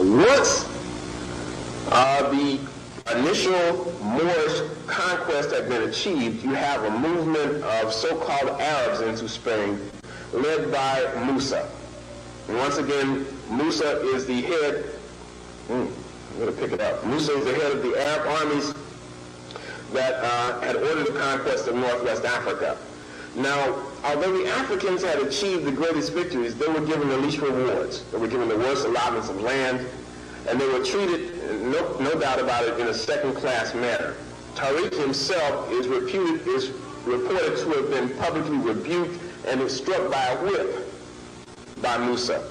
Once the initial Moorish conquest had been achieved, you have a movement of so-called Arabs into Spain, led by Musa. And once again, Musa is the head. I'm going to pick it up. Musa is the head of the Arab armies that had ordered the conquest of Northwest Africa. Now, although the Africans had achieved the greatest victories, they were given the least rewards. They were given the worst allotments of land, and they were treated, no doubt about it, in a second-class manner. Tariq himself is reported to have been publicly rebuked and was struck by a whip by Musa.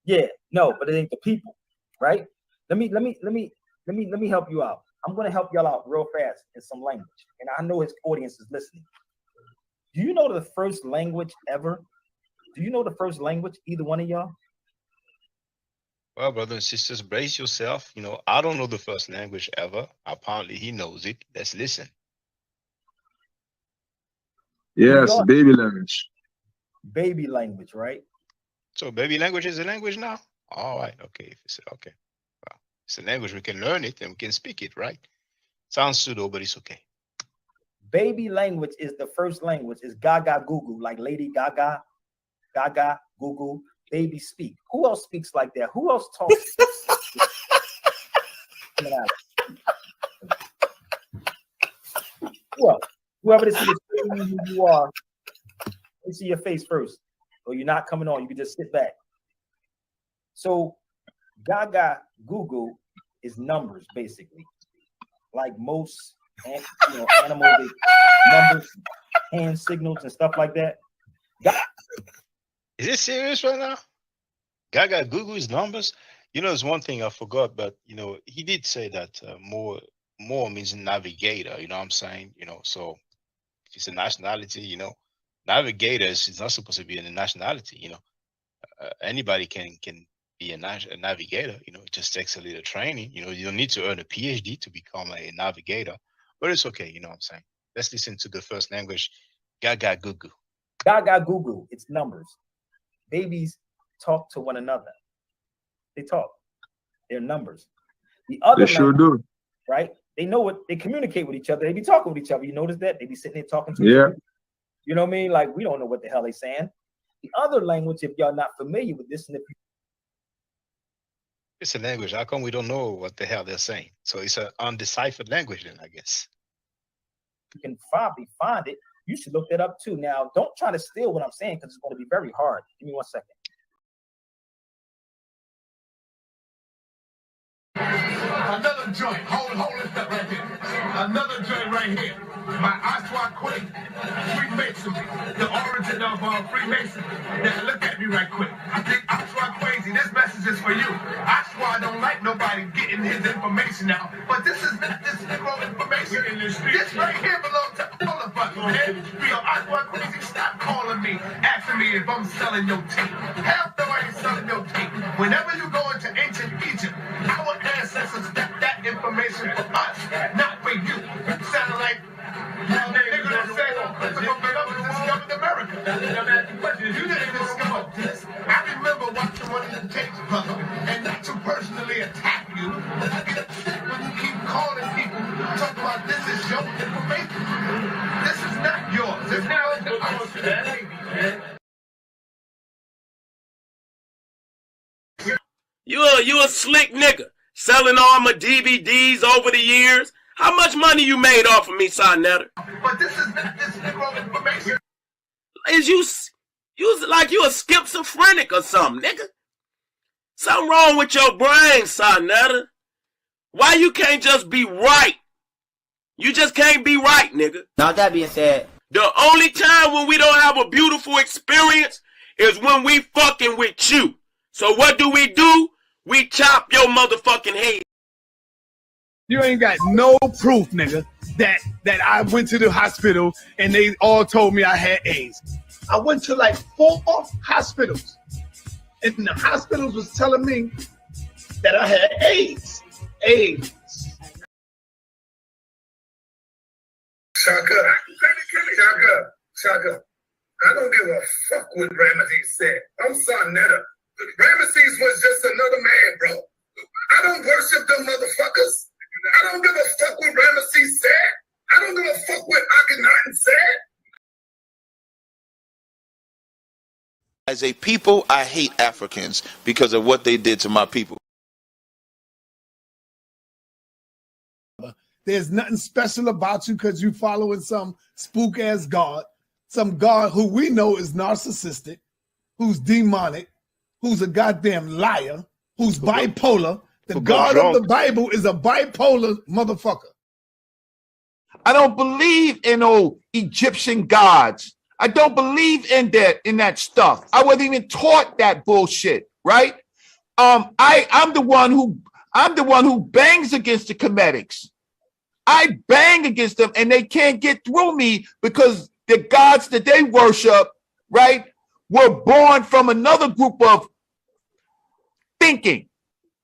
Yeah, no, but it ain't the people, right? Let me help you out. I'm gonna help y'all out real fast in some language, and I know his audience is listening. Do you know the first language ever? Do you know the first language, either one of y'all? Well, brothers and sisters, brace yourself. You know, I don't know the first language ever. Apparently, he knows it. Let's listen. Yes, baby language. Baby language, right? So, baby language is a language now? All right, okay. If it's okay. Well, it's a language, we can learn it and we can speak it, right? Sounds pseudo, but it's okay. Baby language is the first language. It's Gaga Goo, like Lady Gaga, Gaga Goo. Baby speak. Who else speaks like that? Who else talks? Well, whoever this is, who you are, let me see your face first. Or you're not coming on. You can just sit back. So, Gaga Goo is numbers, basically. Like most animals, numbers, hand signals, and stuff like that. Is it serious right now? Gaga Goo is numbers? You know, there's one thing I forgot, but, you know, he did say that more means navigator, you know what I'm saying? You know, so if it's a nationality, you know, navigators is not supposed to be a nationality, you know. Anybody can be a navigator, you know, it just takes a little training. You know, you don't need to earn a PhD to become a navigator, but it's okay, you know what I'm saying? Let's listen to the first language, Gaga Goo. Gaga Goo, it's numbers. Babies talk to one another. They talk. They're numbers. The other they sure do. Right? They know what they communicate with each other. They be talking with each other. You notice that? They be sitting there talking to each other. You know what I mean? Like, we don't know what the hell they saying. The other language, if y'all not familiar with this, and if it's a language. How come we don't know what the hell they're saying? So it's an undeciphered language then, I guess. You can probably find it. You should look that up too. Now, don't try to steal what I'm saying because it's going to be very hard. Give me 1 second. Another joint. Hold this up right here. Another joint right here. My Aswa Quake, Freemasonry, the origin of Freemasonry. Now look at me right quick. I think Aswa crazy. This message is for you. Aswa don't like nobody getting his information out. But this is not this Negro information. This right here belongs to all of us, man. Yo, Aswa crazy, stop calling me, asking me if I'm selling your tape. Hell no, I ain't selling your tape. Whenever you go into ancient Egypt, our ancestors got that information for us, not for you. You sound like nigga that said discovered America. You didn't discover this. I remember watching one of the tapes, brother, and not to personally attack you, but I get upset when you keep calling people, talking about this is your information. This is not yours. It's not yours. You a slick nigga, selling all my DVDs over the years. How much money you made off of me, Son Neter? But this is not this Negro information. Is you like you a schizophrenic or something, nigga? Something wrong with your brain, Son Neter. Why you can't just be right? You just can't be right, nigga. Now that being said, the only time when we don't have a beautiful experience is when we fucking with you. So what do? We chop your motherfucking head. You ain't got no proof, nigga, that I went to the hospital and they all told me I had AIDS. I went to like 4 hospitals, and the hospitals was telling me that I had AIDS. Shaka. I don't give a fuck what Ramesses said. I'm Son Neter. Ramesses was just another man, bro. I don't worship them motherfuckers. I don't give a fuck what Ramesses said. I don't give a fuck what Akhenaten said. As a people, I hate Africans because of what they did to my people. There's nothing special about you because you following some spook ass God, some God who we know is narcissistic, who's demonic, who's a goddamn liar, who's bipolar. The God of the Bible is a bipolar motherfucker. I don't believe in old Egyptian gods. I don't believe in that stuff. I wasn't even taught that bullshit, right? I'm the one who bangs against the Comedics. I bang against them and they can't get through me because the gods that they worship, right, were born from another group of thinking,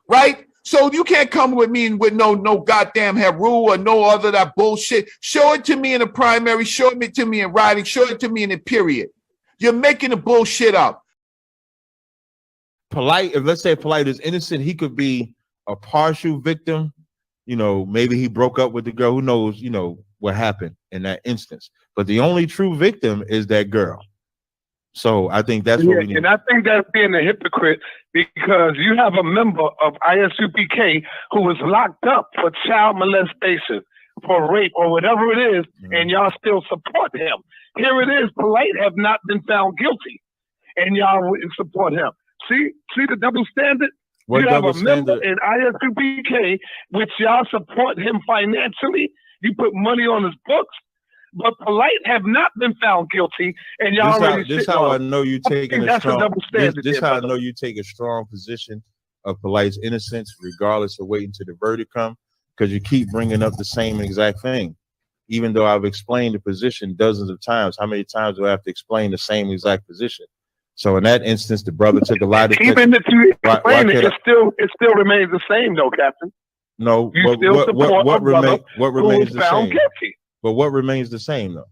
right? So you can't come with me with no goddamn Heru or no other that bullshit. Show it to me in the primary, show it to me in writing, show it to me in the period. You're making the bullshit up. Polite, if let's say Polite is innocent, he could be a partial victim. You know, maybe he broke up with the girl. Who knows, you know, what happened in that instance. But the only true victim is that girl. So I think that's what we need. And I think that's being a hypocrite because you have a member of ISUPK who was locked up for child molestation, for rape, or whatever it is, and y'all still support him. Here it is, Polite have not been found guilty, and y'all wouldn't support him. See the double standard? What you have double a member standard? in ISUPK, which y'all support him financially. You put money on his books. But Polite have not been found guilty, and y'all already. This how I know you taking a strong. This how I know you take a strong position of Polite's innocence, regardless of waiting till the verdict come, because you keep bringing up the same exact thing, even though I've explained the position dozens of times. How many times do I have to explain the same exact position? So in that instance, the brother took a lot of. Even if you explain it, it still remains the same, though, Captain. No, you still support what remains the same? Guilty. But what remains the same, though?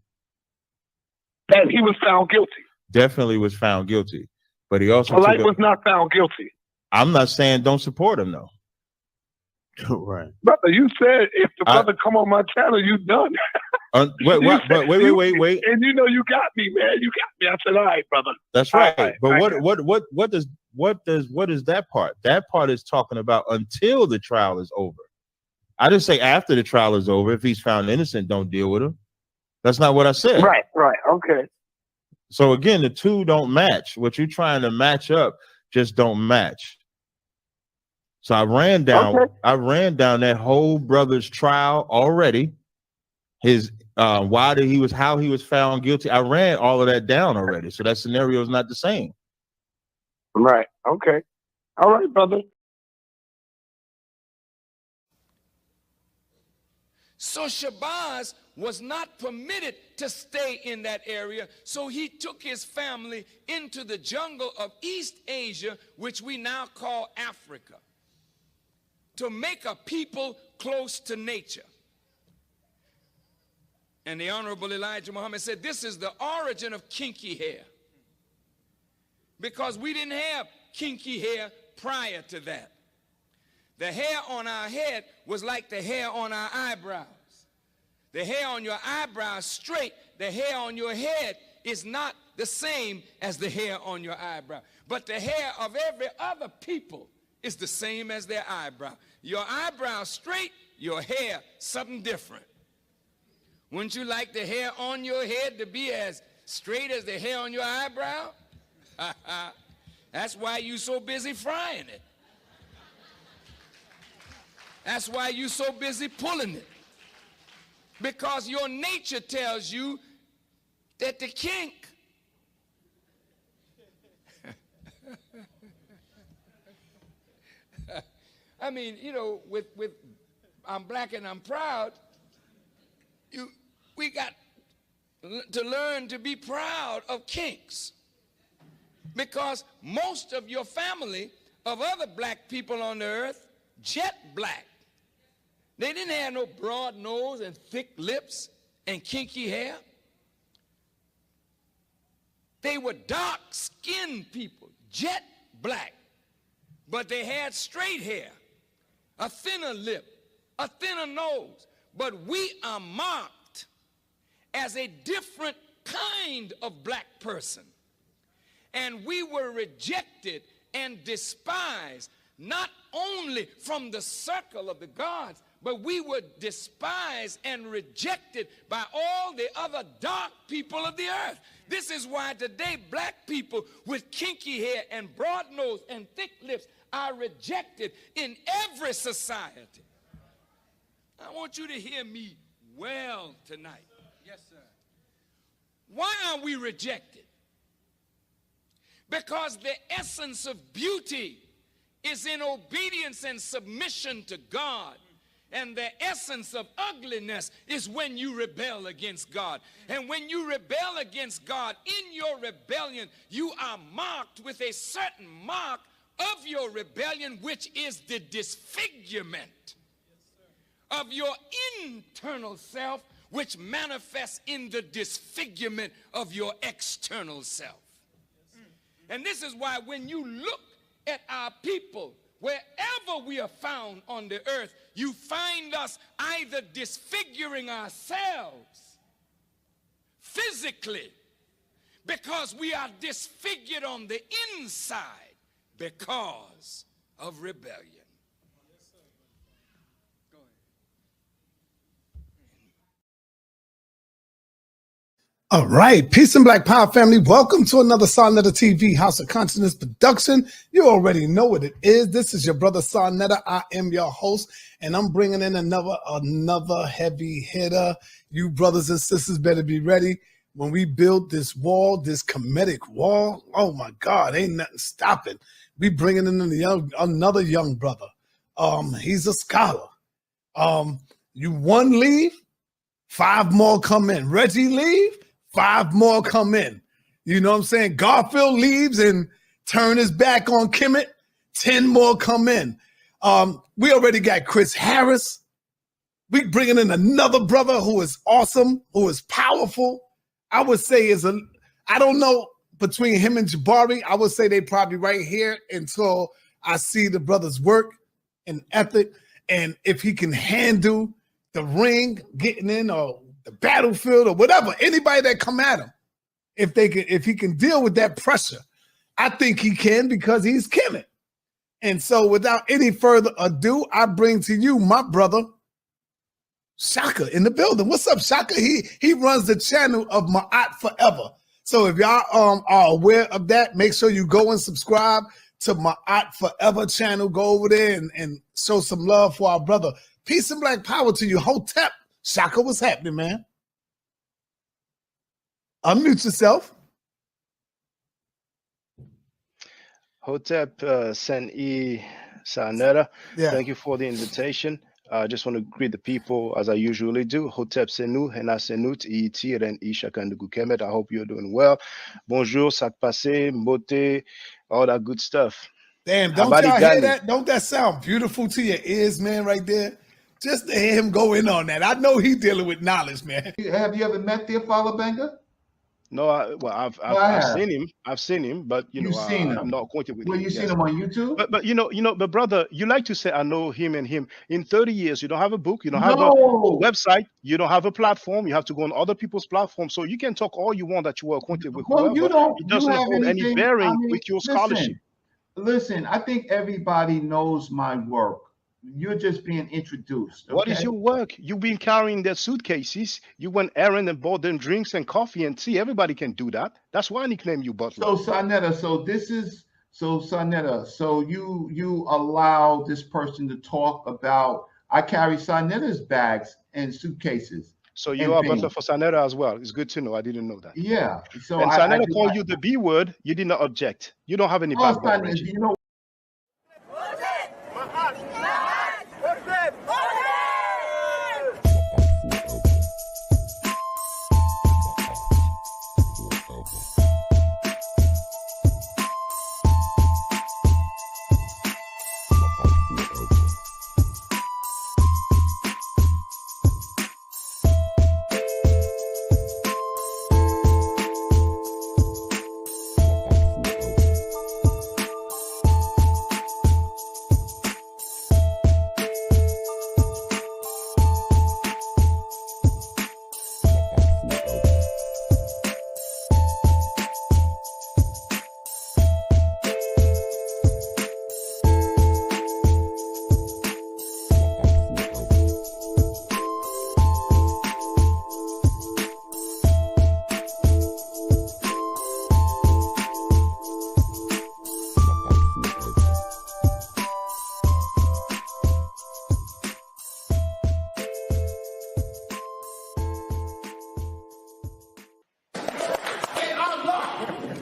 That he was found guilty. Definitely was found guilty. But he also Polite was not found guilty. I'm not saying don't support him, though. Right. Brother, you said if the brother come on my channel, you done. Wait. And you know you got me, man. You got me. I said, all right, brother. That's right. Right. But what is that part? That part is talking about until the trial is over. I didn't say after the trial is over, if he's found innocent, don't deal with him. That's not what I said. Right, okay. So again, the two don't match. What you're trying to match up just don't match. So I ran down that whole brother's trial already. His how he was found guilty. I ran all of that down already. So that scenario is not the same. Right. Okay. All right, brother. So Shabazz was not permitted to stay in that area, so he took his family into the jungle of East Asia, which we now call Africa, to make a people close to nature. And the Honorable Elijah Muhammad said, this is the origin of kinky hair, because we didn't have kinky hair prior to that. The hair on our head was like the hair on our eyebrows. The hair on your eyebrows straight, the hair on your head is not the same as the hair on your eyebrow. But the hair of every other people is the same as their eyebrow. Your eyebrow straight, your hair something different. Wouldn't you like the hair on your head to be as straight as the hair on your eyebrow? That's why you so busy frying it. That's why you so busy pulling it. Because your nature tells you that the kink I mean, you know, with I'm black and I'm proud, we got to learn to be proud of kinks. Because most of your family of other black people on the earth, jet black. They didn't have no broad nose and thick lips and kinky hair. They were dark-skinned people, jet black, but they had straight hair, a thinner lip, a thinner nose. But we are marked as a different kind of black person. And we were rejected and despised, not only from the circle of the gods, but we were despised and rejected by all the other dark people of the earth. This is why today black people with kinky hair and broad nose and thick lips are rejected in every society. I want you to hear me well tonight. Yes, sir. Why are we rejected? Because the essence of beauty is in obedience and submission to God. And the essence of ugliness is when you rebel against God. And when you rebel against God, in your rebellion, you are marked with a certain mark of your rebellion, which is the disfigurement of your internal self, which manifests in the disfigurement of your external self. And this is why when you look at our people, wherever we are found on the earth, you find us either disfiguring ourselves physically because we are disfigured on the inside because of rebellion. All right, peace and black power family. Welcome to another Sarnetta TV House of Consciousness production. You already know what it is. This is your brother Sarnetta. I am your host, and I'm bringing in another heavy hitter. You brothers and sisters better be ready. When we build this wall, this Kemetic wall, oh my God, ain't nothing stopping. We bringing in another young brother. He's a scholar. You one leave, 5 more come in. Reggie leave, 5 more come in. You know what I'm saying? Garfield leaves and turn his back on Kemet, 10 more come in. We already got Chris Harris. We bringing in another brother who is awesome, who is powerful. I would say I don't know, between him and Jabari, I would say they probably right here until I see the brother's work and ethic, and if he can handle the ring, getting in, or the battlefield, or whatever, anybody that come at him, if he can deal with that pressure, I think he can, because he's Kemet. And so without any further ado, I bring to you my brother Shaka in the building. What's up, Shaka? He runs the channel of Ma'at Forever. So if y'all are aware of that, make sure you go and subscribe to Ma'at Forever channel. Go over there and show some love for our brother. Peace and black power to you. Hotep. Shaka, what's happening, man? Unmute yourself. Hotep Sen-E Sarnetta, Yeah. thank you for the invitation. I just want to greet the people as I usually do. Hotep Senu, Hena Senut, Iiti, Ren Shaka and Kemet. I hope you're doing well. Bonjour, Sak Passe, Mbote, all that good stuff. Damn, don't y'all hear that? Don't that sound beautiful to your ears, man, right there? Just to hear him go in on that. I know he's dealing with knowledge, man. Have you ever met the Father Benga? No, I've seen him. I've seen him, but I'm not acquainted with him. Well, you seen him on YouTube? But brother, you like to say I know him and him. In 30 years, you don't have a book, you don't have a website, you don't have a platform. You have to go on other people's platforms. So you can talk all you want that you are acquainted with. Well, whoever. It doesn't hold any bearing with your scholarship. Listen, I think everybody knows my work. You're just being introduced. Okay? What is your work? You've been carrying their suitcases. You went errand and bought them drinks and coffee and tea. Everybody can do that. That's why I nicknamed you Butler. So Sarnetta, so you allow this person to talk about, I carry Sarnetta's bags and suitcases. So you are Butler for Sarnetta as well. It's good to know. I didn't know that. Yeah. So and Sarnetta called you the B word. You did not object. You don't have any background. You know.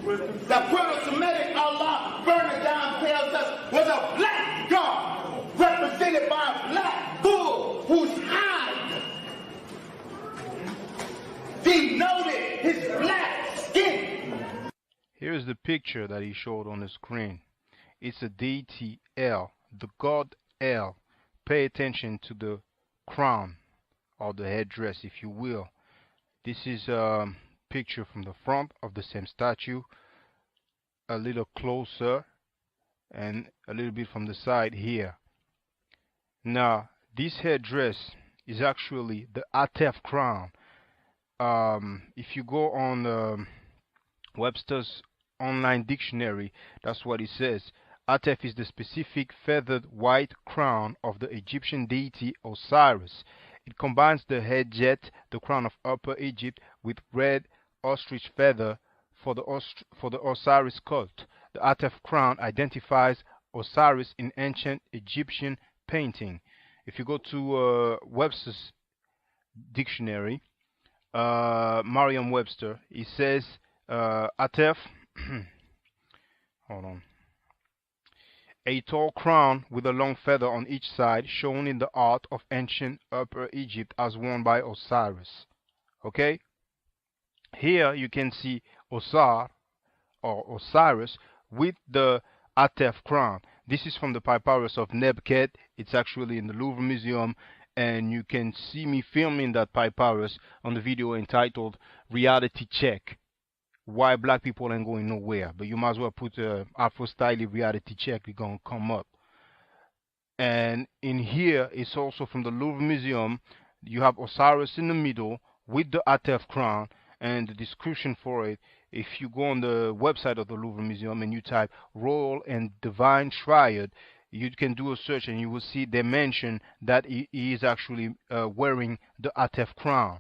The Proto-Semitic Allah burning down tells us was a black god represented by a black bull whose hide denoted his black skin. Here's the picture that he showed on the screen. It's a deity El, the god El. Pay attention to the crown or the headdress, if you will. This is a picture from the front of the same statue, a little closer, and a little bit from the side here. Now, this headdress is actually the Atef crown. If you go on Webster's online dictionary, that's what it says. Atef is the specific feathered white crown of the Egyptian deity Osiris. It combines the head jet, the crown of Upper Egypt, with red ostrich feather for the Osiris cult. The Atef crown identifies Osiris in ancient Egyptian painting. If you go to Webster's dictionary, Merriam-Webster, it says Atef, hold on, a tall crown with a long feather on each side, shown in the art of ancient Upper Egypt as worn by Osiris. Okay? Here you can see Osar or Osiris with the Atef crown. This is from the papyrus of Nebket. It's actually in the Louvre Museum, and you can see me filming that papyrus on the video entitled Reality Check. Why black people ain't going nowhere, but you might as well put Afro Style Reality Check, it's gonna come up. And in here, it's also from the Louvre Museum. You have Osiris in the middle with the Atef crown, and the description for it, if you go on the website of the Louvre Museum and you type Royal and Divine Triad, you can do a search and you will see they mention that he is actually wearing the Atef crown.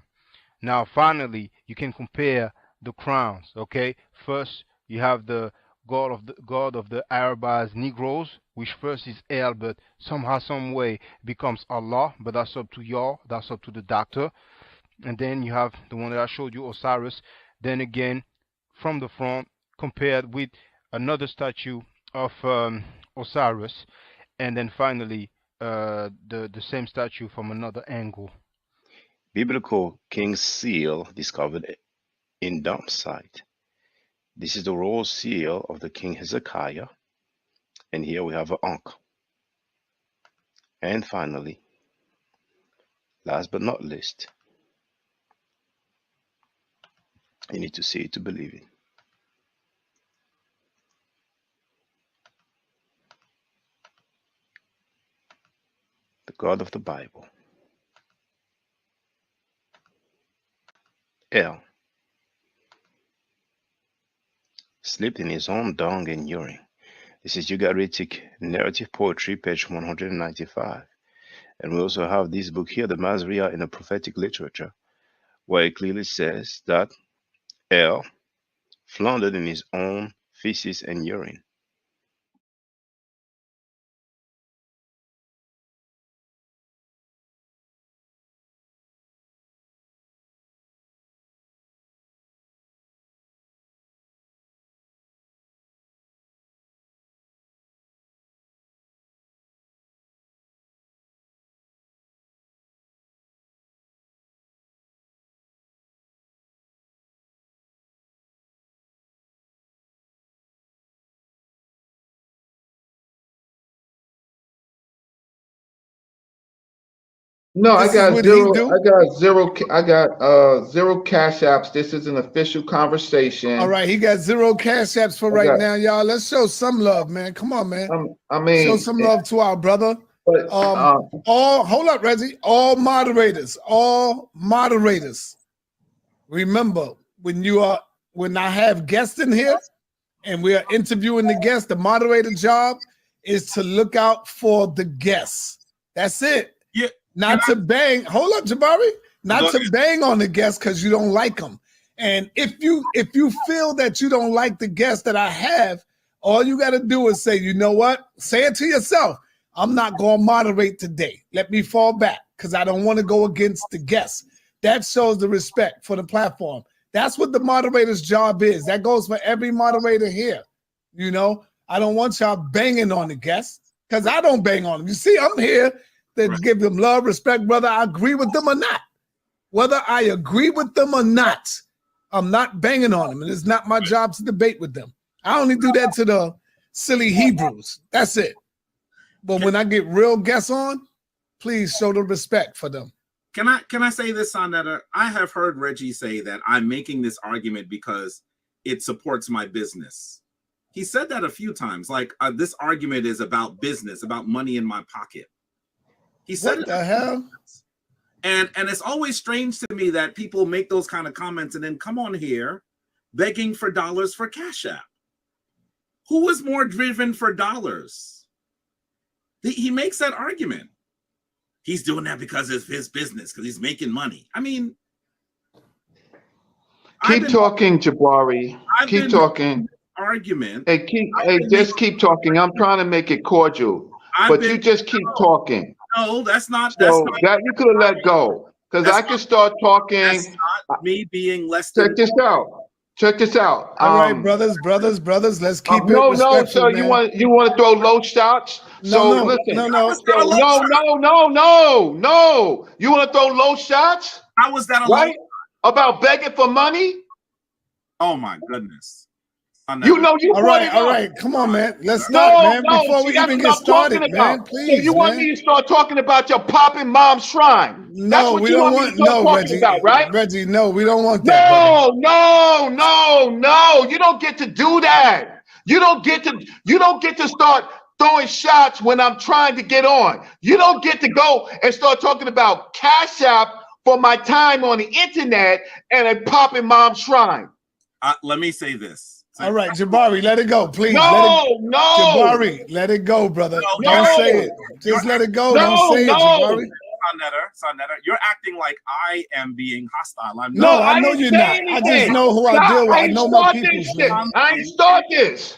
Now finally, you can compare the crowns. Okay, first you have the god of the Arabized Negroes, which first is El, but somehow, some way becomes Allah, but that's up to y'all, that's up to the doctor. And then you have the one that I showed you, Osiris. Then again, from the front, compared with another statue of Osiris, and then finally the same statue from another angle. Biblical King's Seal discovered in dump site. This is the royal seal of the King Hezekiah, and here we have an Ankh. And finally, last but not least, you need to see it to believe it. The God of the Bible, El, slept in his own dung and urine. This is Ugaritic narrative poetry, page 195. And we also have this book here, the Masriya in a prophetic literature, where it clearly says that El floundered in his own feces and urine. No, I got zero. I got zero cash apps. This is an official conversation. All right, he got zero cash apps for right now, y'all. Let's show some love, man. Come on, man. I mean, show some love to our brother. But, hold up, Reggie. All moderators. Remember, when I have guests in here and we are interviewing the guests, the moderator job is to look out for the guests. That's it. Yeah. Not to bang. Hold up, Jabari. Not to bang on the guests because you don't like them. And if you feel that you don't like the guests that I have, all you got to do is say, you know what? Say it to yourself. I'm not going to moderate today. Let me fall back because I don't want to go against the guests. That shows the respect for the platform. That's what the moderator's job is. That goes for every moderator here. You know, I don't want y'all banging on the guests because I don't bang on them. You see, I'm here to give them love, respect, whether I agree with them or not. Whether I agree with them or not, I'm not banging on them. And it's not my job to debate with them. I only do that to the silly Hebrews. That's it. But when I get real guests on, please show the respect for them. Can I say this, Sonetta? I have heard Reggie say that I'm making this argument because it supports my business. He said that a few times, like this argument is about business, about money in my pocket. He said what the hell? And it's always strange to me that people make those kind of comments and then come on here begging for dollars for Cash App. Who is more driven for dollars? He makes that argument. He's doing that because it's his business, because he's making money. I mean, keep talking, Jabari. Keep talking. Argument. Hey, just keep talking. I'm trying to make it cordial, but you just keep talking. No, that's not. So that you could have let go, because I could start talking. That's not me being less than. Check this out. Check this out. All right, brothers. Let's keep it. No, sir. Man. You want to throw low shots? No. You want to throw low shots? How was that a right? About begging for money? Oh my goodness. You know you. All right. Come on, man. Let's start, man. Before we even get started, man. Please. So you want me to start talking about your popping mom's shrine? No, we don't want. No, Reggie. Right? Reggie, no, we don't want that. No. You don't get to do that. You don't get to start throwing shots when I'm trying to get on. You don't get to go and start talking about Cash App for my time on the internet and a popping mom's shrine. Let me say this. All right, Jabari, let it go, please. No. Jabari, let it go, brother. Don't say it. Just let it go. Don't say it, Jabari. Sonetta, you're acting like I am being hostile. I'm no, I know you're not. I just know who I deal with. I know my people. I ain't start this.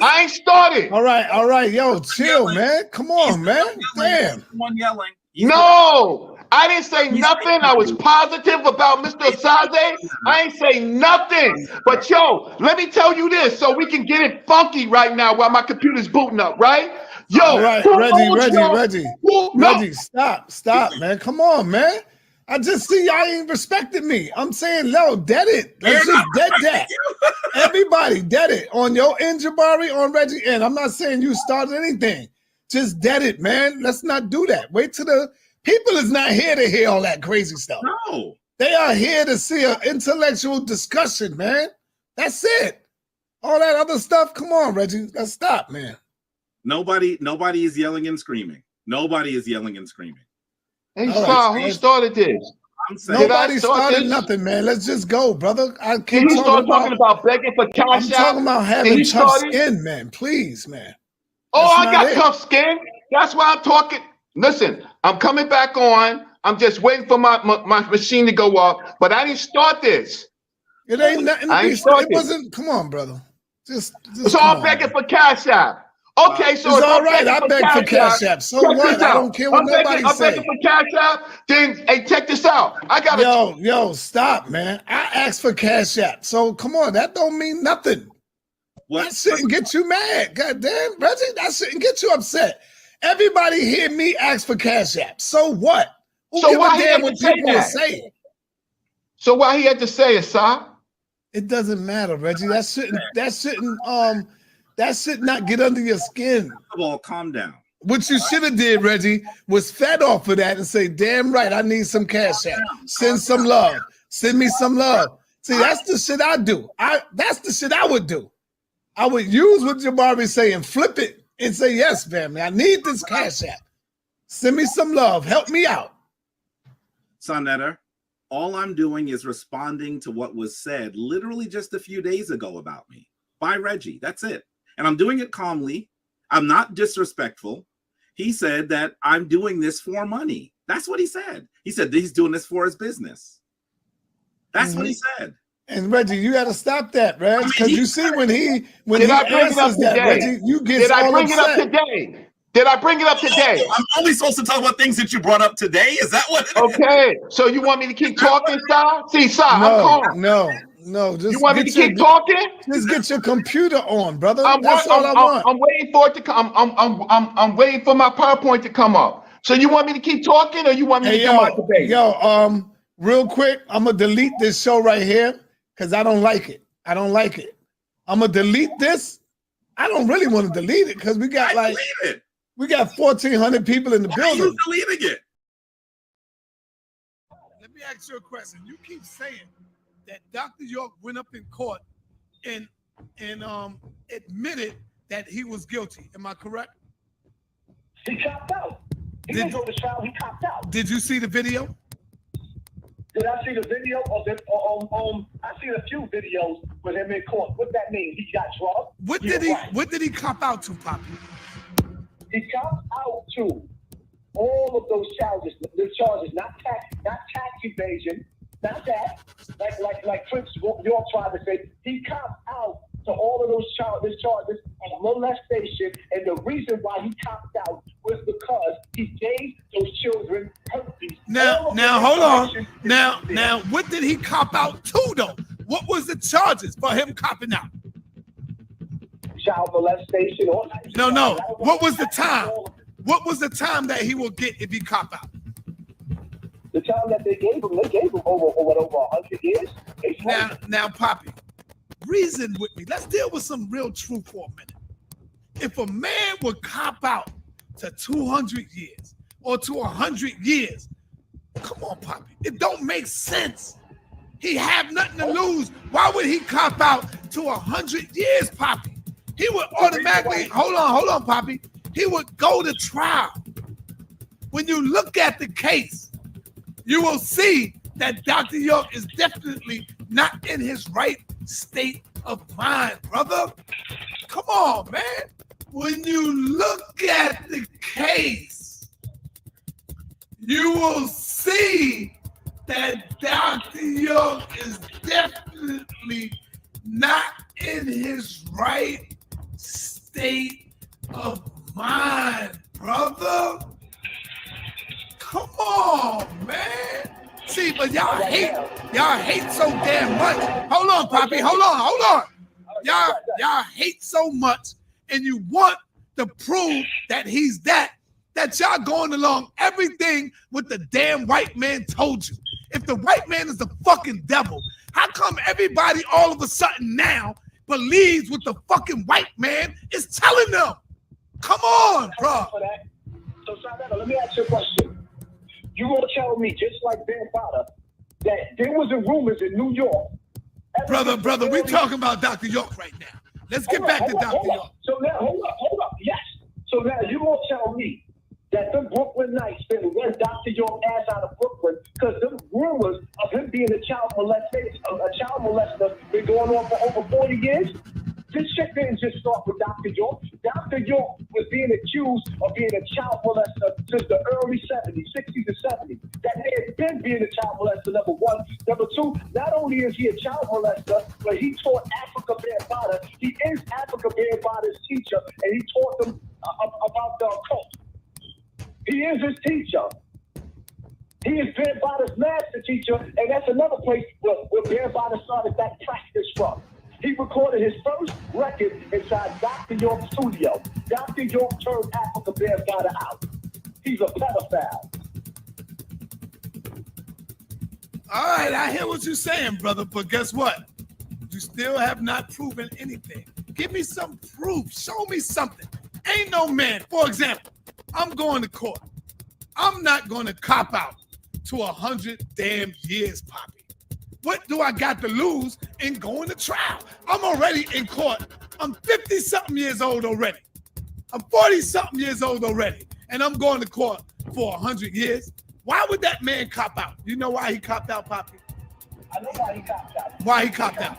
I ain't started. All right. Yo, chill, man. Come on, man. Damn. Someone yelling. No, I didn't say nothing. I was positive about Mr. Asade. I ain't say nothing. But yo, let me tell you this so we can get it funky right now while my computer's booting up, right? Yo, all right, Reggie, stop, man. Come on, man. I just see y'all ain't respecting me. I'm saying, no, dead it. Let's just dead that. Everybody, dead it. On your end, Jabari, on Reggie end. I'm not saying you started anything. Just dead it, man. Let's not do that. Wait till the people is not here to hear all that crazy stuff. No. They are here to see an intellectual discussion, man. That's it. All that other stuff, come on, Reggie. Let's stop, man. Nobody is yelling and screaming. Nobody is yelling and screaming. Hey, who started this? Nobody started nothing, man. Let's just go, brother. I can't talking about begging for cash. I'm talking about having tough skin, man. Please, man. I got tough skin. That's why I'm talking. Listen, I'm coming back on. I'm just waiting for my machine to go up. But I didn't start this. It ain't nothing. It wasn't. Come on, brother. Just so I'm begging for Cash App. Okay, so it's all right. I beg for Cash App. So what? I don't care what nobody says. I'm begging for Cash App. Then, hey, check this out. I got Yo, stop, man. I asked for Cash App. So come on, that don't mean nothing. That shouldn't get you mad. God damn, Reggie, that shouldn't get you upset. Everybody hear me ask for Cash App. So what? So why he had to say that? So why he had to say it, sir? It doesn't matter, Reggie. That should not get under your skin. Well, calm down. What you should have did, Reggie, was fed off of that and say, damn right, I need some Cash App. Send some love. Send me some love. See, that's the shit I do. That's the shit I would do. I would use what Jabari say and flip it and say, yes, family, I need this Cash App. Send me some love. Help me out. Sonetta, all I'm doing is responding to what was said literally just a few days ago about me by Reggie. That's it. And I'm doing it calmly. I'm not disrespectful. He said that I'm doing this for money. That's what he said. He said he's doing this for his business. That's what he said. And Reggie, you got to stop that, Reg, because you see when he answers that, Reggie, you get all upset. Did I bring it up today? Did I bring it up today? I'm only supposed to talk about things that you brought up today. Is that what? Okay, so you want me to keep talking, Sai? See, Sai, I'm calm. No, No, just you want me to keep talking? Just get your computer on, brother. I want. I'm waiting for it to come. I'm waiting for my PowerPoint to come up. So you want me to keep talking, or you want me to come out the base? Real quick, I'm gonna delete this show right here because I don't like it. I don't like it. I'm gonna delete this. I don't really want to delete it because we got we got 1,400 people in the building. Why are you deleting it? Let me ask you a question. You keep saying that Dr. York went up in court and admitted that he was guilty. Am I correct? He copped out. He didn't go to trial. He copped out. Did you see the video? Did I see the video of it? I seen a few videos with him in court. What that mean? He got drugged? What did he cop out to, Poppy? He copped out to all of those charges. The charges, not tax evasion, not that. Like Prince York tried to say, he copped out to all of those charges of molestation, and the reason why he copped out was because he gave those children herpes. Now, hold on. Now, what did he cop out to, though? What was the charges for him copping out? Child molestation. No. What was the time? What was the time that he will get if he cop out? The time that they gave him over 100 years. Now, Poppy, reason with me. Let's deal with some real truth for a minute. If a man would cop out to 200 years or to 100 years, come on, Poppy, it don't make sense. He have nothing to lose. Why would he cop out to 100 years, Poppy? He would automatically, hold on, Poppy. He would go to trial. When you look at the case, you will see that Dr. York is definitely not in his right state of mind, brother. Come on, man. When you look at the case, you will see that Dr. York is definitely not in his right state of mind, brother. Come on, man. See, but y'all hate so damn much. Hold on, Poppy. Hold on. Y'all hate so much, and you want to prove that he's that y'all going along everything with the damn white man told you. If the white man is the fucking devil, how come everybody all of a sudden now believes what the fucking white man is telling them? Come on, bro. So, Sandra, let me ask you a question. You gonna tell me, just like Ben Fodder, that there was rumors in New York? Brother, we talking about Dr. York right now. Let's get back to Dr. York. So now, hold up. Yes. So now you gonna tell me that the Brooklyn Knights been run Dr. York ass out of Brooklyn because the rumors of him being a child molester been going on for over 40 years? This shit didn't just start with Dr. York. Dr. York was being accused of being a child molester since the early 70s, 60s and 70s. That man had been being a child molester, number one. Number two, not only is he a child molester, but he taught Africa Bambaataa. He is Africa Bambaataa's teacher, and he taught them about the occult. He is his teacher. He is Bambaataa's master teacher, and that's another place where Bambaataa started that practice from. He recorded his first record inside Dr. York's studio. Dr. York turned Africa Bambaataa out. He's a pedophile. All right, I hear what you're saying, brother, but guess what? You still have not proven anything. Give me some proof. Show me something. Ain't no man. For example, I'm going to court. I'm not going to cop out to 100 damn years, Poppy. What do I got to lose in going to trial? I'm already in court. I'm 50-something years old already. I'm 40-something years old already. And I'm going to court for 100 years. Why would that man cop out? You know why he copped out, Poppy? I know why he copped out. Why he copped out?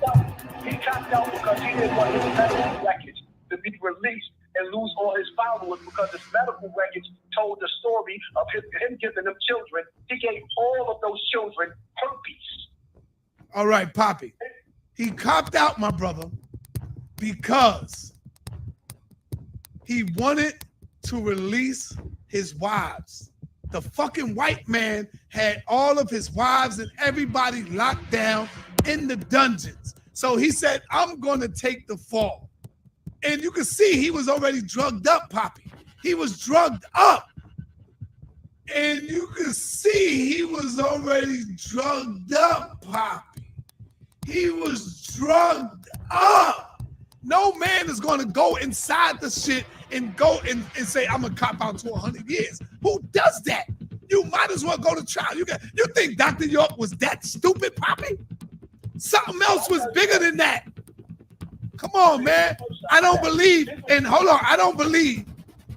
He copped out because he didn't want his medical records to be released and lose all his followers because his medical records told the story of him giving them children. He gave all of those children herpes. All right, Poppy. He copped out, my brother, because he wanted to release his wives. The fucking white man had all of his wives and everybody locked down in the dungeons. So he said, I'm going to take the fall. And you can see he was already drugged up, Poppy. He was drugged up. And you can see he was already drugged up, Poppy. He was drugged up. No man is going to go inside the shit and go and say, I'm going to cop out to 100 years. Who does that? You might as well go to trial. You think Dr. York was that stupid, Poppy? Something else was bigger than that. Come on, man. I don't believe, and hold on, I don't believe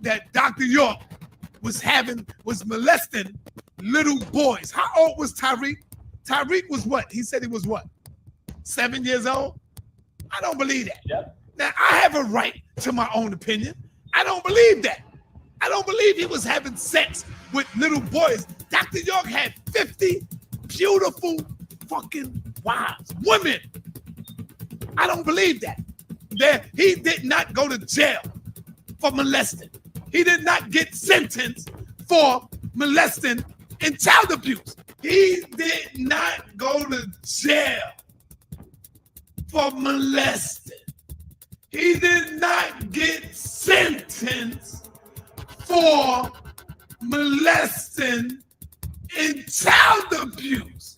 that Dr. York was molesting little boys. How old was Tyreek? Tyreek was what? He said he was what? 7 years old? I don't believe that. Yep. Now, I have a right to my own opinion. I don't believe that. I don't believe he was having sex with little boys. Dr. York had 50 beautiful fucking wives, women. I don't believe that. He did not go to jail for molesting. He did not get sentenced for molesting and child abuse. He did not go to jail for molesting. He did not get sentenced for molesting and child abuse.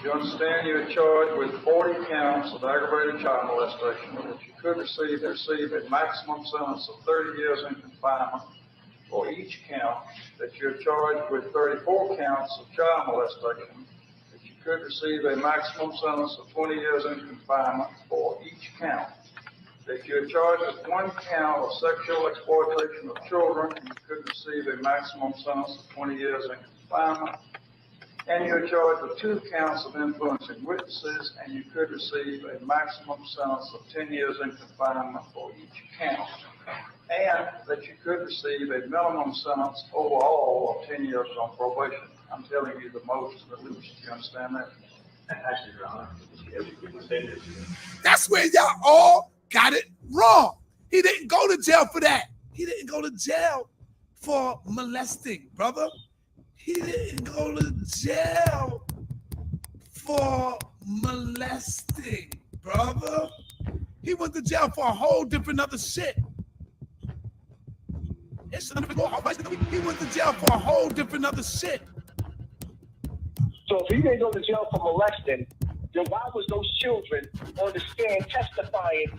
You understand you're charged with 40 counts of aggravated child molestation, which you could receive a maximum sentence of 30 years in confinement for each count, that you're charged with 34 counts of child molestation, that you could receive a maximum sentence of 20 years in confinement for each count, that you're charged with 1 count of sexual exploitation of children, and you could receive a maximum sentence of 20 years in confinement, and you're charged with 2 counts of influencing witnesses, and you could receive a maximum sentence of 10 years in confinement for each count, and that you could receive a minimum sentence overall of 10 years on probation. I'm telling you the most, the least. You understand that? Actually, Your Honor, that's where y'all all got it wrong. He didn't go to jail for that. He didn't go to jail for molesting, brother. He didn't go to jail for molesting, brother. He went to jail for a whole different other shit. He went to jail for a whole different other shit. So if he didn't go to jail for molesting, then why was those children on the stand testifying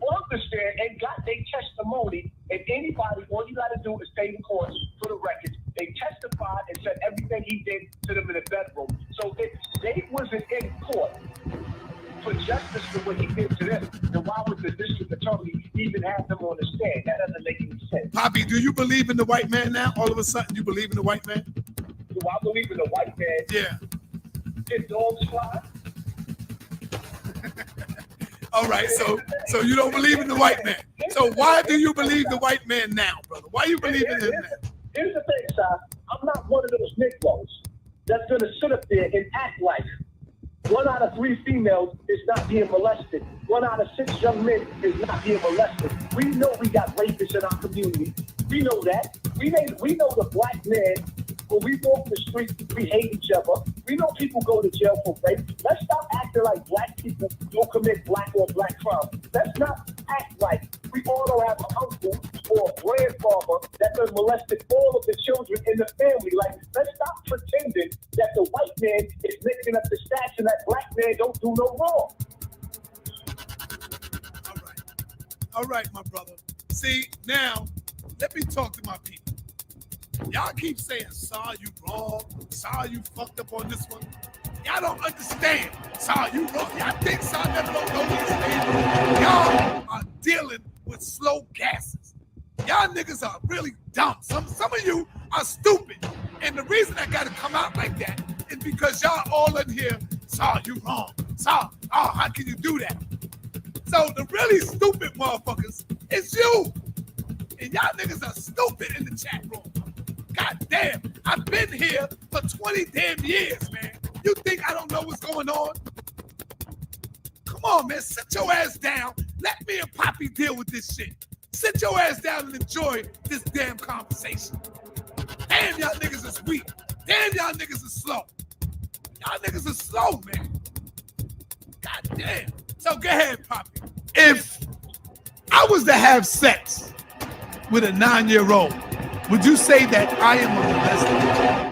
on the stand and got their testimony? And anybody, all you got to do is stay in court for the record. They testified and said everything he did to them in the bedroom. So if they wasn't in court for justice for what he did to them, then why would the district attorney even have them on the stand? That doesn't make any sense. Poppy, do you believe in the white man now? All of a sudden, you believe in the white man? Do I believe in the white man? Yeah. Did dogs fly? All right, so you don't believe in the white man. So why do you believe the white man now, brother? Why you believe in him now? Here's the thing, Si. I'm not one of those Negroes that's going to sit up there and act like 1 out of 3 females is not being molested. 1 out of 6 young men is not being molested. We know we got rapists in our community. We know that. We know the black man, when we walk the street, we hate each other. We know people go to jail for rape. Let's stop acting like black people don't commit black on black crime. Let's not act like we all don't have an uncle or a grandfather that has molested all of the children in the family. Like, let's stop pretending that the white man is mixing up the stats and that black man don't do no wrong. All right, my brother. See, now, let me talk to my people. Y'all keep saying, "Saw you wrong. Saw you fucked up on this one." Y'all don't understand. Saw you wrong. Y'all think Saw never don't know these things. Y'all are dealing with slow gases. Y'all niggas are really dumb. Some of you are stupid. And the reason I gotta come out like that is because y'all all in here, Saw you wrong. Saw, oh, how can you do that? So the really stupid motherfuckers is you. And y'all niggas are stupid in the chat room. God damn, I've been here for 20 damn years, man. You think I don't know what's going on? Come on, man, sit your ass down. Let me and Poppy deal with this shit. Sit your ass down and enjoy this damn conversation. Damn, y'all niggas is weak. Damn, y'all niggas is slow. Y'all niggas are slow, man. God damn. So go ahead, Poppy. If I was to have sex with a 9-year-old, would you say that I am a molester?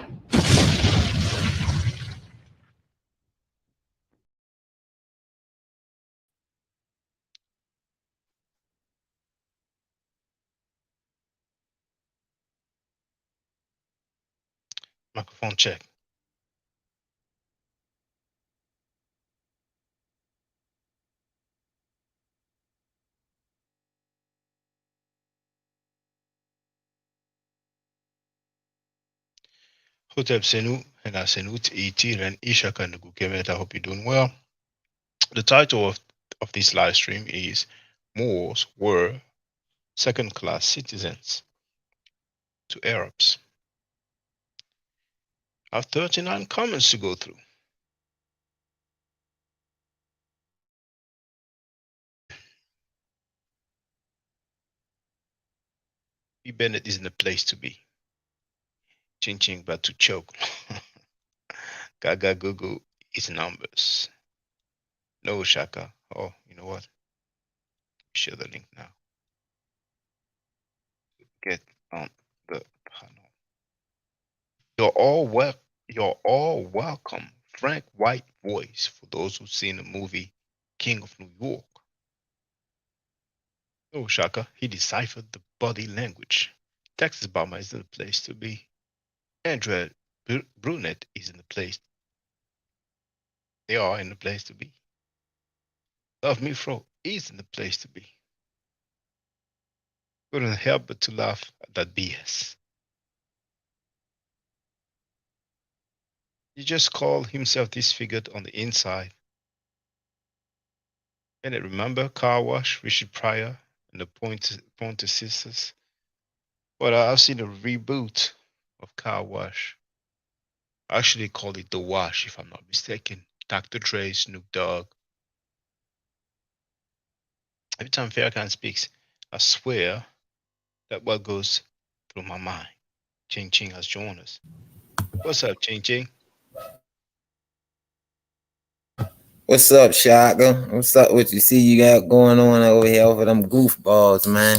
Microphone check. Hotep Senu and Asenut Itir and Ishaka Nugukemet. I hope you're doing well. The title of this live stream is Moors Were Second-Class Citizens to Arabs. I have 39 comments to go through. B. Bennett isn't the place to be. Ching ching but to choke. Gaga Gugu is numbers. No Shaka. Oh, you know what? Share the link now. Get on the panel. You're all welcome. Frank White voice for those who've seen the movie King of New York. Oh, Shaka, he deciphered the body language. Texas Bomber is in the place to be. Andrea Brunette is in the place. They are in the place to be. Love Me Fro is in the place to be. Couldn't help but to laugh at that BS. He just called himself disfigured on the inside. And remember Car Wash, Richard Pryor, and the Pointer Sisters? But I've seen a reboot of Car Wash. I actually call it The Wash, if I'm not mistaken. Dr. Dre, Snoop Dogg. Every time Farrakhan speaks, I swear that what goes through my mind. Ching Ching has joined us. What's up, Ching Ching? What's up, Shaka? What's up? What you see you got going on over here over them goofballs, man?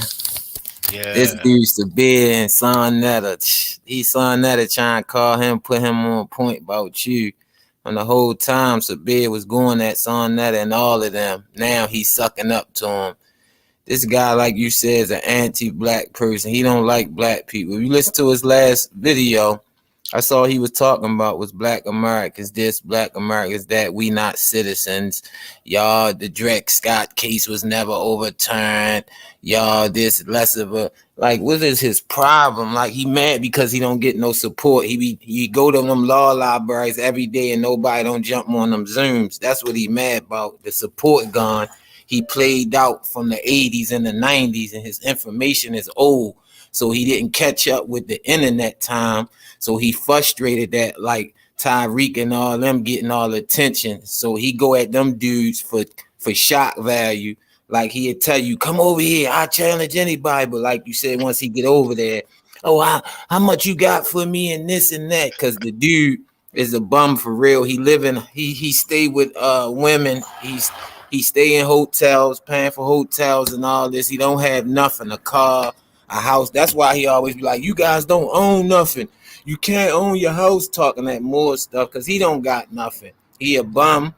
Yeah. This dude's the bid and Son Netter. He Son Netter trying to call him, put him on point about you. And the whole time Sabir was going at Son Netter and all of them. Now he's sucking up to him. This guy, like you said, is an anti-black person. He don't like black people. If you listen to his last video, I saw he was talking about was black Americans this, black Americans that, we not citizens. Y'all, the Dred Scott case was never overturned. Y'all, this less of a, like, what is his problem? Like, he mad because he don't get no support. He go to them law libraries every day and nobody don't jump on them Zooms. That's what he mad about. The support gone. He played out from the 80s and the 90s and his information is old. So he didn't catch up with the internet time. So he frustrated that, like Tyreek and all them getting all the attention. So he go at them dudes for shock value. Like he'd tell you, come over here, I challenge anybody. But like you said, once he get over there, oh, how much you got for me and this and that? Because the dude is a bum for real. He stay with women. He stay in hotels, paying for hotels and all this. He don't have nothing, a car, a house. That's why he always be like, you guys don't own nothing. You can't own your house, talking that more stuff because he don't got nothing. He a bum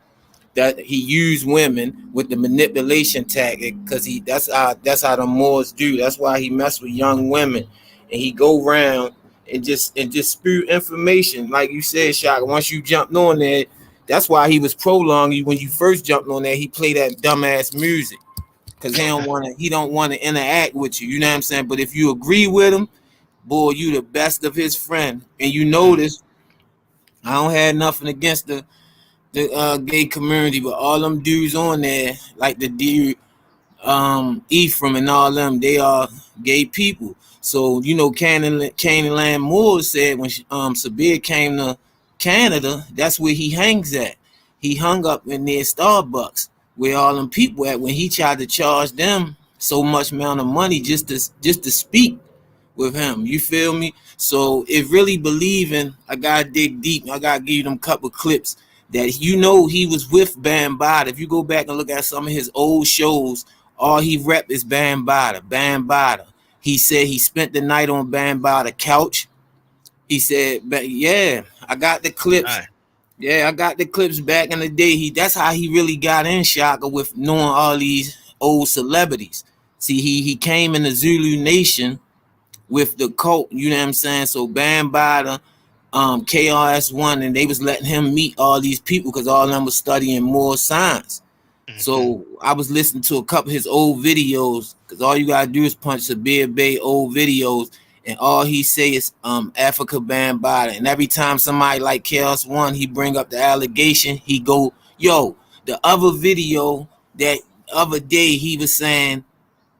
that he used women with the manipulation tactic because that's how the Moors do. That's why he mess with young women and he go around and just spew information. Like you said, Shaka, once you jumped on there, that's why he was prolonging you when you first jumped on there. He played that dumbass music because he don't want to interact with you. You know what I'm saying? But if you agree with him, boy, you the best of his friend. And you notice, I don't have nothing against the gay community, but all them dudes on there, like the dude Ephraim and all them, they are gay people. So you know, Canaan Moore said when Sabir came to Canada, that's where he hangs at. He hung up in near Starbucks where all them people at when he tried to charge them so much amount of money just to speak with him. You feel me? So if really believing, I gotta dig deep. I gotta give you them couple clips that he was with Bambaataa. If you go back and look at some of his old shows, all he rep is Bambaataa. He said he spent the night on Bambaataa couch. He said, yeah, I got the clips. Yeah, I got the clips back in the day. That's how he really got in Shaka, with knowing all these old celebrities. See, he came in the Zulu Nation with the cult, you know what I'm saying? So Bambaataa, KRS-One, and they was letting him meet all these people because all of them was studying more science. So I was listening to a couple of his old videos, because all you gotta do is punch Sabir Bay old videos, and all he say is Africa Bambaataa. And every time somebody like KRS-One, he bring up the allegation, he go, yo, the other video that other day he was saying,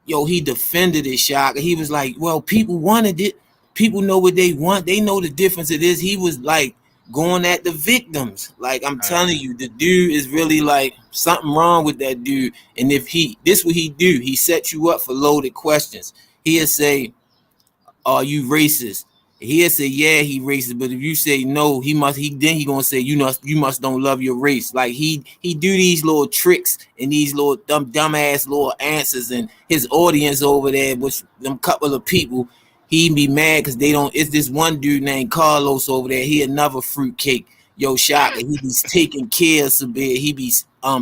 yo, he defended it, Shaka. He was like, well, people wanted it. People know what they want. They know the difference it is. He was like going at the victims. Like, I'm telling you, the dude is really like something wrong with that dude. And if this what he do, he set you up for loaded questions. He'll say, are you racist? He'll say, yeah, he racist. But if you say no, he gonna say, you must don't love your race. Like he do these little tricks and these little dumbass little answers, and his audience over there, which them couple of people, he be mad because they don't. It's this one dude named Carlos over there. He another fruitcake. Yo, Shaka, he be taking care of Sabir. He be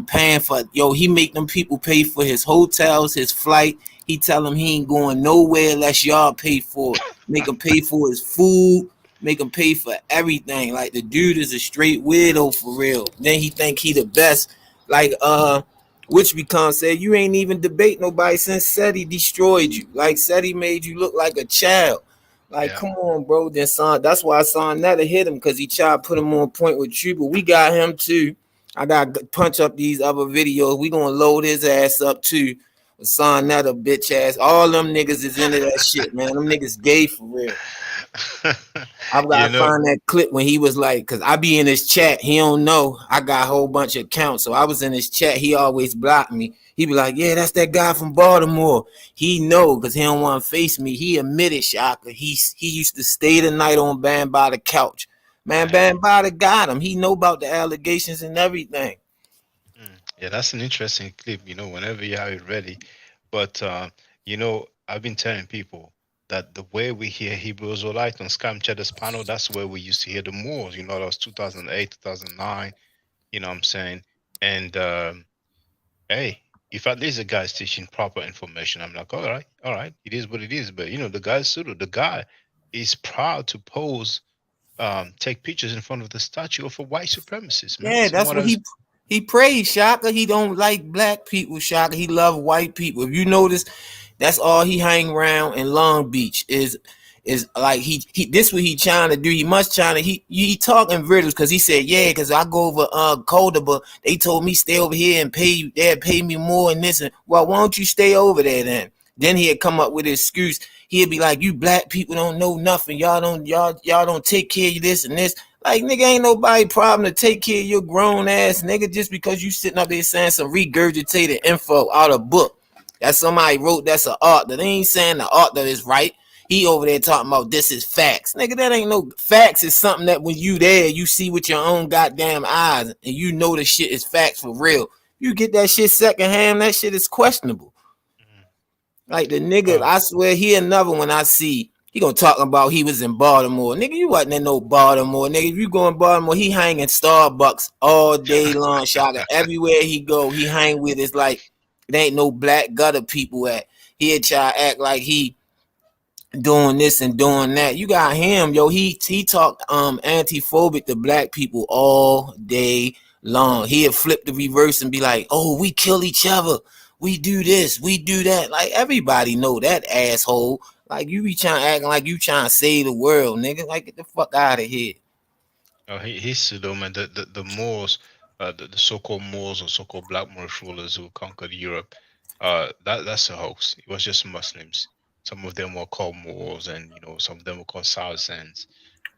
paying for, he make them people pay for his hotels, his flight. He tell him he ain't going nowhere unless y'all pay for it. Make him pay for his food, make him pay for everything. Like, the dude is a straight weirdo for real. Then he think he the best. Like Which Become said, you ain't even debate nobody since Seti destroyed you. Like, Seti made you look like a child. Like, come on, bro. Then that's why Son Netter hit him, because he tried to put him on point with you, but we got him too. I got to punch up these other videos. We gonna load his ass up too. Son Netter, bitch ass. All them niggas is into that shit, man. Them niggas gay for real. I've got to find that clip when he was like, because I be in his chat. He don't know. I got a whole bunch of accounts. So I was in his chat. He always blocked me. He be like, yeah, that's that guy from Baltimore. He know because he don't want to face me. He admitted, Shaka. He used to stay the night on Bambaataa couch. Man, Bambaataa got him. He know about the allegations and everything. Yeah, that's an interesting clip, whenever you have it ready. But, I've been telling people that the way we hear Hebrew Israelite on Scam Cheddar's panel, that's where we used to hear the Moors. That was 2008, 2009, you know what I'm saying? And, hey, if at least the guy's teaching proper information, I'm like, all right, it is what it is. But, the guy is proud to pose, take pictures in front of the statue of a white supremacist, man. Yeah, that's what he prays, Shaka. He don't like black people, Shaka. He love white people. If you notice, that's all he hang around in Long Beach is like he this what he trying to do. He talking riddles because he said, yeah, because I go over Colder, but they told me stay over here and they'd pay me more and this. And well, why don't you stay over there then? Then he'd come up with his excuse. He'd be like, you black people don't know nothing. Y'all don't take care of this and this. Like, nigga, ain't nobody problem to take care of your grown ass nigga just because you sitting up there saying some regurgitated info out of book that somebody wrote. That's an author. They ain't saying the author is right. He over there talking about this is facts. Nigga, that ain't no facts. Is something that when you there, you see with your own goddamn eyes and you know the shit is facts for real. You get that shit secondhand, that shit is questionable. Like the nigga, I swear he another one I see. He gonna talk about he was in Baltimore. Nigga, you wasn't in no Baltimore. Nigga, if you go in Baltimore, he hang in Starbucks all day long, Shaka. Everywhere he go, he hang with. It's like it ain't no black gutter people at. He'll try to act like he doing this and doing that. You got him, yo. He talked antiphobic to black people all day long. He'll flip the reverse and be like, oh, we kill each other. We do this, we do that. Like, everybody know that asshole. Like, you be trying acting like you trying to save the world, nigga. Like, get the fuck out of here. Oh, he's pseudo, man. The Moors, the so-called Moors or so-called black Moorish rulers who conquered Europe, that's a hoax. It was just Muslims. Some of them were called Moors, and some of them were called Saracens.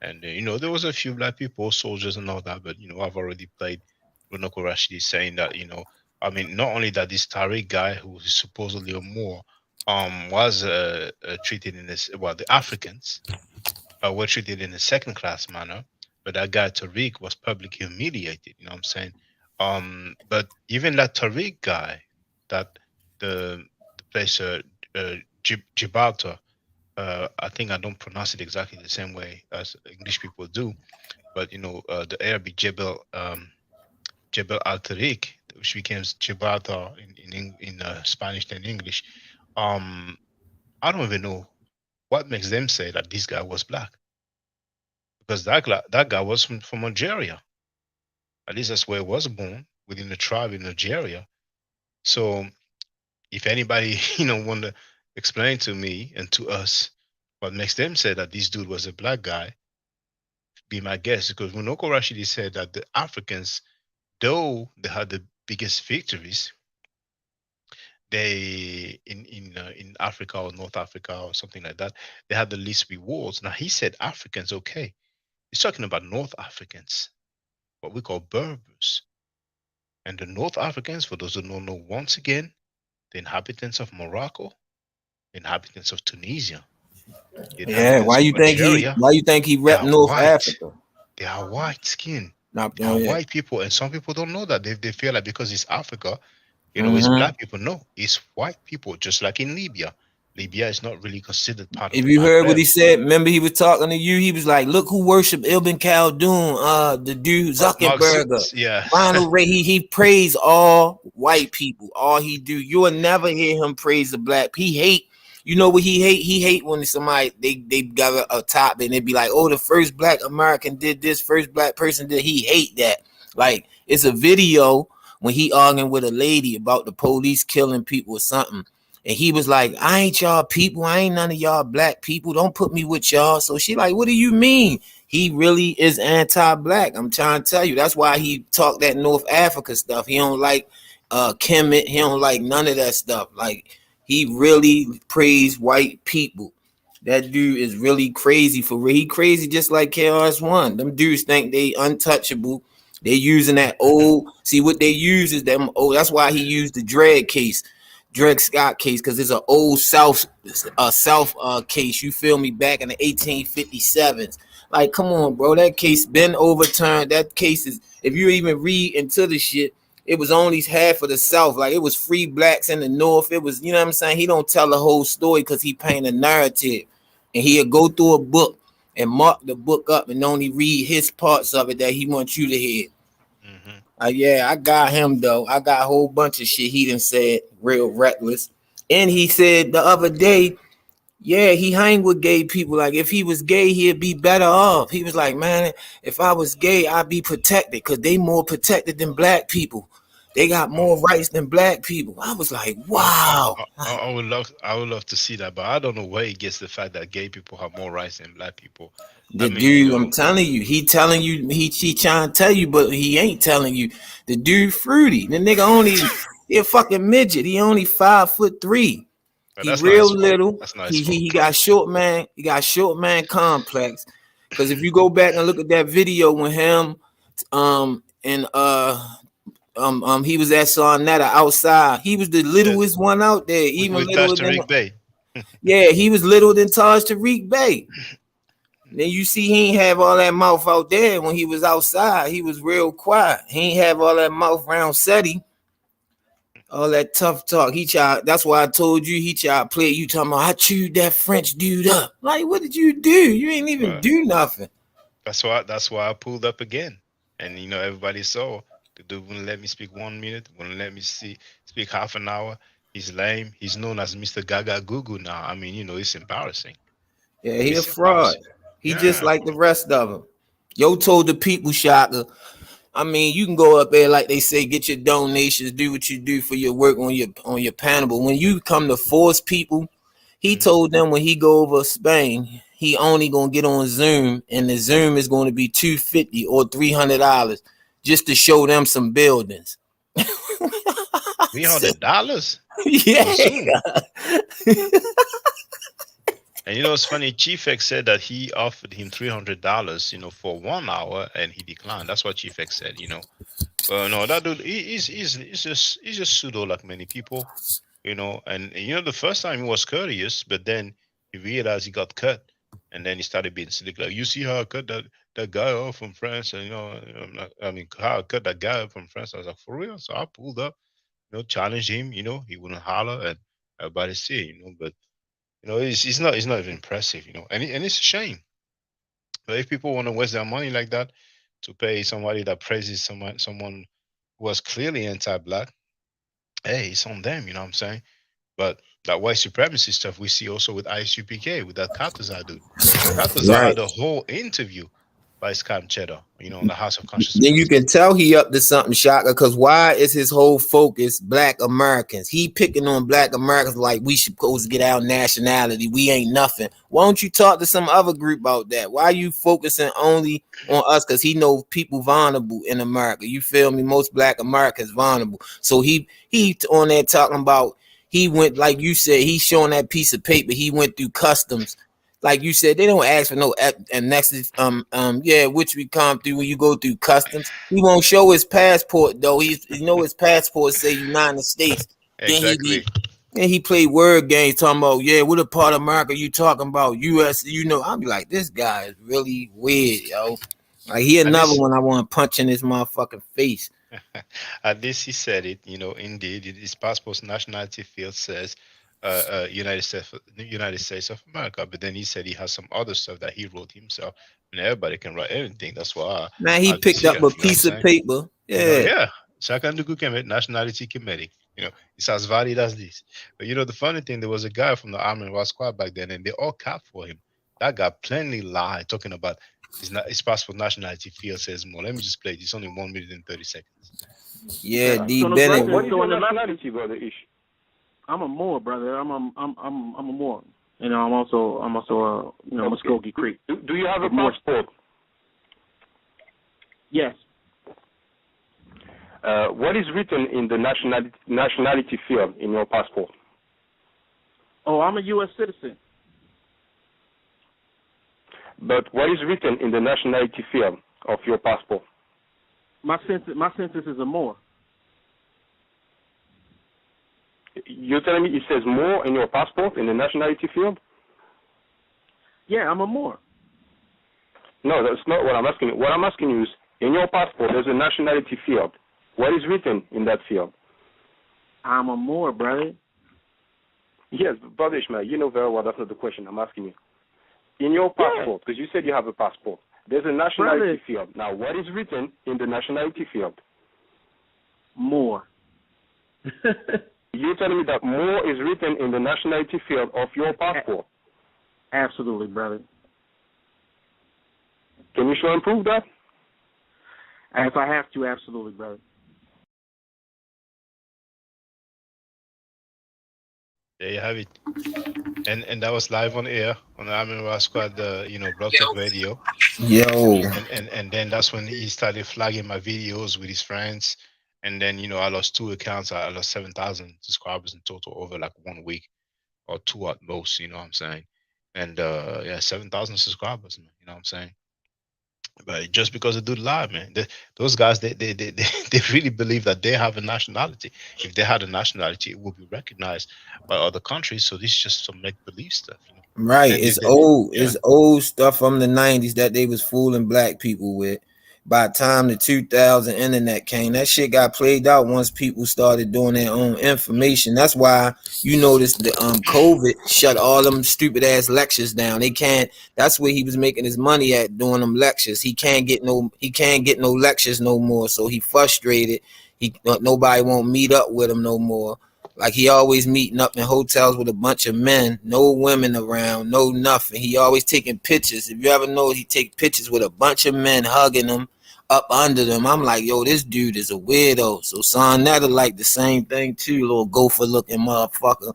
And there was a few black people, soldiers, and all that. But I've already played Runoko Rashidi saying that I mean, not only that, this Tariq guy who is supposedly a Moor was treated in this, well, the Africans were treated in a second-class manner, but that guy Tariq was publicly humiliated. You know what I'm saying? But even that Tariq guy, that the place Gibraltar, I think I don't pronounce it exactly the same way as English people do, but the Arabic Jebel Al Tariq, which becomes Gibraltar in Spanish and English. I don't even know what makes them say that this guy was black, because that guy was from Algeria. At least that's where he was born, within the tribe in Algeria. So if anybody want to explain to me and to us what makes them say that this dude was a black guy, be my guest. Because Munoko Rashidi said that the Africans, though they had the biggest victories, they in Africa or North Africa or something like that, they had the least rewards. Now he said Africans, okay. He's talking about North Africans, what we call Berbers. And the North Africans, for those who don't know, once again, the inhabitants of Morocco, the inhabitants of Tunisia, the Yeah, inhabitants of Algeria, why you think he they rep are North white. Africa? They are white skin. Not They are white people, and some people don't know that. They feel like because it's Africa, it's Mhm. black people. No, it's white people, just like in Libya. Libya is not really considered part of If the you heard what Maghreb. he said, remember he was talking to you. He was like, "Look who worship Ibn Khaldun, the dude Zuckerberg, Yeah. Ronald Ray. He praise all white people. All he do, you will never hear him praise the black. He hate. You know what he hate? He hate when somebody they got a top and they be like, "Oh, the first black American did this. First black person did." He hate that. Like it's a video when he arguing with a lady about the police killing people or something. And he was like, I ain't y'all people. I ain't none of y'all black people. Don't put me with y'all. So she like, what do you mean? He really is anti-black. I'm trying to tell you. That's why he talked that North Africa stuff. He don't like Kemet. He don't like none of that stuff. Like he really praised white people. That dude is really crazy for real. He crazy just like KRS-One. Them dudes think they untouchable. They using that old. See what they use is them. Oh, that's why he used the Dred case. Dred Scott case, because it's an old South case. You feel me? Back in the 1857s. Like, come on, bro. That case been overturned. That case is, if you even read into the shit, it was only half of the South. Like, it was free blacks in the North. It was, you know what I'm saying? He don't tell the whole story because he paint a narrative. And he'll go through a book and mark the book up and only read his parts of it that he wants you to hear. Yeah, I got him though. I got a whole bunch of shit he done said, real reckless. And he said the other day, yeah, he hang with gay people. Like if he was gay, he'd be better off. He was like, man, if I was gay, I'd be protected because they more protected than black people. They got more rights than black people. I was like, wow. I would love to see that, but I don't know where he gets the fact that gay people have more rights than black people. The dude, I'm telling you, he telling you, he trying to tell you, but he ain't telling you. The dude fruity. The nigga only he a fucking midget. He only 5'3". He real little. He got short man. He got short man complex. Because if you go back and look at that video with him, and he was at Sarnetta outside. He was the littlest one out there, even with littler Taj Tariq Bey. Yeah, he was little than Taj Tariq Bey. Then you see he ain't have all that mouth out there when he was outside. He was real quiet. He ain't have all that mouth around SETI. All that tough talk. He tried. That's why I told you he tried to play. You talking about I chewed that French dude up. Like, what did you do? You ain't even do nothing. That's why I pulled up again. And everybody saw the dude wouldn't let me speak 1 minute, wouldn't let me speak half an hour. He's lame. He's known as Mr. Gaga Gugu now. I mean, it's embarrassing. Yeah, he a fraud. He just like the rest of them. Yo told the people, Shaka, I mean, you can go up there like they say, get your donations, do what you do for your work on your panel. But when you come to force people, he told them when he go over Spain, he only gonna get on Zoom, and the Zoom is going to be $250 or $300 just to show them some buildings. $300? Yeah. And it's funny, Chief X said that he offered him $300, for 1 hour, and he declined. That's what Chief X said, But no, that dude, he's just pseudo like many people, And the first time he was courteous, but then he realized he got cut, and then he started being slick. Like, you see how I cut that? that guy off from France, and I'm not, I mean, how I cut that guy off from France. I was like, for real. So I pulled up, challenged him. He wouldn't holler, and everybody see, but it's not even impressive, and it's a shame. But if people want to waste their money like that to pay somebody that praises someone who was clearly anti-black, hey, it's on them. You know what I'm saying? But that white supremacy stuff we see also with ISUPK, with that Katazar dude. Katazar Right. had a whole interview by Scott Cheddar, on the House of Conscious Then you Civilians. can tell he up to something, Shaka, because why is his whole focus Black Americans? He picking on Black Americans like we supposed to get our nationality. We ain't nothing. Why don't you talk to some other group about that? Why are you focusing only on us? Because he know people vulnerable in America. You feel me? Most Black Americans vulnerable. So he on there talking about he went, like you said, he showing that piece of paper. He went through customs. Like you said, they don't ask for no annexes. Which we come through when you go through customs. He won't show his passport though. His passport say United States. Exactly. Then he play word games talking about, what a part of America you talking about? US, I'll be like, this guy is really weird, yo. Like he another one I want to punch in his motherfucking face. At least he said it, indeed. His passport's nationality field says United States of America, but then he said he has some other stuff that he wrote himself, and everybody can write anything. That's why he picked up a piece of paper. Shaka nationality committee. It's as valid as this. But the funny thing, there was a guy from the Army War Squad back then, and they all capped for him. That guy plainly lied, talking about his passport nationality field says more. Let me just play it. It's only 1 minute and 30 seconds. Yeah, D. Bennett. What is your nationality, brother Ish? I'm a Moor, brother. I'm a Moor. I'm also Muskogee Creek. Do you have a passport? Yes. What is written in the nationality field in your passport? Oh, I'm a U.S. citizen. But what is written in the nationality field of your passport? My census is a Moor. You're telling me it says Moor in your passport in the nationality field? Yeah, I'm a Moor. No, that's not what I'm asking you. What I'm asking you is, in your passport, there's a nationality field. What is written in that field? I'm a Moor, brother. Yes, brother Ishmael, you know very well that's not the question I'm asking you. In your passport, because you said you have a passport, there's a nationality field. Now, what is written in the nationality field? Moor. You're telling me that Moor is written in the nationality field of your passport? Absolutely, brother. Can you show and prove that? If I have to, absolutely, brother. There you have it. And that was live on air on the Army War Squad, Blog Talk Radio. Yo. And then that's when he started flagging my videos with his friends. And then, I lost 2 accounts. I lost 7,000 subscribers in total over like 1 week or 2 at most, you know what I'm saying? And 7,000 subscribers, man, you know what I'm saying? But just because they do live, man, those guys, they really believe that they have a nationality. If they had a nationality, it would be recognized by other countries. So this is just some make-believe stuff. Right. It's old stuff from the 90s that they was fooling black people with. By the time the 2000 internet came, that shit got played out once people started doing their own information. That's why you notice the COVID shut all them stupid ass lectures down. They can't. That's where he was making his money at, doing them lectures. He can't get no lectures no more. So he frustrated. Nobody won't meet up with him no more. Like he always meeting up in hotels with a bunch of men, no women around, no nothing. He always taking pictures. If you ever know, he take pictures with a bunch of men hugging him up under them. I'm like, yo, this dude is a weirdo. So Son Netter like the same thing too, little gopher looking motherfucker.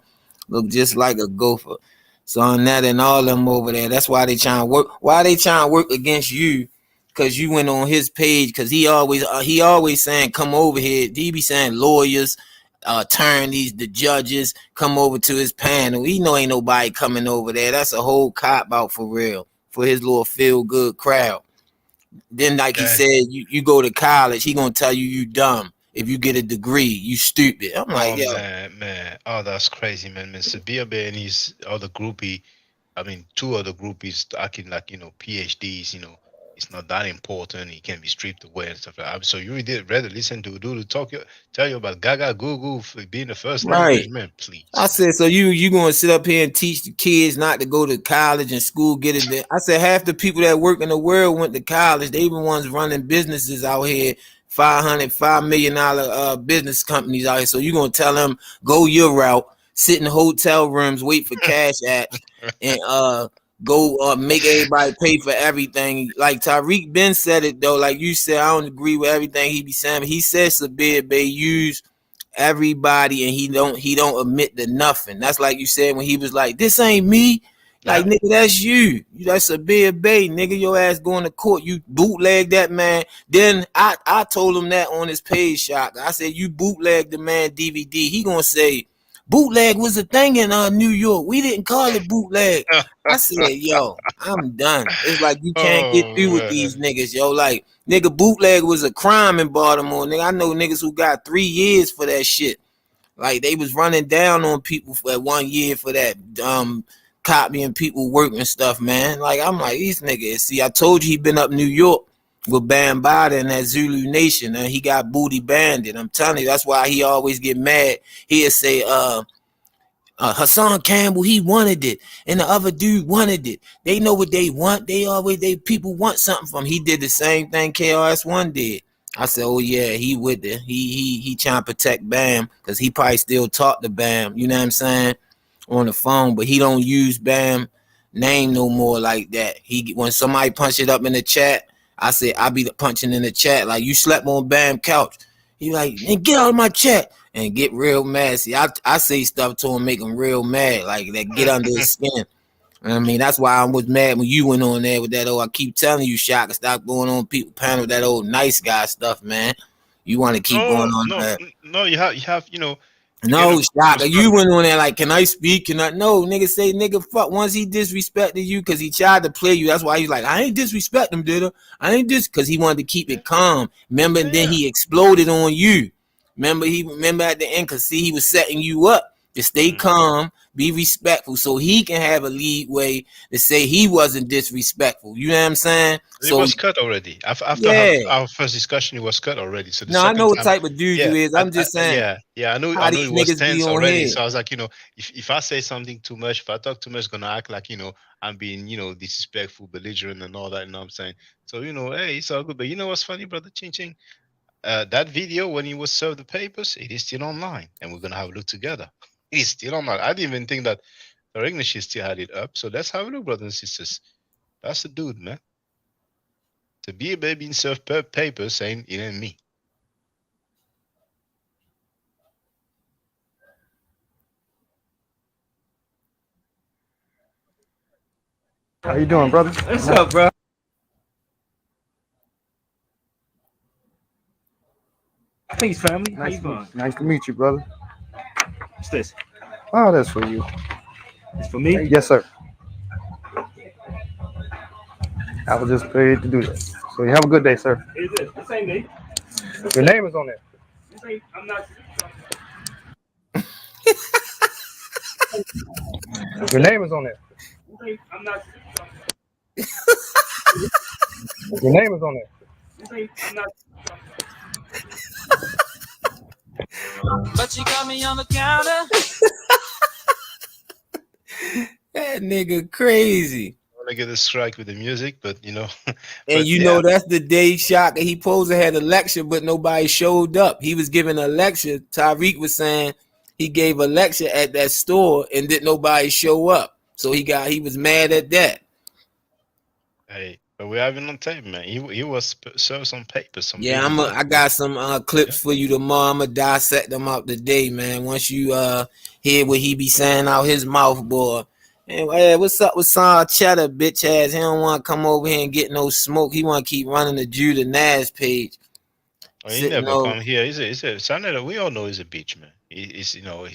Look just like a gopher. Son Netter and all them over there. That's why they trying to work. Why they trying to work against you? Because you went on his page. Because he always saying, come over here. He be saying lawyers, attorneys, the judges, come over to his panel. He know ain't nobody coming over there. That's a whole cop out for real, for his little feel good crowd. Then like he said, you go to college, he gonna tell you dumb. If you get a degree, you stupid. I'm like, yo, man. Oh, that's crazy, man. Mr. Berber and his other groupie, 2 other groupies acting like, PhDs, it's not that important. It can be stripped away and stuff like that. So you really rather listen to dude talk tell you about Gaga Goo for being the first Right. language, man. Please. I said, so you gonna sit up here and teach the kids not to go to college and school, get it there? I said, half the people that work in the world went to college. They the ones running businesses out here, $5 million business companies out here. So you gonna tell them go your route, sit in hotel rooms, wait for cash apps, and go make everybody pay for everything. Like Tariq Ben said it though. Like you said, I don't agree with everything he be saying. But he says Sabir Bay use everybody and he don't admit to nothing. That's like you said when he was like, this ain't me. Like, nigga, that's you. That's Sabir Bay, nigga. Your ass going to court. You bootleg that man. Then I told him that on his page, Shaka. I said, you bootleg the man DVD. He gonna say, bootleg was a thing in New York. We didn't call it bootleg. I said, yo, I'm done. It's like you can't get through with these niggas, yo. Like, nigga, bootleg was a crime in Baltimore. Nigga, I know niggas who got 3 years for that shit. Like, they was running down on people for 1 year for that copying people work and stuff, man. Like, I'm like, these niggas. See, I told you he been up New York with Bambada and that Zulu Nation, and he got booty banded. I'm telling you, that's why he always get mad. He'll say, Hassan Campbell, he wanted it, and the other dude wanted it. They know what they want. People want something from him. He did the same thing KRS-One did. I said, oh yeah, he with it. He trying to protect Bam because he probably still talk to Bam. You know what I'm saying? On the phone, but he don't use Bam name no more like that. When somebody punch it up in the chat, I say I be the punching in the chat like you slept on Bam couch. He like, and get out of my chat and get real mad. See, I say stuff to him, make him real mad, like that get under his skin. I mean, that's why I was mad when you went on there with that. I keep telling you, Shaka, stop going on people panel with that old nice guy stuff, man. You want to keep going on that? No, you have, you know. No, Shaka, you went on there like, can I speak? Can I? No, nigga say, nigga, fuck. Once he disrespected you because he tried to play you, that's why he's like, I ain't disrespect him, did I? I ain't because he wanted to keep it calm. Remember, and then he exploded on you. Remember at the end, because see, he was setting you up to stay calm, be respectful, so he can have a lead way to say he wasn't disrespectful. You know what I'm saying? It was cut already. After our first discussion, it was cut already. So I know what type of dude you is. I'm just saying. I know it was tense already. So I was like, you know, if I say something too much, if I talk too much, it's gonna act like, you know, I'm being, you know, disrespectful, belligerent, and all that. You know what I'm saying? So, you know, hey, it's all good. But you know what's funny, brother Ching Ching? That video when he was served the papers, it is still online, and we're gonna have a look together. It is still online. I didn't even think that the English still had it up. So let's have a look, brothers and sisters. That's the dude, man. To be a baby in served papers saying it ain't me. How you doing, brother? What's up, bro? Peace, family. How you doing? Nice to meet you, brother. What's this? Oh, that's for you. It's for me? Yes, sir. I was just paid to do that. So you have a good day, sir. Is it the same day? Your name is on there. I'm not. Your name is on there. I'm not. Your name is on there. I'm not. But you got me on the counter. That nigga crazy. I want to get a strike with the music, but you know. And you know that's the day Shaka he posed had a lecture, but nobody showed up. He was giving a lecture. Tariq was saying he gave a lecture at that store and didn't nobody show up. So he was mad at that. Hey, but we have it on tape, man. He was served some papers. I got some clips for you tomorrow. I'm gonna dissect them out today, man. Once you hear what he be saying out his mouth, boy. And hey, what's up with Son Cheddar, bitch ass? He don't want to come over here and get no smoke. He want to keep running the Judah Nash page. He never come here. He's a Son Neter. We all know he's a bitch, man. He's you know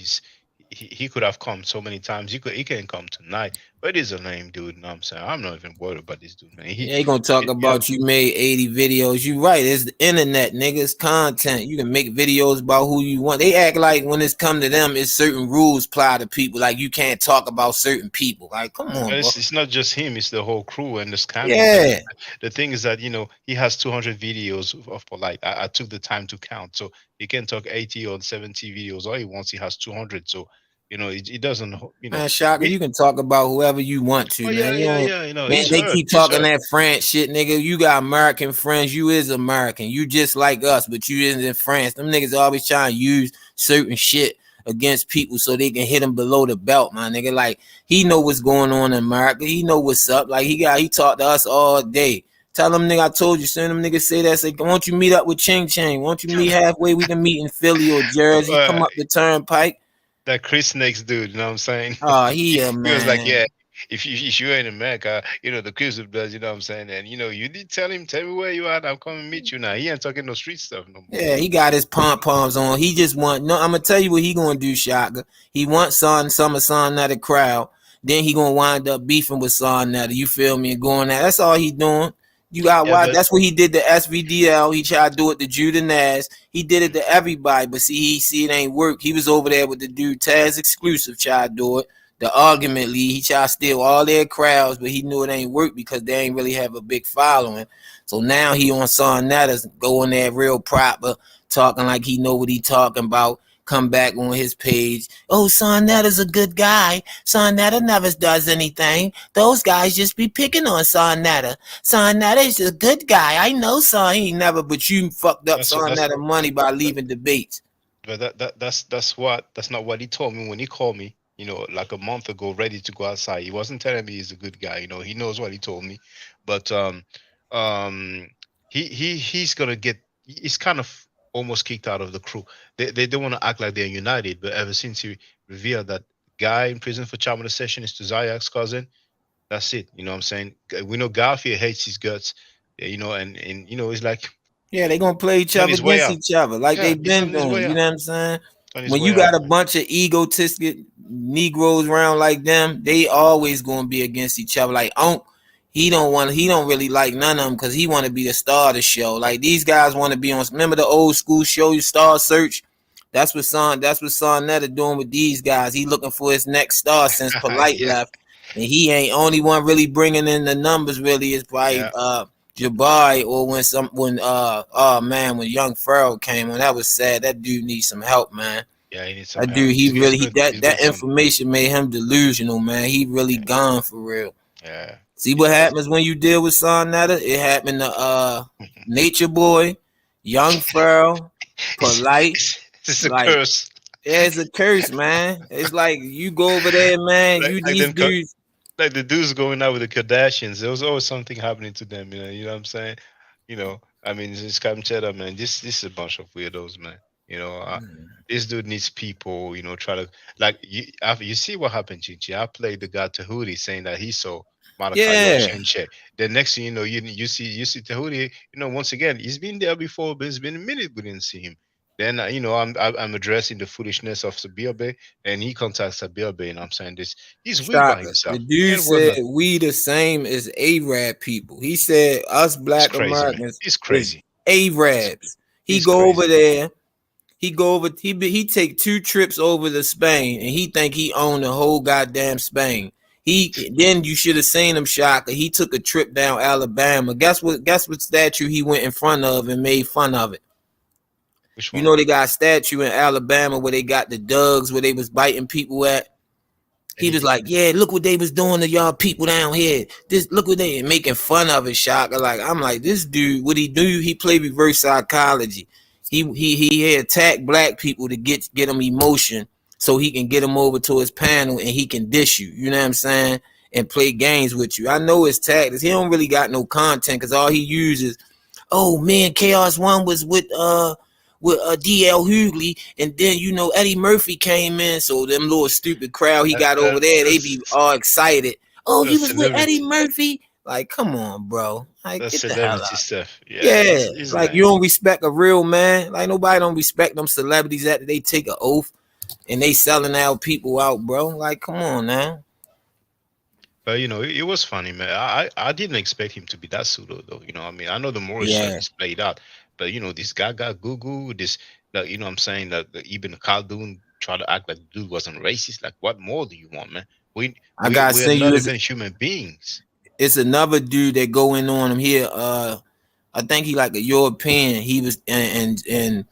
he could have come so many times. He can't come tonight. But he's a lame dude. You know what I'm saying? I'm not even worried about this dude, man. Yeah, they gonna talk about you made 80 videos. You right, it's the internet, nigga. It's content. You can make videos about who you want. They act like when it's come to them, it's certain rules apply to people. Like you can't talk about certain people. Like, come on, bro. It's not just him, it's the whole crew and the scammers. Yeah. The thing is that, he has 200 videos of Polite. I took the time to count. So he can talk 80 or 70 videos all he wants. He has 200. So, it doesn't, Man, Shaka, you can talk about whoever you want to, man. Man, they keep talking that France shit, nigga. You got American friends. You is American. You just like us, but you isn't in France. Them niggas always trying to use certain shit against people so they can hit them below the belt, my nigga. Like, he know what's going on in America. He know what's up. Like, he talked to us all day. Tell them, nigga, I told you. Send them niggas say that. Say, won't you meet up with Ching Chang? Won't you meet halfway? We can meet in Philly or Jersey. Come up the turnpike. That Chris Snakes dude, you know what I'm saying? Oh, he was like, yeah, if you're in America, the Conclusive does, you know what I'm saying? And, you did tell me where you at. I'm coming to meet you now. He ain't talking no street stuff no more. Yeah, he got his pom-poms on. He just I'm going to tell you what he going to do, Shaka. He wants some of Son Netter crowd. Then he going to wind up beefing with Son Netter. You feel me? And going at. That's all he doing. You got watch. That's what he did to SVDL. He tried to do it to Judah Nas. He did it to everybody, but see it ain't work. He was over there with the dude Taz Exclusive tried to do it. The argument league, he tried to steal all their crowds, but he knew it ain't work because they ain't really have a big following. So now he on Son Netter's going there real proper, talking like he know what he talking about. Come back on his page. Oh, Son Netter's a good guy. Son Netter never does anything. Those guys just be picking on Son Netter. Son Netter's a good guy. I know Son. He never, but you fucked up Son Netter money by leaving debates. But that's not what he told me when he called me, like a month ago, ready to go outside. He wasn't telling me he's a good guy. He knows what he told me. But he's gonna get. He's kind of almost kicked out of the crew. They don't want to act like they're united, but ever since he revealed that guy in prison for child molestation is to Zayak's cousin, that's it. You know what I'm saying? We know Garfield hates his guts, and it's like, yeah, they gonna play each other against each other like they've been doing. You know what I'm saying? When you got a bunch of egotistic Negroes around like them, they always gonna be against each other. Like he don't really like none of them because he want to be the star of the show. Like these guys want to be on. Remember the old school show, Star Search? That's what Son Netter doing with these guys. He looking for his next star since Polite left, and he ain't only one really bringing in the numbers. Really, is probably Jabari or when Young Pharaoh came on. That was sad. That dude needs some help, man. Yeah, he needs some help. Dude, that information made him delusional, man. He really gone for real. Yeah. See what happens when you deal with Son Netter? It happened to Nature Boy, Young Pharaoh, Polite. It's a curse. Yeah, it's a curse, man. It's like you go over there, man. These dudes. Like the dudes going out with the Kardashians. There was always something happening to them. You know what I'm saying? I mean, it's Cheddar, man. This is a bunch of weirdos, man. This dude needs people. Try to you see what happened, Chichi. I played the guy Tahuti saying that he saw. The next thing you know, you see Tahuti. Once again, he's been there before, but it's been a minute we didn't see him. Then I'm addressing the foolishness of Sabirbe, and he contacts Sabirbe, and I'm saying this. He's weird by himself. The dude said we the same as Arab people. He said us black Americans. He's crazy. Arabs. He over there. He take 2 trips over to Spain, and he think he owned the whole goddamn Spain. Then you should have seen him, Shaka. He took a trip down Alabama. Guess what statue he went in front of and made fun of it? Which one? They got a statue in Alabama where they got the Dugs where they was biting people at. He was like, yeah, look what they was doing to y'all people down here. Look what they making fun of it, Shaka. Like, I'm like, this dude, what he do? He play reverse psychology. He attack black people to get them emotion so he can get them over to his panel and he can dish you. You know what I'm saying? And play games with you. I know his tactics. He don't really got no content because all he uses, oh man, Chaos One was with DL Hughley, and then Eddie Murphy came in, so them little stupid crowd he got over there, they be all excited. Oh, he was with Eddie Murphy. Like, come on, bro. Like, that's get the hell out. Stuff. Yeah. It's like you don't respect a real man. Like nobody don't respect them celebrities after they take an oath. and they selling our people out, bro. Like, come on now. But you know, it was funny, man. I didn't expect him to be that pseudo, though. You know, I mean, I know the Moorish stuff Yeah. is played out, but you know, this guy got Gugu, this, like, you know, what I'm saying that the Ibn Khaldun tried to act like the dude wasn't racist. Like, what more do you want, man? I gotta We're say not you even human beings. it's another dude that going on him here. I think he like a European. He was and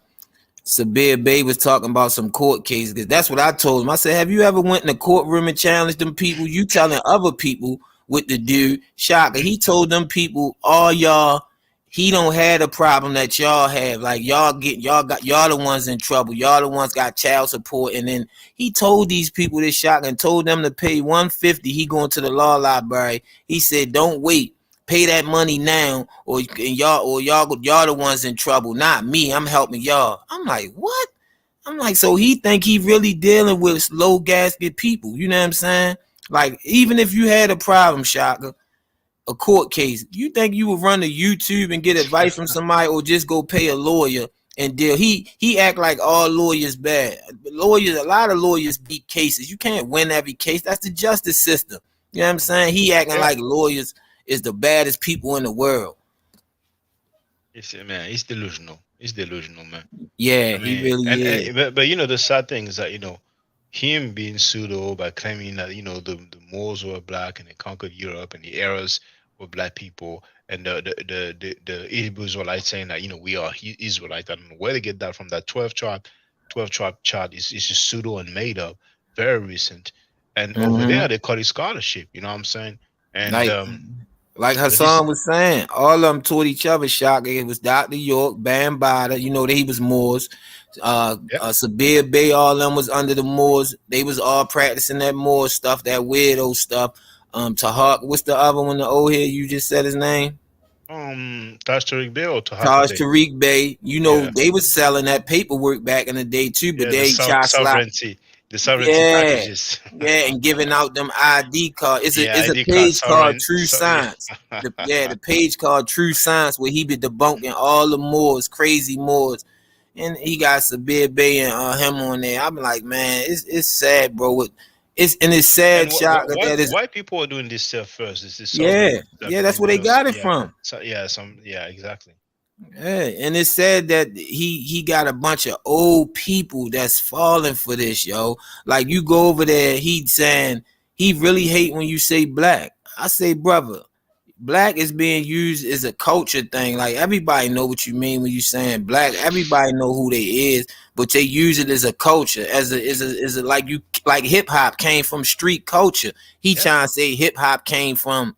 Sabir Bey was talking about some court cases, because that's what I told him. I said, have you ever went in the courtroom and challenged them people? You telling other people with the dude Shaka. He told them people, all y'all, he don't have the problem that y'all have. Like, y'all the ones in trouble. Y'all the ones got child support. And then he told these people this Shaka and told them to pay $150. He going to the law library. He said, don't wait. Pay that money now, or y'all the ones in trouble, not me. I'm helping y'all. I'm like, what? I'm like, so he think he really dealing with low gasket people. You know what I'm saying? Like, even if you had a problem, Shaka, a court case, you think you would run to YouTube and get advice from somebody, or just go pay a lawyer and deal? He act like all lawyers bad. Lawyers, a lot of lawyers beat cases. You can't win every case. That's the justice system. You know what I'm saying? He acting like lawyers is the baddest people in the world. It's delusional. It's delusional, man. Yeah, he really is. But you know, the sad thing is that, you know, him being pseudo by claiming that, you know, the Moors were black and they conquered Europe and the Arabs were black people, and the Hebrew Israelites saying that, you know, we are Israelites. I don't know where they get that from. That 12 tribe chart is just pseudo and made up, very recent. And over there they call it scholarship. You know what I'm saying? And like Hassan was saying, all of them taught each other. Shaka. It was Dr. York, Bambada, you know, he was Moors. Sabir Bey, all of them was under the Moors. They was all practicing that Moor stuff, that weirdo stuff. Tahak, what's the other one, the old head, you just said his name? Taj Tariq Bey or Taj Tariq Bey. You know, they was selling that paperwork back in the day too, but they sovereignty packages. Yeah, and giving out them ID cards. It's a ID page called True yeah. Science. The page called True Science, where he be debunking all the Moors, crazy Moors. And he got Sabir Bey and him on there. I'm like, man, it's sad, bro. It's sad, Shaka. Why people are doing this stuff first? Is this that's where they got it from. So exactly. Yeah, and it's sad that he got a bunch of old people that's falling for this, yo. Like, you go over there, he's saying he really hate when you say black. I say, brother, black is being used as a culture thing. Like, everybody know what you mean when you saying black. Everybody know who they is, but they use it as a culture, as a like hip hop came from street culture. He trying to say hip hop came from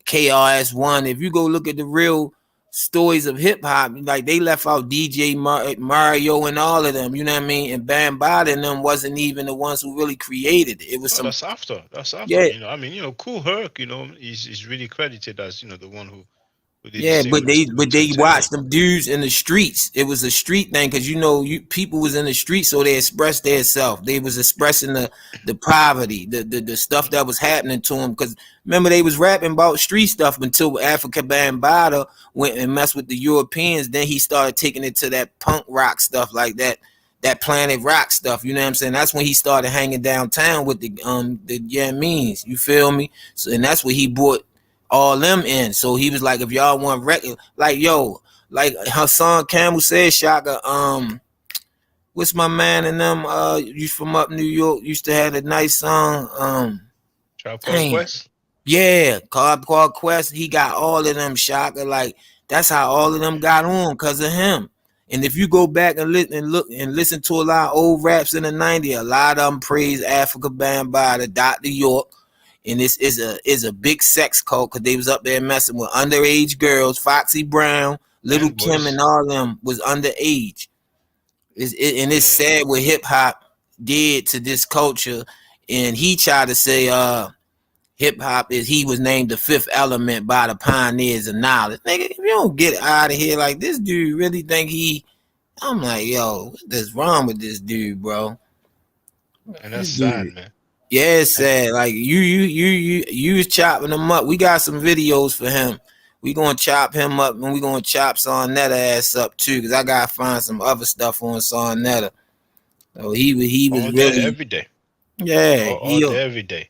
KRS-One. If you go look at the real stories of hip hop, like, they left out DJ Mario and all of them, you know what I mean? And Bambaataa and them wasn't even the ones who really created it. It was That's after. Yeah. You know, I mean, you know, Kool Herc, you know, is really credited as, you know, the one who did but they watched them dudes in the streets. It was a street thing, because, you know, people was in the street, so they expressed their self. They was expressing the poverty, the stuff that was happening to them. Because remember, they was rapping about street stuff until Africa Bambaataa went and messed with the Europeans. Then he started taking it to that punk rock stuff, like that Planet Rock stuff. You know what I'm saying? That's when he started hanging downtown with the Yamins. You feel me? So, and that's where he brought all them in. So he was like, if y'all want record, like, yo, like Hassan Campbell said, Shaka, what's my man and them, you from up New York, used to have a nice song, Conquest? Yeah, Conquest. He got all of them, Shaka. Like, that's how all of them got on, because of him. And if you go back and listen to a lot of old raps in the 90s, a lot of them praise Africa Bambaataa, Dr. York. And this is a big sex cult, because they was up there messing with underage girls. Foxy Brown, Little Kim, and all of them was underage. It's sad what hip hop did to this culture. And he tried to say hip hop he was named the fifth element by the pioneers of knowledge. Nigga, if you don't get out of here, like, this dude really think I'm like, yo, what's wrong with this dude, bro? And that's sad, man. Yeah, it's sad. Like, you was chopping him up. We got some videos for him. We gonna chop him up, and we gonna chop Son Neter ass up too, because I gotta find some other stuff on Son Neter. Oh, he was All day, really, every day. yeah, All day, every day.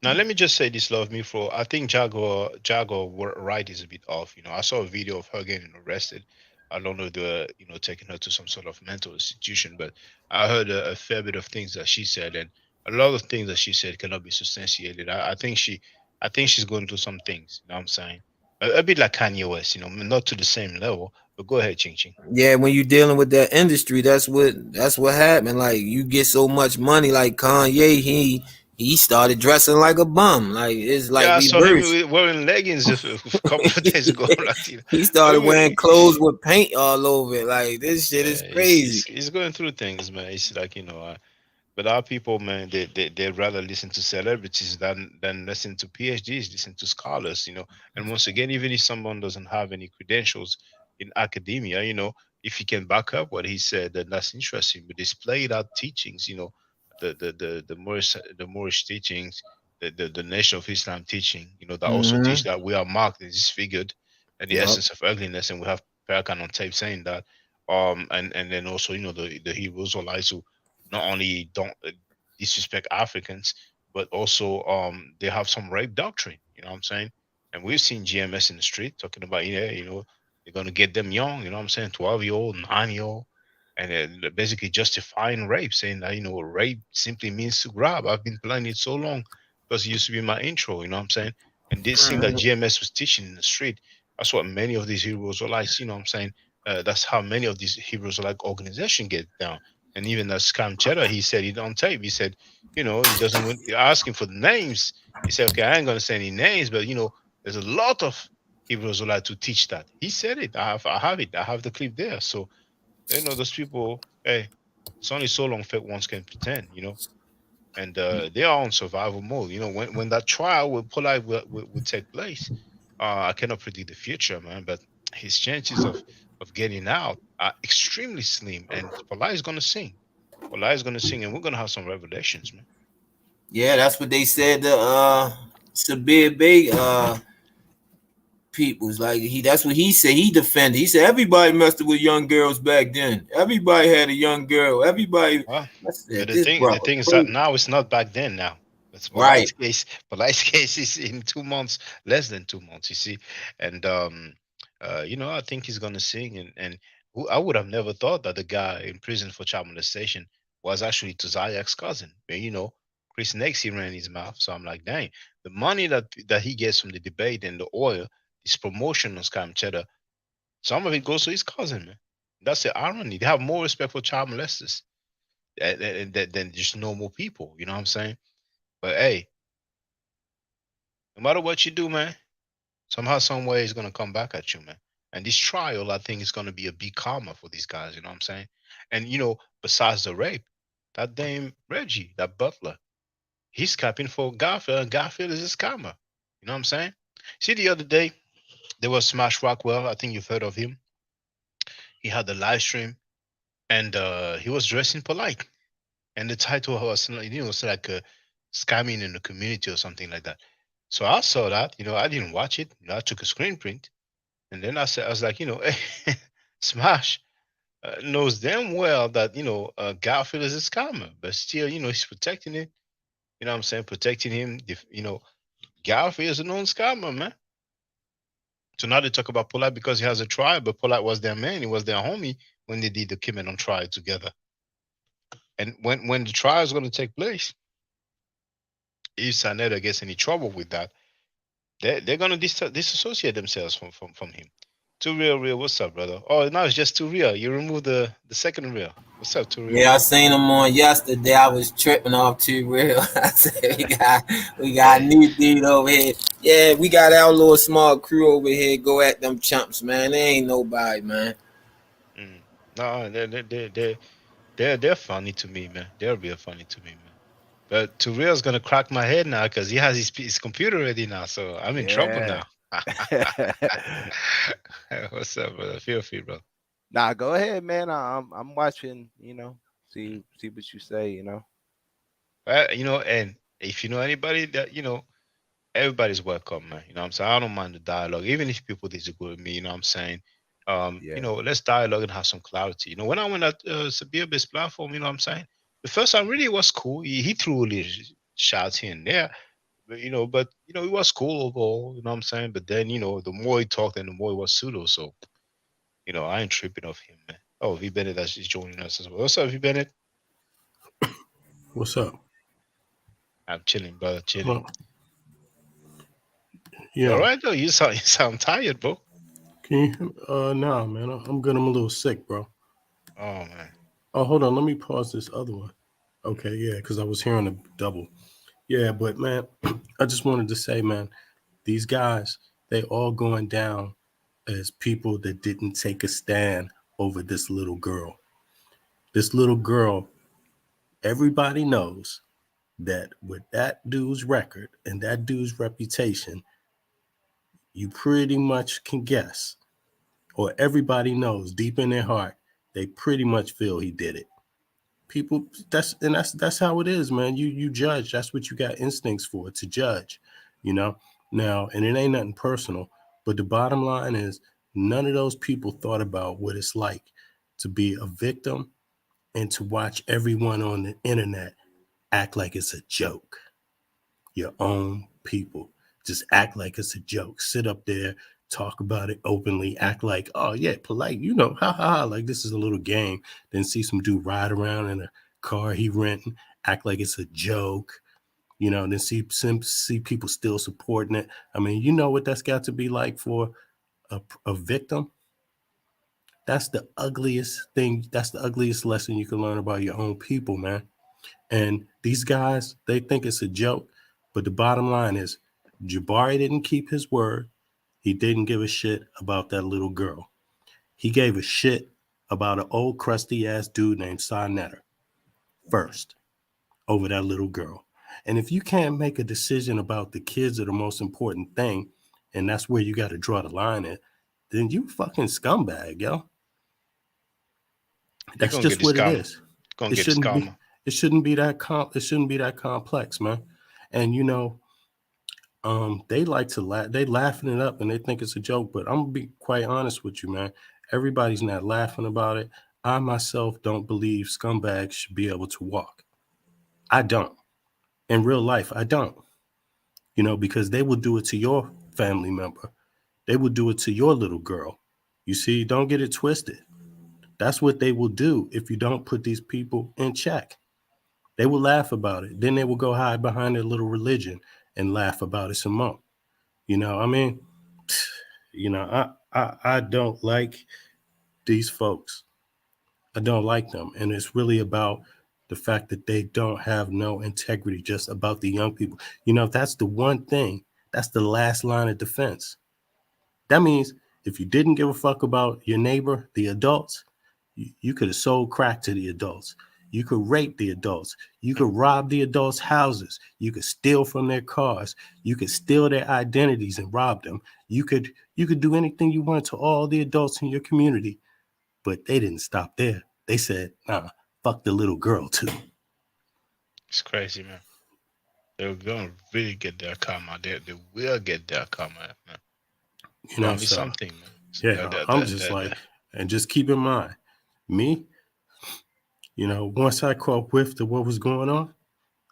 Now let me just say this, love me for. I think Jaguar right is a bit off. You know, I saw a video of her getting arrested. I don't know the taking her to some sort of mental institution, but I heard a fair bit of things that she said, and a lot of things that she said cannot be substantiated. I think she's going through some things. You know what I'm saying? A bit like Kanye West. You know, not to the same level, but go ahead, Ching Ching. yeah. When you're dealing with that industry, that's what happened. Like you get so much money, like Kanye, he started dressing like a bum. Like it's like Yeah, I saw him reverse. wearing leggings a couple of days ago. Like, you know, He started wearing clothes with paint all over it. Like this shit is crazy. he's going through things, man. It's like but our people, man, they'd rather listen to celebrities than listen to PhDs, listen to scholars, you know. And once again, even if someone doesn't have any credentials in academia, you know, if he can back up what he said, then that's interesting. But displayed out teachings, you know, the Moorish teachings, the Nation of Islam teaching, you know, that also teach that we are marked and disfigured and the essence of ugliness, and we have Parakan on tape saying that. And then also, you know, the Hebrews or lies who not only don't disrespect Africans, but also they have some rape doctrine. You know what I'm saying? And we've seen GMS in the street talking about, yeah, you know, they're gonna get them young. You know what I'm saying? 12-year-old, 9-year-old, and they're basically justifying rape, saying that rape simply means to grab. I've been playing it so long because it used to be my intro. You know what I'm saying? And this thing that GMS was teaching in the street, that's what many of these Hebrews are like. You know what I'm saying? That's how many of these Hebrews are like organization get down. And even that Scam Cheddar, he said it on tape. He said, you know, he doesn't want asking for the names. He said, okay, I ain't gonna say any names, but you know, there's a lot of Hebrews who like to teach that. He said it. I have it. I have the clip there. So, you know, those people, hey, it's only so long fake ones can pretend, you know. And they are on survival mode. You know, when that trial with Polite will take place, I cannot predict the future, man. But his chances of getting out are extremely slim. And Polite is gonna sing. Polite is gonna sing, and we're gonna have some revelations, man. Yeah, that's what they said. The Sabir Bey people's like that's what he said. He defended. He said everybody messed with young girls back then. Everybody had a young girl. Everybody. Well, Said, the thing is that now it's not back then. Now it's Polite's case. Polite's case is in 2 months, less than 2 months. You see, and you know, I think he's gonna sing, and I would have never thought that the guy in prison for child molestation was actually Tazayak's cousin. But you know, Chris Next, he ran his mouth, so I'm like, dang, the money that he gets from the debate and the oil, his promotion on Scam Cheddar, some of it goes to his cousin, man. That's the irony. They have more respect for child molesters than just normal people. You know what I'm saying? But hey, no matter what you do, man, somehow, some way, it's gonna come back at you, man. And this trial, I think, is gonna be a big karma for these guys. You know what I'm saying? And you know, besides the rape, that damn Reggie, that butler, he's capping for Garfield, and Garfield is his karma. You know what I'm saying? See, the other day there was Smash Rockwell. I think you've heard of him. He had the live stream, and he was dressing polite. And the title was, you know, it's like a scamming in the community or something like that. So I saw that, you know, I didn't watch it. You know, I took a screen print, and then I was like, you know, hey, Smash knows damn well that Garfield is a scammer, but still, you know, he's protecting it. You know what I'm saying? Protecting him. You know, Garfield is a known scammer, man. So now they talk about Polite because he has a trial, but Polite was their man. He was their homie when they did the Kimen on trial together. And when the trial is going to take place, if Saneda gets any trouble with that, they're going to disassociate themselves from him. Too real, what's up, brother? Oh, now it's just Too Real. You removed the second real. What's up, Too Real? Yeah, I seen him on yesterday. I was tripping off Too Real. I said we got a new dude over here. Yeah, we got our little small crew over here. Go at them chumps, man. They ain't nobody, man. No, they're funny to me, man. They're real funny to me, man. But Too Real's gonna crack my head now because he has his computer ready now, so I'm in trouble now. What's up, brother? Feel free, bro. Nah, go ahead, man. I'm watching. You know, see what you say. You know. You know, and if you know anybody that everybody's welcome, man. You know what I'm saying? I don't mind the dialogue, even if people disagree with me. You know what I'm saying? You know, let's dialogue and have some clarity. You know, when I went at Sabir-based platform, you know what I'm saying? The first time really was cool. He threw his shots here and there, but it was cool overall. You know what I'm saying? But then the more he talked, and the more it was pseudo. So I ain't tripping off him, man. Oh, V Bennett, that's just joining us as well. What's up, V Bennett? What's up? I'm chilling, brother. Chilling. Yeah. All right, though. You sound tired, bro. Can you? Nah, man. I'm good. I'm a little sick, bro. Oh man. Oh, hold on. Let me pause this other one. Okay, yeah, because I was hearing a double. Yeah, but man, I just wanted to say, man, these guys, they all going down as people that didn't take a stand over this little girl. This little girl, everybody knows that with that dude's record and that dude's reputation, you pretty much can guess, or everybody knows deep in their heart, they pretty much feel he did it. People, that's how it is, man. You judge. That's what you got instincts for, to judge, Now, and it ain't nothing personal, but the bottom line is none of those people thought about what it's like to be a victim and to watch everyone on the internet act like it's a joke. Your own people just act like it's a joke. Sit up there, talk about it openly, act like, oh yeah, polite, ha ha ha, like this is a little game. Then see some dude ride around in a car he renting, act like it's a joke, then see people still supporting it. I mean, you know what that's got to be like for a victim? That's the ugliest thing. That's the ugliest lesson you can learn about your own people, man. And these guys, they think it's a joke, but the bottom line is Jabari didn't keep his word. He didn't give a shit about that little girl. He gave a shit about an old crusty ass dude named Sa Neter first over that little girl. And if you can't make a decision about the kids are the most important thing, and that's where you got to draw the line at, then you fucking scumbag, yo. That's just what it is. It shouldn't be that complex, man. And they like to laugh. They laughing it up and they think it's a joke. But I'm gonna be quite honest with you, man. Everybody's not laughing about it. I myself don't believe scumbags should be able to walk. I don't. In real life, I don't. Because they will do it to your family member. They will do it to your little girl. You see, don't get it twisted. That's what they will do if you don't put these people in check. They will laugh about it. Then they will go hide behind their little religion and laugh about it some more. I mean, I don't like these folks. I don't like them. And it's really about the fact that they don't have no integrity, just about the young people. That's the one thing. That's the last line of defense. That means if you didn't give a fuck about your neighbor, the adults, you could have sold crack to the adults. You could rape the adults. You could rob the adults' houses. You could steal from their cars. You could steal their identities and rob them. You could do anything you want to all the adults in your community. But they didn't stop there. They said, nah, fuck the little girl too. It's crazy, man. They're gonna really get their karma. They will get their karma, man. Something, man. Yeah, I'm just like, and just keep in mind, me, once I caught whiff to what was going on,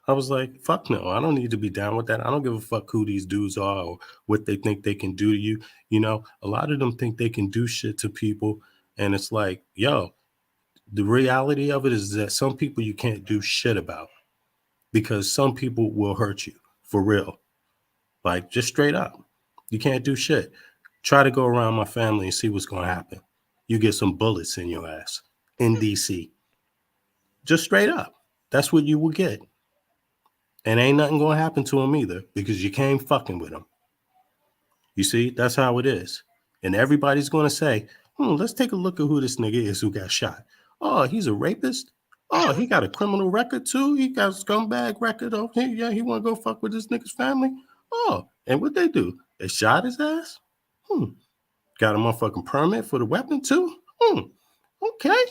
I was like, fuck no, I don't need to be down with that. I don't give a fuck who these dudes are or what they think they can do to you. A lot of them think they can do shit to people. And it's like, yo, the reality of it is that some people you can't do shit about because some people will hurt you for real. Like, just straight up. You can't do shit. Try to go around my family and see what's going to happen. You get some bullets in your ass in DC. Just straight up. That's what you will get. And ain't nothing going to happen to them either because you came fucking with them. You see, that's how it is. And everybody's going to say, let's take a look at who this nigga is who got shot. Oh, he's a rapist? Oh, he got a criminal record too? He got a scumbag record? Oh, yeah, he want to go fuck with this nigga's family? Oh, and what they do? They shot his ass? Got a motherfucking permit for the weapon too? Okay.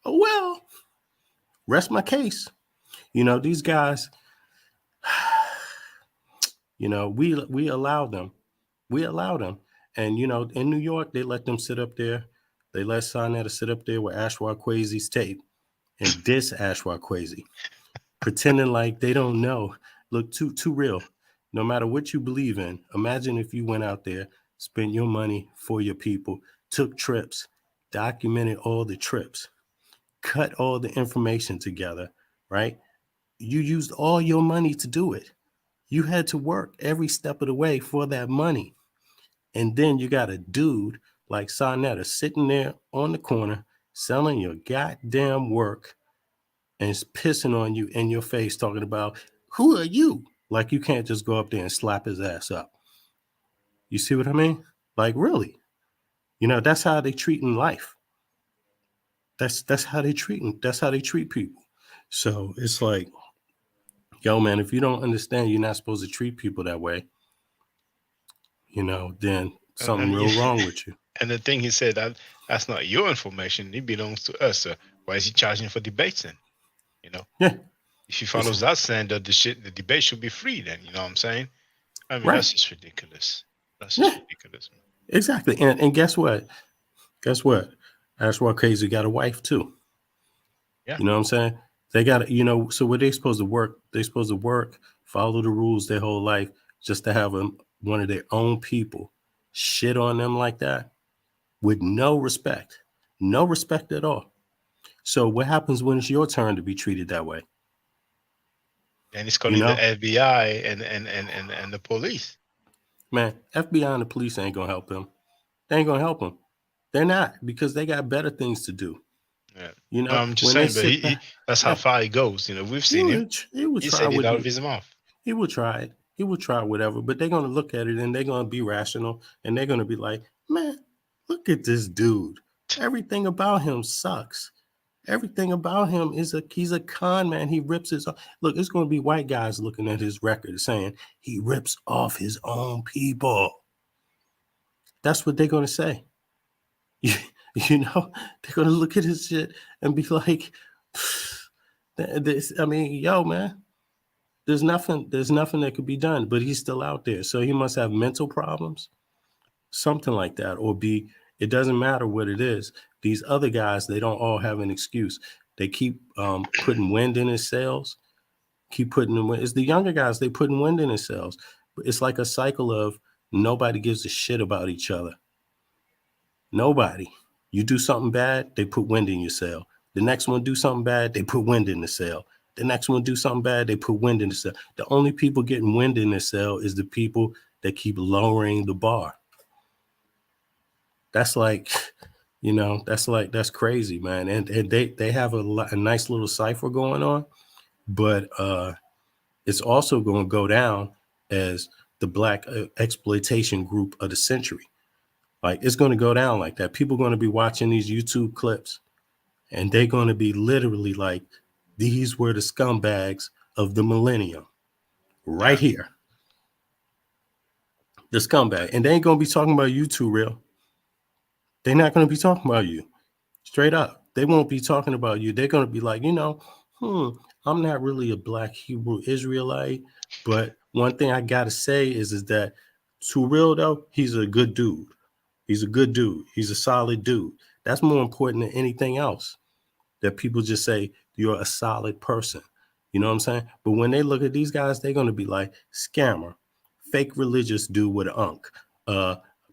Oh, well. Rest my case. These guys, we allow them. We allow them. And, in New York, they let them sit up there. They let Sa Neter sit up there with Ashwa Kwesi's tape and diss Ashwa Kwesi, pretending like they don't know. Look, too real. No matter what you believe in, imagine if you went out there, spent your money for your people, took trips, documented all the trips, cut all the information together, right? You used all your money to do it. You had to work every step of the way for that money. And then you got a dude like Sa Neter sitting there on the corner selling your goddamn work and is pissing on you in your face, talking about, who are you? Like you can't just go up there and slap his ass up. You see what I mean? Like, really? You know, that's how they treat in life. That's how they treat them. That's how they treat people. So it's like, yo, man, if you don't understand you're not supposed to treat people that way, you know, then something real wrong with you. And the thing he said, that's not your information. It belongs to us. So why is he charging for debates then? You know? Yeah. If he follows that standard, the debate should be free then. You know what I'm saying? I mean, Right. that's just ridiculous. That's just ridiculous, man. Exactly. And guess what? Guess what? Ashwa Kwesi got a wife too. Yeah. You know what I'm saying? They got to, you know, so what they supposed to work? They supposed to work, follow the rules their whole life, just to have one of their own people shit on them like that with no respect at all. So what happens when it's your turn to be treated that way? And it's calling the FBI and the police. Man, FBI and the police ain't gonna help him. They ain't gonna help him. They're not, because they got better things to do. Yeah. You know, No, I'm just saying, but that's how far he goes. You know, we've seen him. He said it out of his mouth. He will try it. He will try whatever, but they're gonna look at it and they're gonna be rational and they're gonna be like, man, look at this dude. Everything about him sucks. Everything about him is he's a con man. He rips his look. It's going to be white guys looking at his record saying he rips off his own people. That's what they're going to say. You know, they're going to look at his shit and be like, I mean, yo, man, there's nothing that could be done, but he's still out there. So he must have mental problems, something like that, or it doesn't matter what it is. These other guys, they don't all have an excuse. They keep putting wind in his sails, It's the younger guys, they putting wind in his sails. It's like a cycle of nobody gives a shit about each other. Nobody. You do something bad, they put wind in your sail. The next one do something bad, they put wind in the sail. The next one do something bad, they put wind in the sail. The only people getting wind in the sail is the people that keep lowering the bar. That's like, you know, that's crazy, man. And they have a nice little cipher going on, but it's also going to go down as the black exploitation group of the century. Like, it's going to go down like that. People are going to be watching these YouTube clips and they're going to be literally like, these were the scumbags of the millennium right here. The scumbag. And they ain't going to be talking about you too real. They're not going to be talking about you. Straight up. They won't be talking about you. They're going to be like, you know, I'm not really a black Hebrew Israelite, but one thing I got to say is that too real though, he's a good dude. He's a good dude. He's a solid dude. That's more important than anything else. That people just say you're a solid person. You know what I'm saying? But when they look at these guys, they're going to be like scammer, fake religious dude with an unk,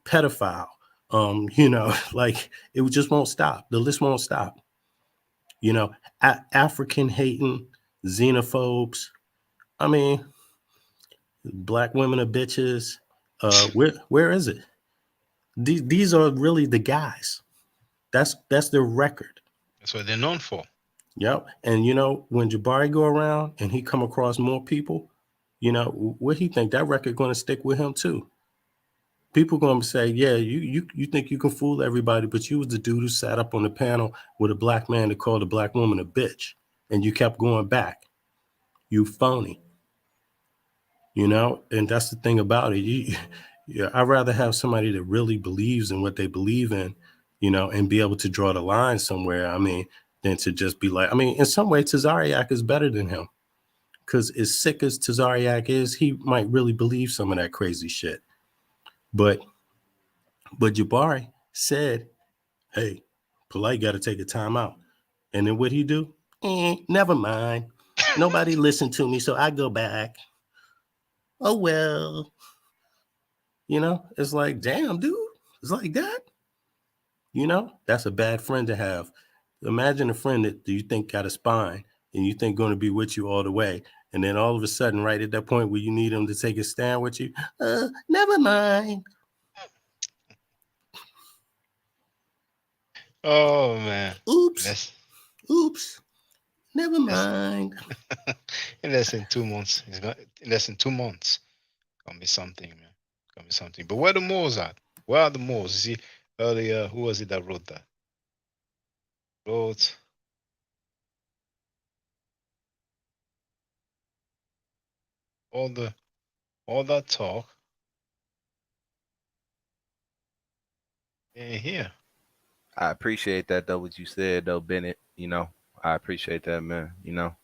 pedophile. You know, like it just won't stop. The list won't stop. You know, African hating, xenophobes. I mean, black women are bitches. Where is it? These are really the guys. That's their record. That's what they're known for. Yep. And you know, when Jabari go around and he come across more people, you know, what he think that record going to stick with him too. People going to say, yeah, you think you can fool everybody, but you was the dude who sat up on the panel with a black man that called a black woman a bitch, and you kept going back. You phony. You know, and that's the thing about it. I'd rather have somebody that really believes in what they believe in, you know, and be able to draw the line somewhere. I mean, than to just be like, I mean, in some way, Tazariak is better than him. Because as sick as Tazariak is, he might really believe some of that crazy shit. But Jabari said, hey, Polite got to take a time out. And then what'd he do? Never mind. Nobody listened to me, so I go back. Oh well. You know, it's like, damn, dude. It's like that. You know, that's a bad friend to have. Imagine a friend that you think got a spine and you think going to be with you all the way. And then all of a sudden, right at that point where you need him to take a stand with you, never mind. Oh man. Oops. Oops. Never mind. In less than 2 months. In less than 2 months. Gonna be something, man. Gonna be something. But where the Moors at? Where are the Moors? You see, earlier, who was it that wrote that? Wrote all that talk. And here. I appreciate that though, what you said though, Bennett. You know, I appreciate that, man. You know,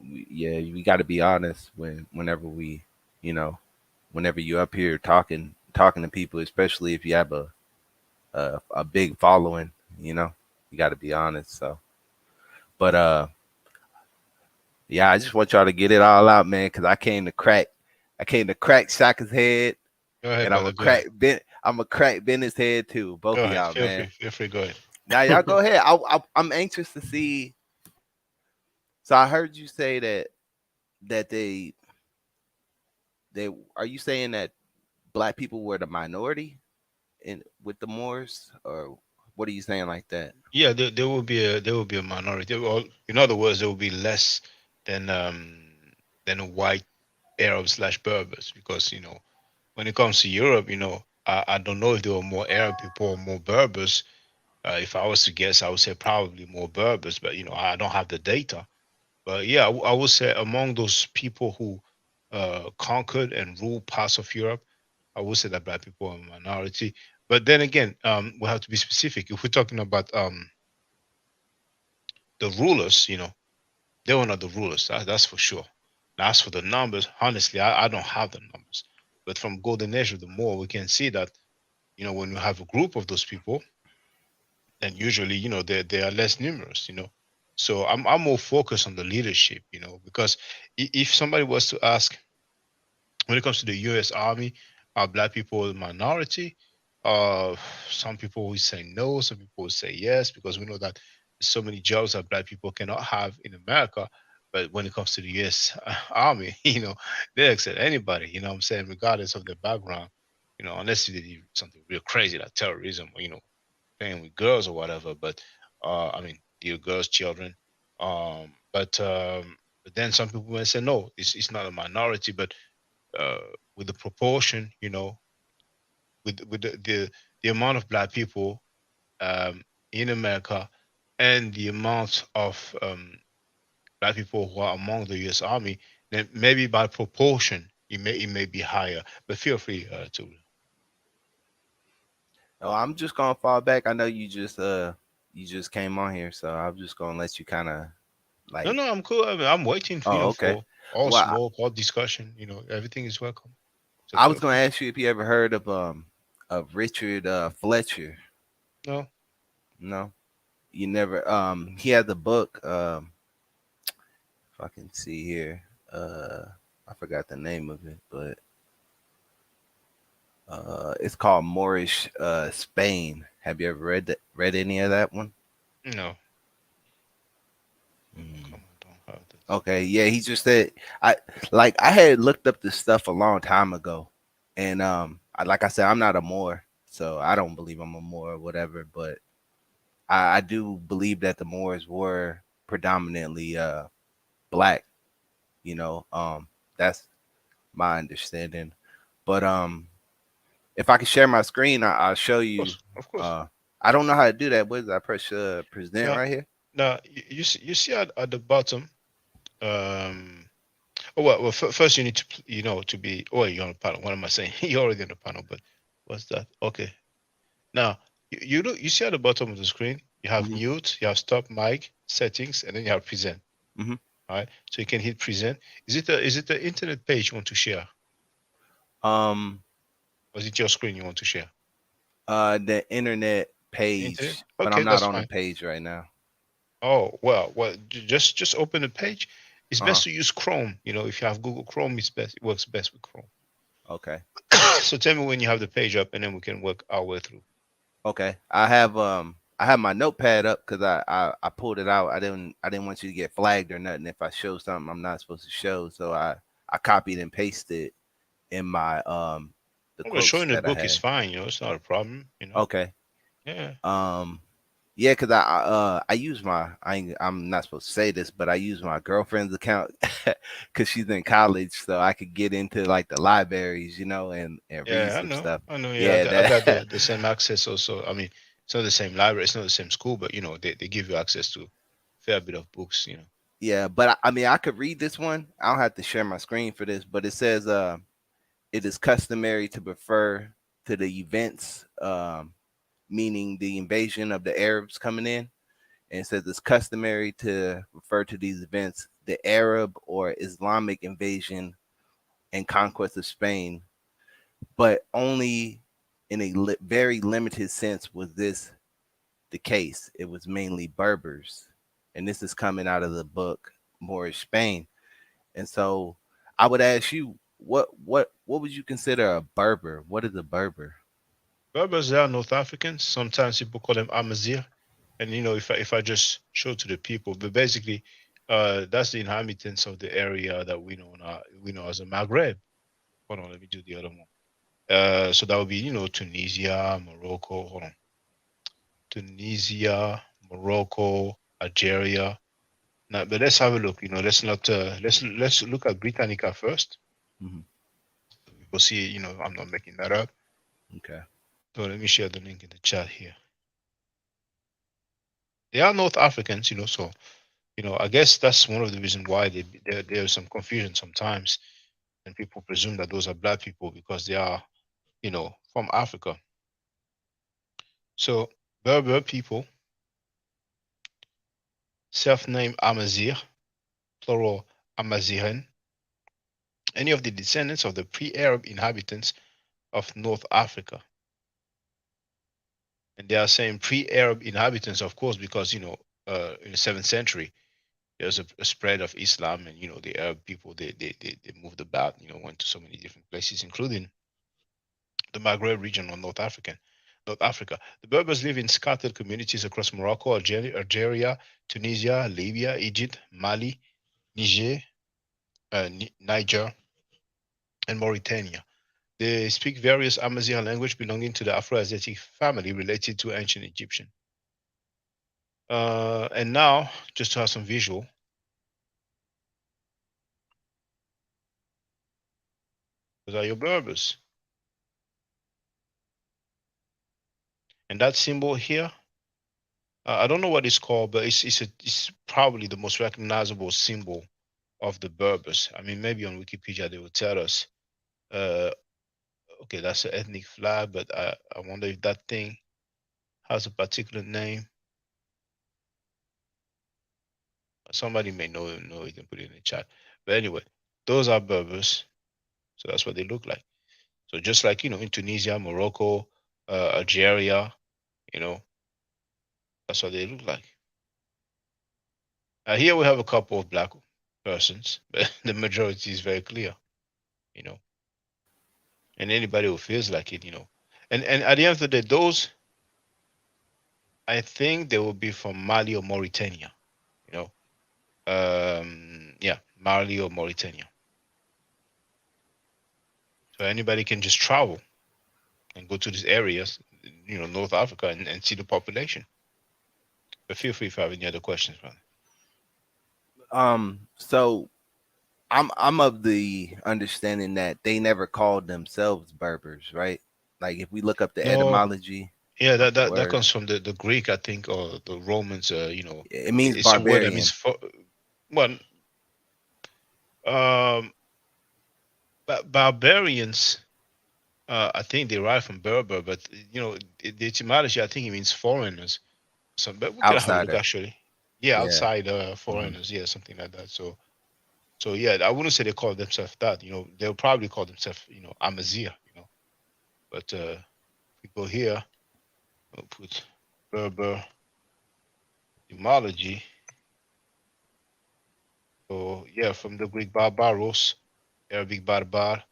yeah, we got to be honest whenever we, you know, whenever you're up here talking to people, especially if you have a big following, you know, you got to be honest. So, but yeah, I just want y'all to get it all out, man, because I came to crack Shaka's head. Go ahead, And I'm gonna crack Bennett's head too. Both of y'all, man. Feel free. Go ahead. Now y'all go ahead. I'm anxious to see. So I heard you say that they are you saying that black people were the minority with the Moors, or what are you saying like that? Yeah, there will be a minority. Or in other words, there will be less than white Arabs / Berbers, because when it comes to Europe, I don't know if there were more Arab people or more Berbers. If I was to guess, I would say probably more Berbers, but I don't have the data. But yeah, I would say among those people who conquered and ruled parts of Europe, I would say that black people are a minority. But then again, we have to be specific. If we're talking about the rulers, they were not the rulers. That's for sure. Now, as for the numbers, honestly, I don't have the numbers. But from Golden Age of the Moor, we can see that, when you have a group of those people, then usually, they are less numerous, So I'm more focused on the leadership, because if somebody was to ask, when it comes to the U.S. Army, are black people a minority? Some people will say no, some people will say yes, because we know that there's so many jobs that black people cannot have in America. But when it comes to the U.S. Army, they accept anybody, what I'm saying, regardless of their background, unless you did something real crazy like terrorism or, playing with girls or whatever. But I mean, dear girls, children. But then some people will say no, it's not a minority, but with the proportion, with the amount of black people in America and the amount of black people who are among the U.S. Army, then maybe by proportion it may be higher. But feel free to. Oh, I'm just gonna fall back. I know you just came on here, so I'm just gonna let you kind of like. No, I'm cool. I mean, I'm waiting for okay. for all Well, smoke, all discussion. Everything is welcome. So I was gonna ask you if you ever heard of Richard Fletcher. No. No, you never. He had the book. If I can see here, I forgot the name of it, but it's called Moorish Spain. Have you ever read any of that one? No. Okay, yeah, he just said I had looked up this stuff a long time ago, and like I said, I'm not a Moor, so I don't believe I'm a Moor or whatever, but I do believe that the Moors were predominantly black. That's my understanding. But if I can share my screen, I'll show you. Of course. I don't know how to do that. What is that? I press present right here. Now you see at the bottom. Well, first you need to to be. Oh, you're on the panel. What am I saying? You're already on the panel, but what's that? Okay. Now you see at the bottom of the screen, you have mute, you have stop mic settings, and then you have present. All right. So you can hit present. Is it the internet page you want to share? Or is it your screen you want to share? The internet page, but I'm not on the page right now. Oh well, just open the page. It's best to use Chrome. You know, if you have Google Chrome, it's best. It works best with Chrome. Okay. So tell me when you have the page up, and then we can work our way through. Okay. I have my notepad up because I pulled it out. I didn't want you to get flagged or nothing if I show something I'm not supposed to show. So I copied and pasted in my the Well, quotes showing the that I book is had. fine. You know, it's not a problem. You know. Okay. Yeah. Yeah, because I use I'm not supposed to say this, but I use my girlfriend's account because she's in college, so I could get into like the libraries, you know, and read Yeah, some stuff. I know. Yeah, Yeah, I got that the same access also. I mean, it's not the same library, it's not the same school, but you know, they give you access to a fair bit of books. You know. yeah, but I mean, I could read this one. I don't have to share my screen for this, but it says it is customary to refer to the events, meaning the invasion of the Arabs coming in. And it says it's customary to refer to these events the Arab or Islamic invasion and conquest of Spain, but only in a very limited sense was this the case. It was mainly Berbers, and this is coming out of the book Moorish Spain. And so I would ask you, what would you consider a Berber? What is a Berber? Berbers, they are North Africans. Sometimes people call them Amazigh. And you know, if I just show to the people, but basically, that's the inhabitants of the area that we know as a Maghreb. Hold on, let me do the other one. So that would be, you know, Tunisia, Morocco. Hold on, Tunisia, Morocco, Algeria. Now, but let's have a look. You know, let's not let's look at Britannica first. Mhm. We'll see. You know, I'm not making that up. Okay. So let me share the link in the chat here. They are North Africans, you know, so you know, I guess that's one of the reasons why there's some confusion sometimes, and people presume that those are black people because they are, you know, from Africa. So Berber people, self-named Amazigh, plural Amaziren, any of the descendants of the pre-Arab inhabitants of North Africa. And they are saying pre-Arab inhabitants, of course, because you know, in the 7th century, there's a spread of Islam, and you know, the Arab people they moved about, you know, went to so many different places, including the Maghreb region of North Africa. The Berbers live in scattered communities across Morocco, Algeria, Tunisia, Libya, Egypt, Mali, Niger, Niger, and Mauritania. They speak various Amazigh language belonging to the Afro-Asiatic family related to ancient Egyptian. And now, just to have some visual, those are your Berbers. And that symbol here, I don't know what it's called, but it's probably the most recognizable symbol of the Berbers. I mean, maybe on Wikipedia they will tell us. Okay, that's an ethnic flag, but I wonder if that thing has a particular name. Somebody may know you can put it in the chat. But anyway, those are Berbers. So that's what they look like. So just like, you know, in Tunisia, Morocco, Algeria, you know, that's what they look like. Here we have a couple of black persons, but the majority is very clear, you know. And anybody who feels like it, you know. And at the end of the day, those, I think they will be from Mali or Mauritania, you know. Yeah, Mali or Mauritania. So anybody can just travel and go to these areas, you know, North Africa, and see the population. But feel free if you have any other questions, brother. So I'm of the understanding that they never called themselves Berbers, right? Like if we look up the etymology. Yeah, that comes from the Greek, I think, or the Romans. You know, it means it's a word that barbarian. means well, barbarians. I think derive from Berber, but you know, the etymology, I think it means foreigners. So, but we can have a look actually. Yeah, outside foreigners. Yeah, something like that. So yeah, I wouldn't say they call themselves that. You know, they'll probably call themselves, you know, Amazigh. You know, but if we go here, we'll put Berber. etymology. So yeah, from the Greek barbaros, Arabic barbar.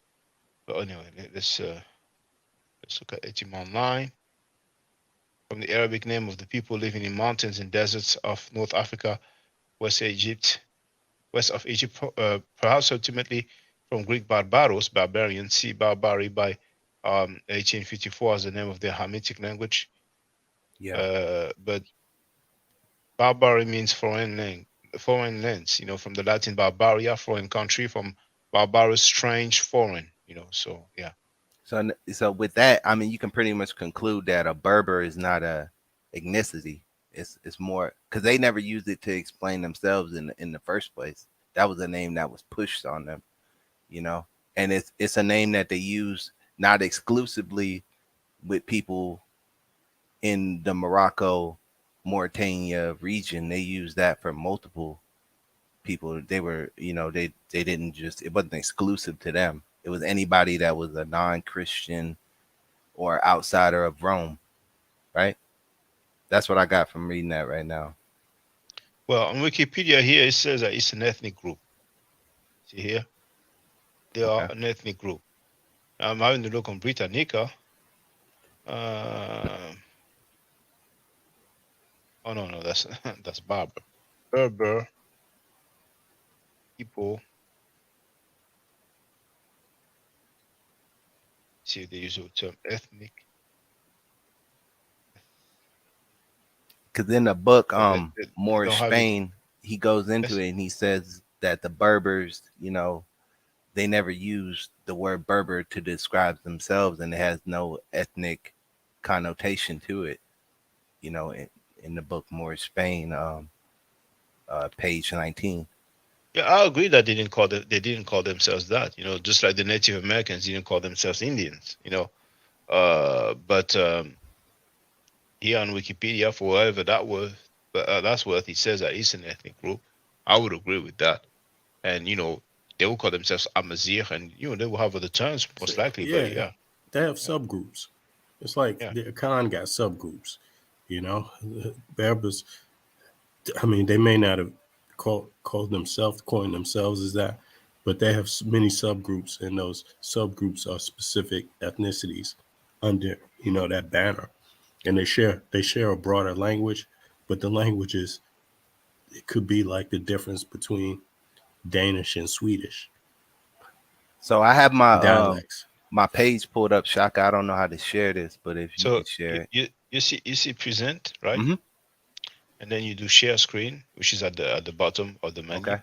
But anyway, let's look at etym online. From the Arabic name of the people living in mountains and deserts of North Africa, West of Egypt, perhaps ultimately from Greek barbaros, barbarian, see barbari by 1854 as the name of the Hamitic language. Yeah. But barbary means foreign lands, from the Latin barbaria, foreign country, from barbarous, strange, foreign, so yeah. So with that, I mean, you can pretty much conclude that a Berber is not a ethnicity. It's more because they never used it to explain themselves in the first place. That was a name that was pushed on them, and it's a name that they use not exclusively with people in the Morocco, Mauritania region. They use that for multiple people. They were, they didn't just, it wasn't exclusive to them. It was anybody that was a non-Christian or outsider of Rome, right? That's what I got from reading that right now. Well, on Wikipedia here, it says that it's an ethnic group. See here? They are an ethnic group. I'm having to look on Britannica. Oh, no, that's that's Berber. Berber people. See the use of the term ethnic. Because in the book, they Moorish don't have Spain, he goes into it and he says that the Berbers, they never used the word Berber to describe themselves, and it has no ethnic connotation to it. In the book Moorish Spain, page 19. Yeah, I agree that they didn't call themselves that. Just like the Native Americans didn't call themselves Indians. But here on Wikipedia, for whatever that's worth, it says that it's an ethnic group. I would agree with that. And they will call themselves Amazigh, and they will have other terms most likely. Yeah, But yeah, they have subgroups. It's like the Akan got subgroups. Berbers. I mean, they may not have coined themselves as that, but they have many subgroups, and those subgroups are specific ethnicities under that banner, and they share a broader language, but the languages, it could be like the difference between Danish and Swedish. So I have my dialects. My page pulled up, Shaka. I don't know how to share this, but if you can share it. You see present, right? Mm-hmm. And then you do share screen, which is at the bottom of the menu. Okay.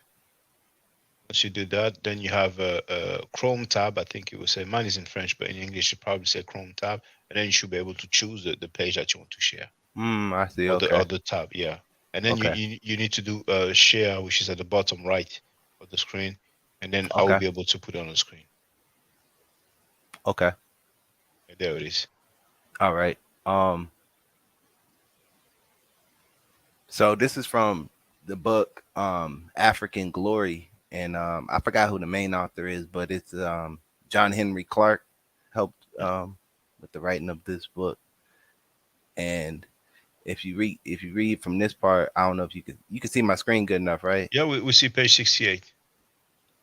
Once you do that, then you have a Chrome tab. I think it will say, mine is in French, but in English, it probably say Chrome tab. And then you should be able to choose the page that you want to share. I see. Or Okay. the tab, yeah. And then Okay. you need to do share, which is at the bottom right of the screen. And then I will be able to put it on the screen. Okay. There it is. All right. So this is from the book African Glory, and I forgot who the main author is, but it's John Henry Clark helped with the writing of this book. And if you read from this part, I don't know if you can see my screen good enough, right? Yeah, we see page 68.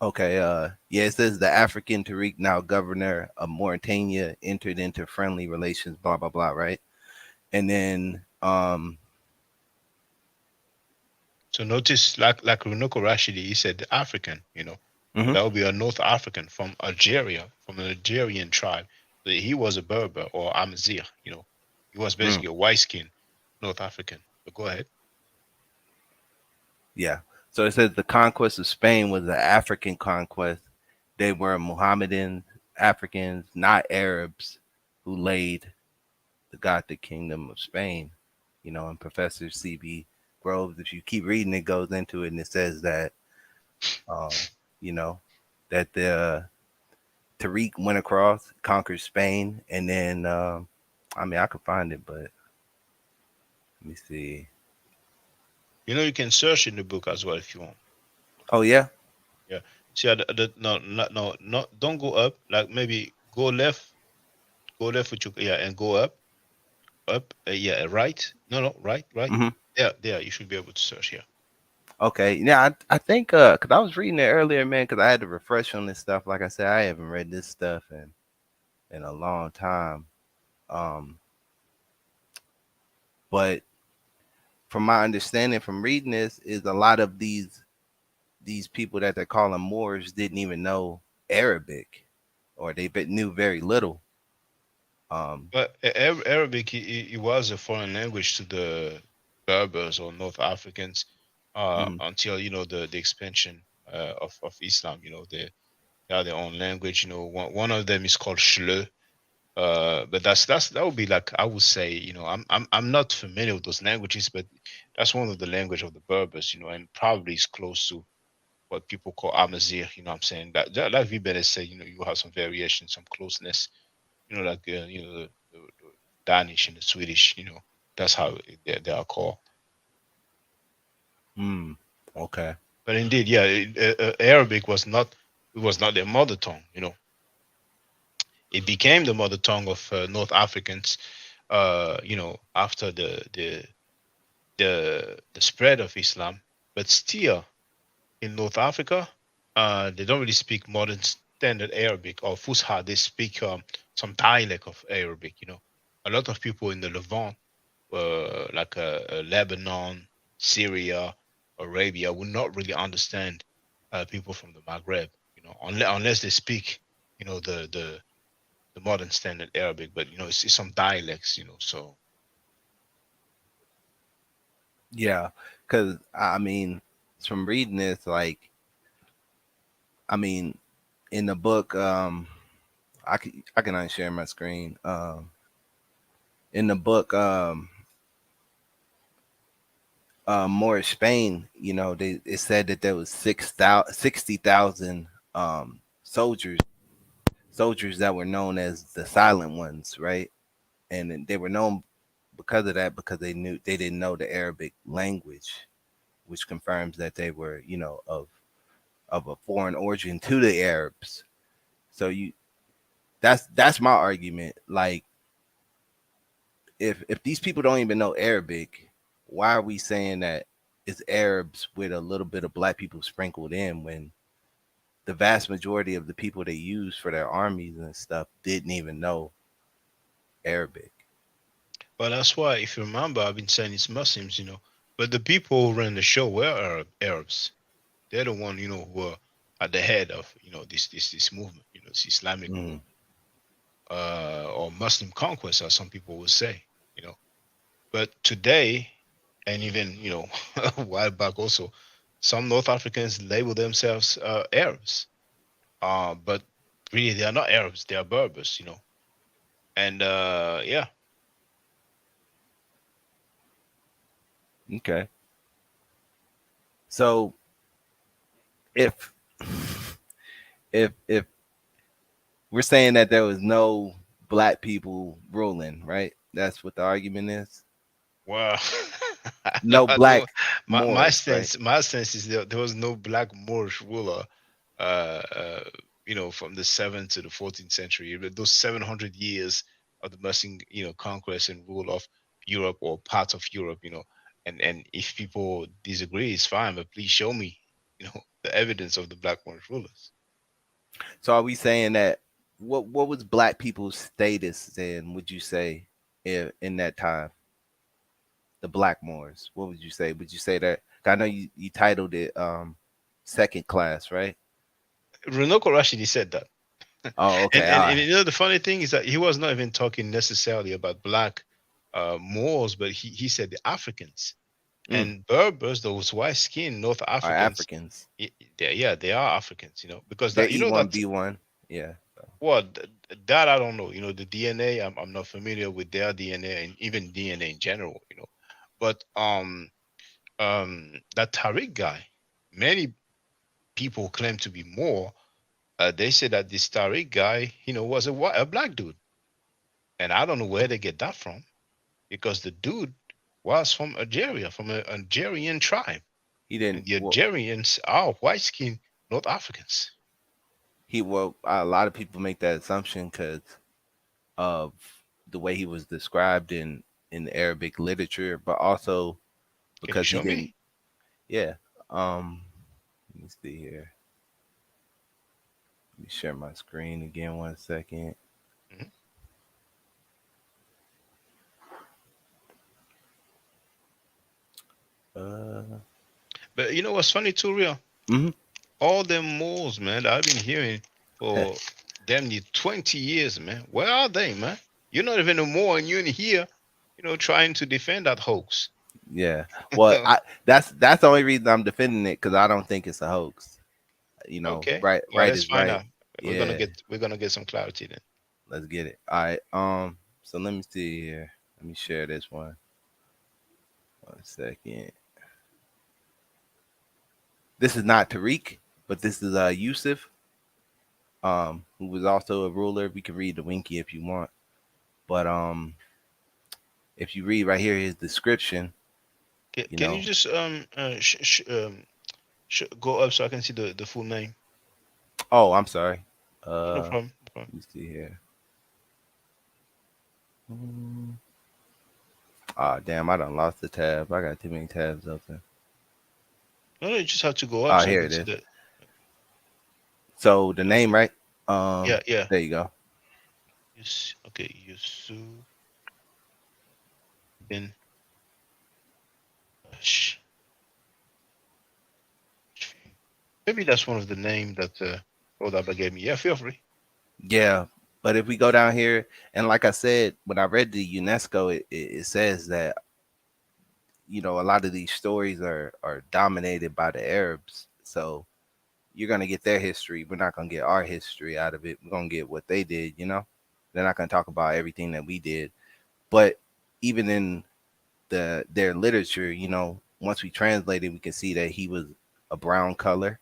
Okay, yeah, it says the African Tariq, now governor of Mauritania, entered into friendly relations, blah blah blah, right? And then so notice, like Runoko Rashidi, he said the African, Mm-hmm. that would be a North African from Algeria, from an Algerian tribe. So he was a Berber or Amazigh, he was basically a white skin North African. But go ahead. Yeah. So it says the conquest of Spain was an African conquest. They were Mohammedan Africans, not Arabs, who laid the Gothic kingdom of Spain. And Professor C.B. Groves, if you keep reading, it goes into it, and it says that, that the Tariq went across, conquered Spain, and then, I could find it, but let me see. You can search in the book as well if you want. Oh yeah. Yeah. See, no, don't go up. Like maybe go left with your and go up. up. Yeah, right. No, right. Mhm. There. You should be able to search here. Okay. Yeah, I think because I was reading it earlier, man, because I had to refresh on this stuff. Like I said, I haven't read this stuff in a long time. Um, but from my understanding from reading this, is a lot of these people that they're calling Moors didn't even know Arabic, or knew very little. But Arabic, it was a foreign language to the Berbers or North Africans Mhm. until the expansion of Islam. They have their own language. One of them is called Shle. But that would be like, I would say, I'm not familiar with those languages, but that's one of the language of the Berbers, and probably is close to what people call Amazigh. You know what I'm saying? That like we better say, you have some variation, some closeness, like the Danish and the Swedish, that's how they are called. Okay. But indeed, yeah, Arabic was not their mother tongue. It became the mother tongue of North Africans. After the spread of Islam, but still in North Africa, they don't really speak modern standard Arabic or Fusha. They speak some dialect of Arabic. A lot of people in the Levant, like Lebanon, Syria, Arabia, would not really understand people from the Maghreb. Unless they speak, the modern standard Arabic. But it's some dialects. So. Yeah, because I mean, from reading this, like, I mean, in the book, I can unshare my screen. In the book, Moorish Spain, it said that there was 60,000 soldiers that were known as the Silent Ones, right? And then they were known because of that, because they didn't know the Arabic language, which confirms that they were, of a foreign origin to the Arabs. So that's my argument. Like, if these people don't even know Arabic, why are we saying that it's Arabs with a little bit of black people sprinkled in, when the vast majority of the people they use for their armies and stuff didn't even know Arabic? But that's why, if you remember, I've been saying it's Muslims, but the people who ran the show were Arabs. They're the one, who were at the head of, this movement, this Islamic movement, or Muslim conquest, as some people would say, But today, and even, a while back also, some North Africans label themselves Arabs. But really, they are not Arabs. They are Berbers, And yeah. Okay. So if we're saying that there was no black people ruling, right? That's what the argument is. Well, No black my Moors, right? my sense is there was no black Moorish ruler, from the 7th to the 14th century. But those 700 years of the Muslim, conquest and rule of Europe or parts of Europe, and if people disagree, it's fine, but please show me, the evidence of the black Moorish rulers. So are we saying that what was black people's status then, would you say, in that time? The black Moors, what would you say? Would you say that? I know you titled it second class, right? Runoko Rashidi said that. Oh, okay. And the funny thing is that he was not even talking necessarily about black Moors, but he said the Africans. And Berbers, those white skinned North Africans, they are Africans, because they're that E1B1, yeah. Well, that I don't know. The DNA, I'm not familiar with their DNA and even DNA in general, But that Tariq guy, many people claim to be more. They say that this Tariq guy, was a black dude, and I don't know where they get that from, because the dude was from Algeria, from an Algerian tribe. He didn't. And the Algerians are white skinned North Africans. A lot of people make that assumption because of the way he was described in in Arabic literature, but also Can you because he show didn't. me? Yeah. Let me see here. Let me share my screen again. 1 second. But you know what's funny too, real? Mhm. All them Moors, man, that I've been hearing for damn near 20 years, man. Where are they, man? You're not even a Moor, and you're in here, you know, trying to defend that hoax. Yeah. Well, that's the only reason I'm defending it, because I don't think it's a hoax. You know, Okay. right Well, let's is find right. out. Yeah. We're gonna get some clarity then. Let's get it. All right. So let me see here. Let me share this one. 1 second. This is not Tariq, but this is Yusuf, who was also a ruler. We can read the Winky if you want. But if you read right here his description, Can you just go up so I can see the full name? Oh, I'm sorry. No problem. Let me see here. Damn, I done lost the tab. I got too many tabs open. No, you just have to go up so Here you it can see is. that. So the name, right? Yeah. There you go. Yes. Okay. Yusuf bin Maybe that's one of the name that Rodaba gave me. Yeah, feel free. Yeah, but if we go down here, and like I said, when I read the UNESCO, it says that, you know, a lot of these stories are dominated by the Arabs. So you're gonna get their history. We're not gonna get our history out of it. We're gonna get what they did. You know, they're not gonna talk about everything that we did. But even in their literature, you know, once we translate it, we can see that he was a brown color,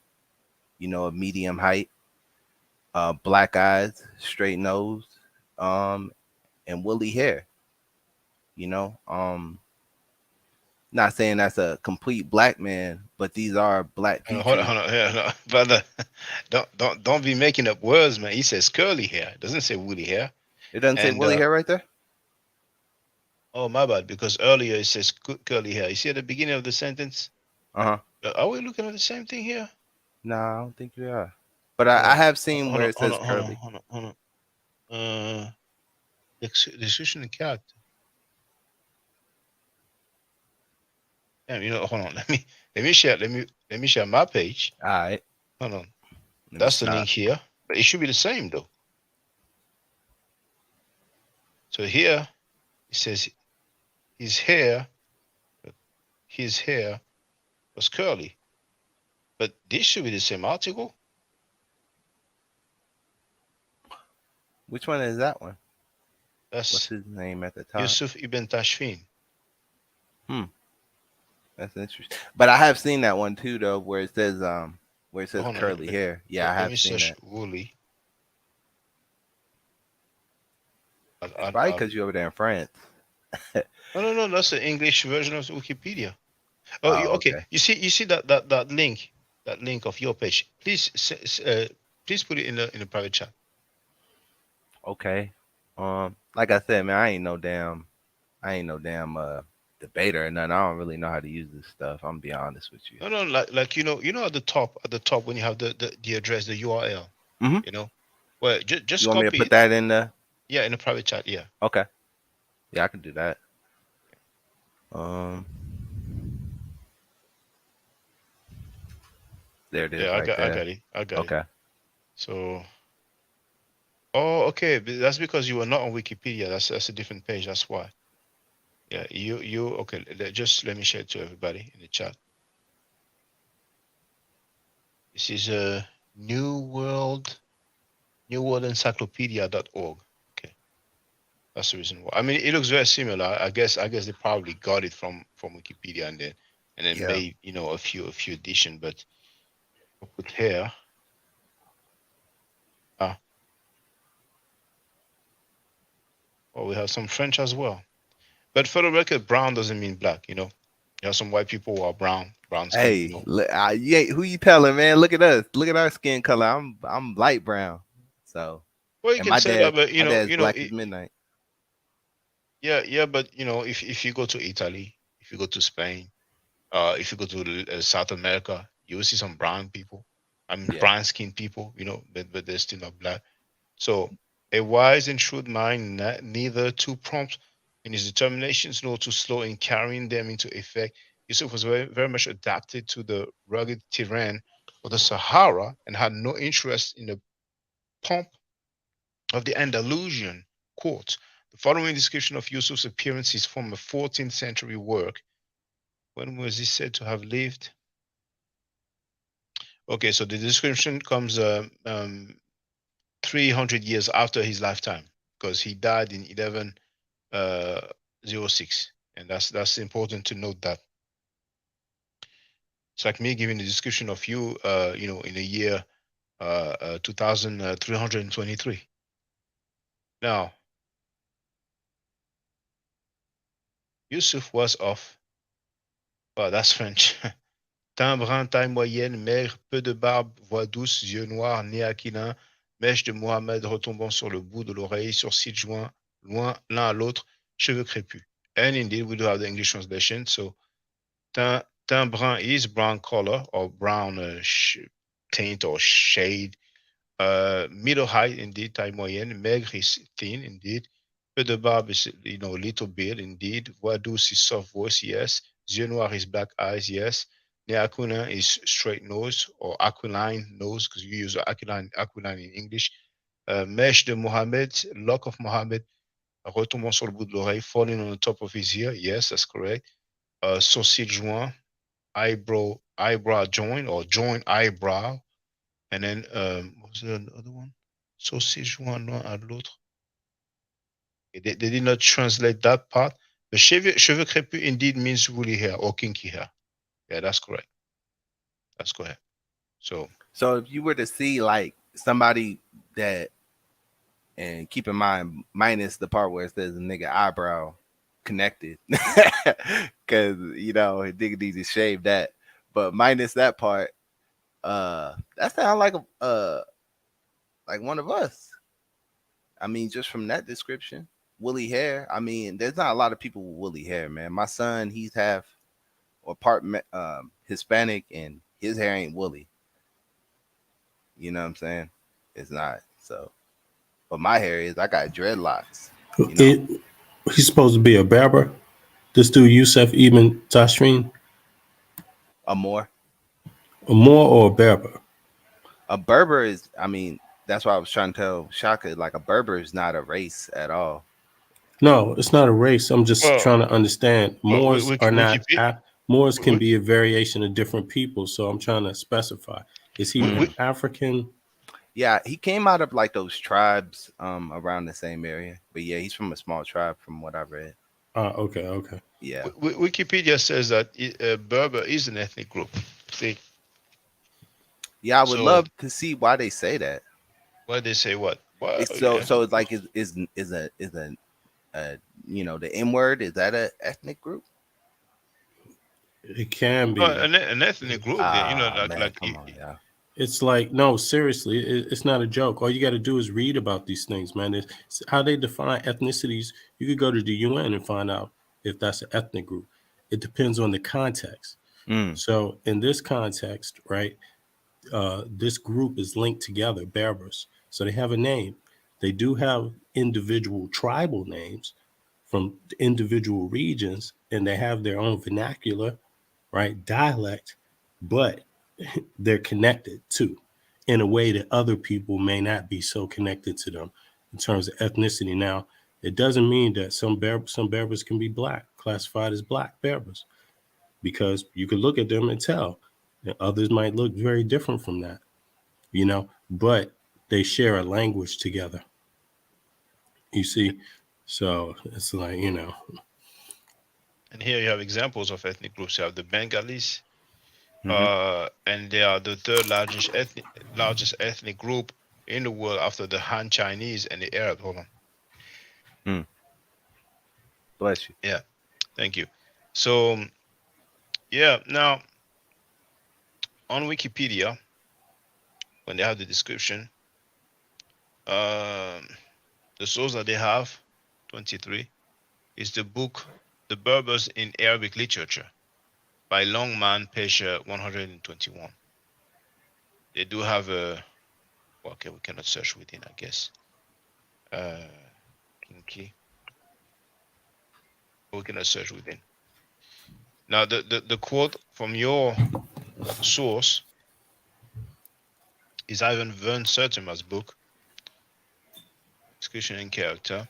you know, a medium height, black eyes, straight nose, and woolly hair. You know, not saying that's a complete black man, but these are black Hold features. on, hold on, yeah, no, brother. Don't be making up words, man. He says curly hair. It doesn't say woolly hair. It doesn't say woolly hair right there. Oh, my bad. Because earlier it says curly hair. You see at the beginning of the sentence? Are we looking at the same thing here? No, I don't think we are. But I have seen where it says curly. Hold on. Description and character. Damn, you know, hold on. Let me share my page. All right. Hold on. That's the link here. But it should be the same though. So here it says his hair was curly. But this should be the same article. Which one is that one? That's what's his name at the top? Yusuf ibn Tashfin. That's interesting. But I have seen that one too, though, where it says curly hair. Yeah, I have seen that. Woolly. It's probably because you're over there in France. No. That's the English version of Wikipedia. Okay. You see that link of your page. Please put it in the private chat. Okay. Like I said, man, I ain't no damn debater or nothing. I don't really know how to use this stuff. I'm gonna be honest with you. No, like you know at the top when you have the address, the URL. Mm-hmm. You know, well, just you want copy me to put that in the? Yeah, in the private chat. Yeah. Okay. Yeah, I can do that. There it is. Yeah, right I got it. Okay. So. Oh, okay. That's because you were not on Wikipedia. That's a different page. That's why. Yeah, you okay. Just let me share it to everybody in the chat. This is a New World Encyclopedia.org. Okay, that's the reason why. I mean, it looks very similar. I guess they probably got it from Wikipedia and then made a few additions. But I'll put here. We have some French as well. But for the record, brown doesn't mean black. You know, you have some white people who are brown skin. Hey, you know? who you telling, man? Look at us. Look at our skin color. I'm light brown. So. Well, you can say that, but my dad's black as midnight. Yeah, but if you go to Italy, if you go to Spain, if you go to South America, you will see some brown people. I mean, Yeah. brown skinned people, but they're still not black. So a wise and shrewd mind, neither too prompt in his determinations nor too slow in carrying them into effect. Yusuf was very, very much adapted to the rugged terrain of the Sahara and had no interest in the pomp of the Andalusian court. The following description of Yusuf's appearance is from a 14th century work. When was he said to have lived? Okay, so the description comes 300 years after his lifetime, because he died in 1106, and that's important to note that. It's like me giving the description of you, in the year 2323. Now, Yusuf was of, well, that's French. Teint brun, taille moyenne, maigre, peu de barbe, voix douce, yeux noirs, nez aquilin, mèche de Mohammed retombant sur le bout de l'oreille, sourcils joints loin l'un à l'autre, cheveux crépus. And indeed, we do have the English translation. So, teint brun is brown color or brown tint or shade. Middle height, indeed, taille moyenne. Maigre is thin, indeed. Peu de barbe is, little beard, indeed. Voix douce is soft voice, yes. Yeux noirs is black eyes, yes. Nez aquiline is straight nose or aquiline nose, because you use aquiline in English. Mèche de Mohammed, lock of Mohammed, retombant sur le bout de l'oreille, falling on the top of his ear. Yes, that's correct. Sourcil joint, eyebrow joint or joint eyebrow. And then, what was the other one? Sourcil joint l'un à l'autre. They did not translate that part. The cheveux crépus indeed means woolly hair or kinky hair. Yeah, that's correct. That's correct. So if you were to see like somebody that, and keep in mind, minus the part where it says a nigga eyebrow connected, because nigga needs to shave that, but minus that part, that sounds like like one of us. I mean, just from that description, woolly hair. I mean, there's not a lot of people with woolly hair, man. My son, he's half or part Hispanic, and his hair ain't woolly. You know what I'm saying? It's not. So, but my hair is. I got dreadlocks. He's supposed to be a Berber. This dude Yusuf Ibn Tashfin. A Moor or a Berber? A Berber is. I mean, that's why I was trying to tell Shaka. Like a Berber is not a race at all. No, it's not a race. I'm just trying to understand. Moors are not. Moors can be a variation of different people. So I'm trying to specify. Is he African? Yeah, he came out of like those tribes around the same area. But yeah, he's from a small tribe from what I read. Okay. Yeah. Wikipedia says that Berber is an ethnic group. See? Yeah, I would love to see why they say that. Why they say what? Well, so it's like is a the N word, is that an ethnic group? It can be an ethnic group. Come on, yeah. It's like, no, seriously, it's not a joke. All you got to do is read about these things, man. It's how they define ethnicities. You could go to the UN and find out if that's an ethnic group. It depends on the context. So in this context, right, this group is linked together, Berbers. So they have a name. They do have individual tribal names from individual regions, and they have their own vernacular, right, dialect, but they're connected too in a way that other people may not be so connected to them in terms of ethnicity. Now, it doesn't mean that some Berbers can be black, classified as black Berbers, because you could look at them and tell. And others might look very different from that, but they share a language together. You see? So it's like, And here you have examples of ethnic groups. You have the Bengalis, and they are the third largest ethnic group in the world after the Han Chinese and the Arab. Hold on. Bless you. Yeah, thank you. So, yeah, now on Wikipedia, when they have the description, the source that they have, 23, is the book The Berbers in Arabic Literature by Longman, page 121. They do have a, well, okay, we cannot search within, I guess. Kinky. We cannot search within. Now, the quote from your source is Ivan Van Sertima's book, Execution in Character,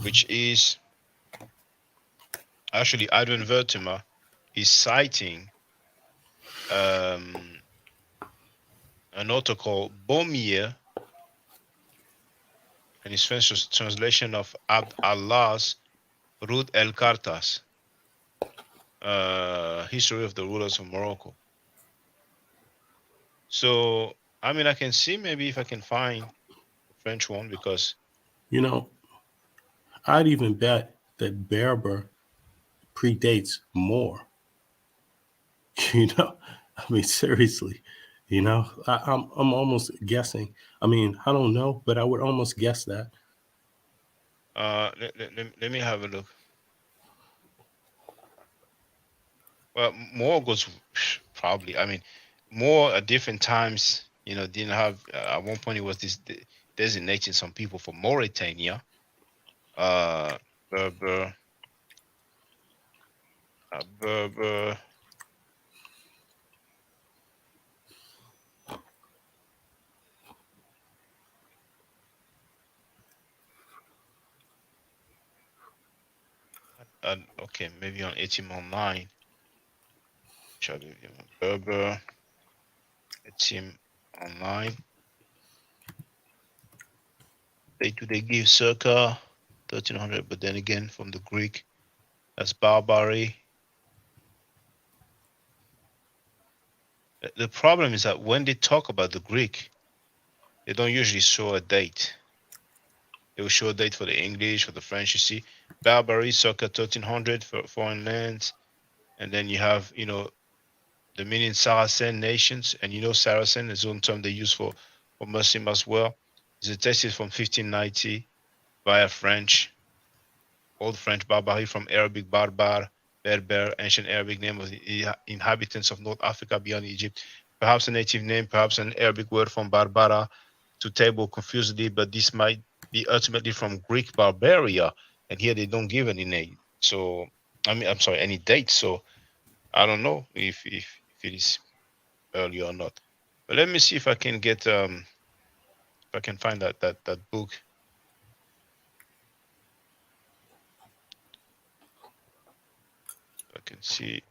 which is actually Ivan Vertima is citing an author called Baumier and his French translation of Abd Allah's Rud el Kartas, History of the Rulers of Morocco. So, I mean, I can see maybe if I can find the French one, because You know, I'd even bet that Berber predates Moor. You know, I mean, seriously, you know, I'm almost guessing. I mean, I don't know, but I would almost guess that. let me have a look. Well, Moor goes probably. I mean, Moor at different times, you know, didn't have. At one point, it was designating some people for Mauritania. Berber. Berber. Okay, maybe on 1809. Berber. 1809. They give circa 1300, but then again from the Greek, that's barbary. The problem is that when they talk about the Greek, they don't usually show a date. They will show a date for the English, for the French. You see, barbary circa 1300 for foreign lands, and then you have, you know, the meaning Saracen nations, and you know Saracen is one term they use for Muslim as well. It's a text from 1590 via French, Old French barbary from Arabic barbar, Berber, ancient Arabic name of the inhabitants of North Africa beyond Egypt. Perhaps a native name, perhaps an Arabic word from Barbara to table confusedly, but this might be ultimately from Greek Barbaria, and here they don't give any name. So, I mean, I'm sorry, any date. So, I don't know if it is early or not. But let me see if I can get if I can find that book. I can see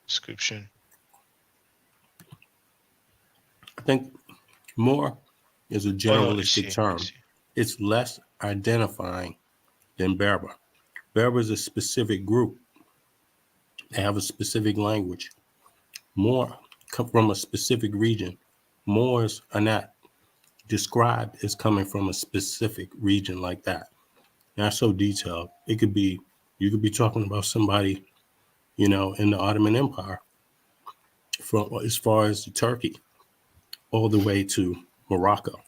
description. I think Moor is a generalistic term. It's less identifying than Berber. Berber is a specific group. They have a specific language. Moor come from a specific region. Moors are not described as coming from a specific region like that. Not so detailed. It could be, you could be talking about somebody, you know, in the Ottoman Empire, from as far as Turkey, all the way to Morocco.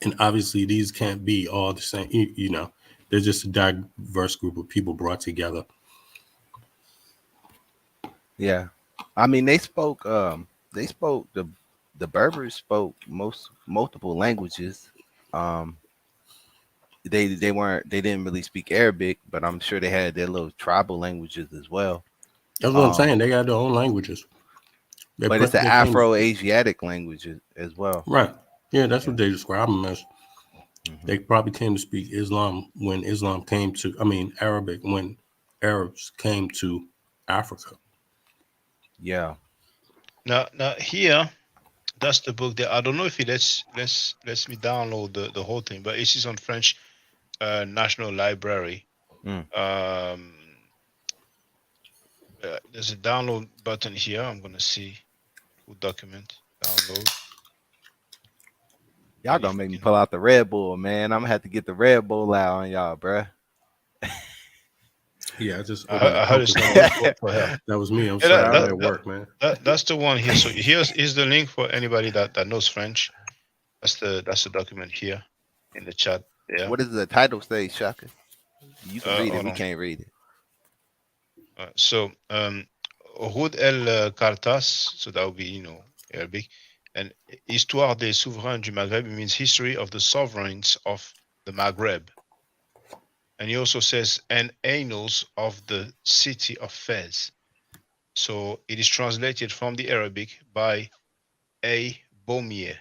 And obviously these can't be all the same, you know, they're just a diverse group of people brought together. Yeah. I mean, they spoke the Berbers spoke multiple languages. They didn't really speak Arabic, but I'm sure they had their little tribal languages as well. That's what I'm saying. They got their own languages. But it's the Afro-Asiatic languages as well. Right. Yeah, that's what they describe them as. They probably came to speak Islam when Islam came to, I mean, Arabic when Arabs came to Africa. Yeah. Now here, that's the book that I don't know if it lets me download the whole thing, but it's on French National Library. There's a download button here. I'm gonna see who document download. Y'all gonna make me pull out the Red Bull, man. I'm gonna have to get the Red Bull out on y'all, bruh. Yeah, I just I heard it's that was me. I'm sorry, I'm at work, man. That's the one here. So here's the link for anybody that knows French. That's the document here in the chat. Yeah. What does the title say, Shaka? You can read it. Hold We on. can't read it. So Rud el Kartas, so that would be, Arabic, and Histoire des souverains du Maghreb means history of the sovereigns of the Maghreb. And he also says, and annals of the city of Fez. So it is translated from the Arabic by A. Baumier.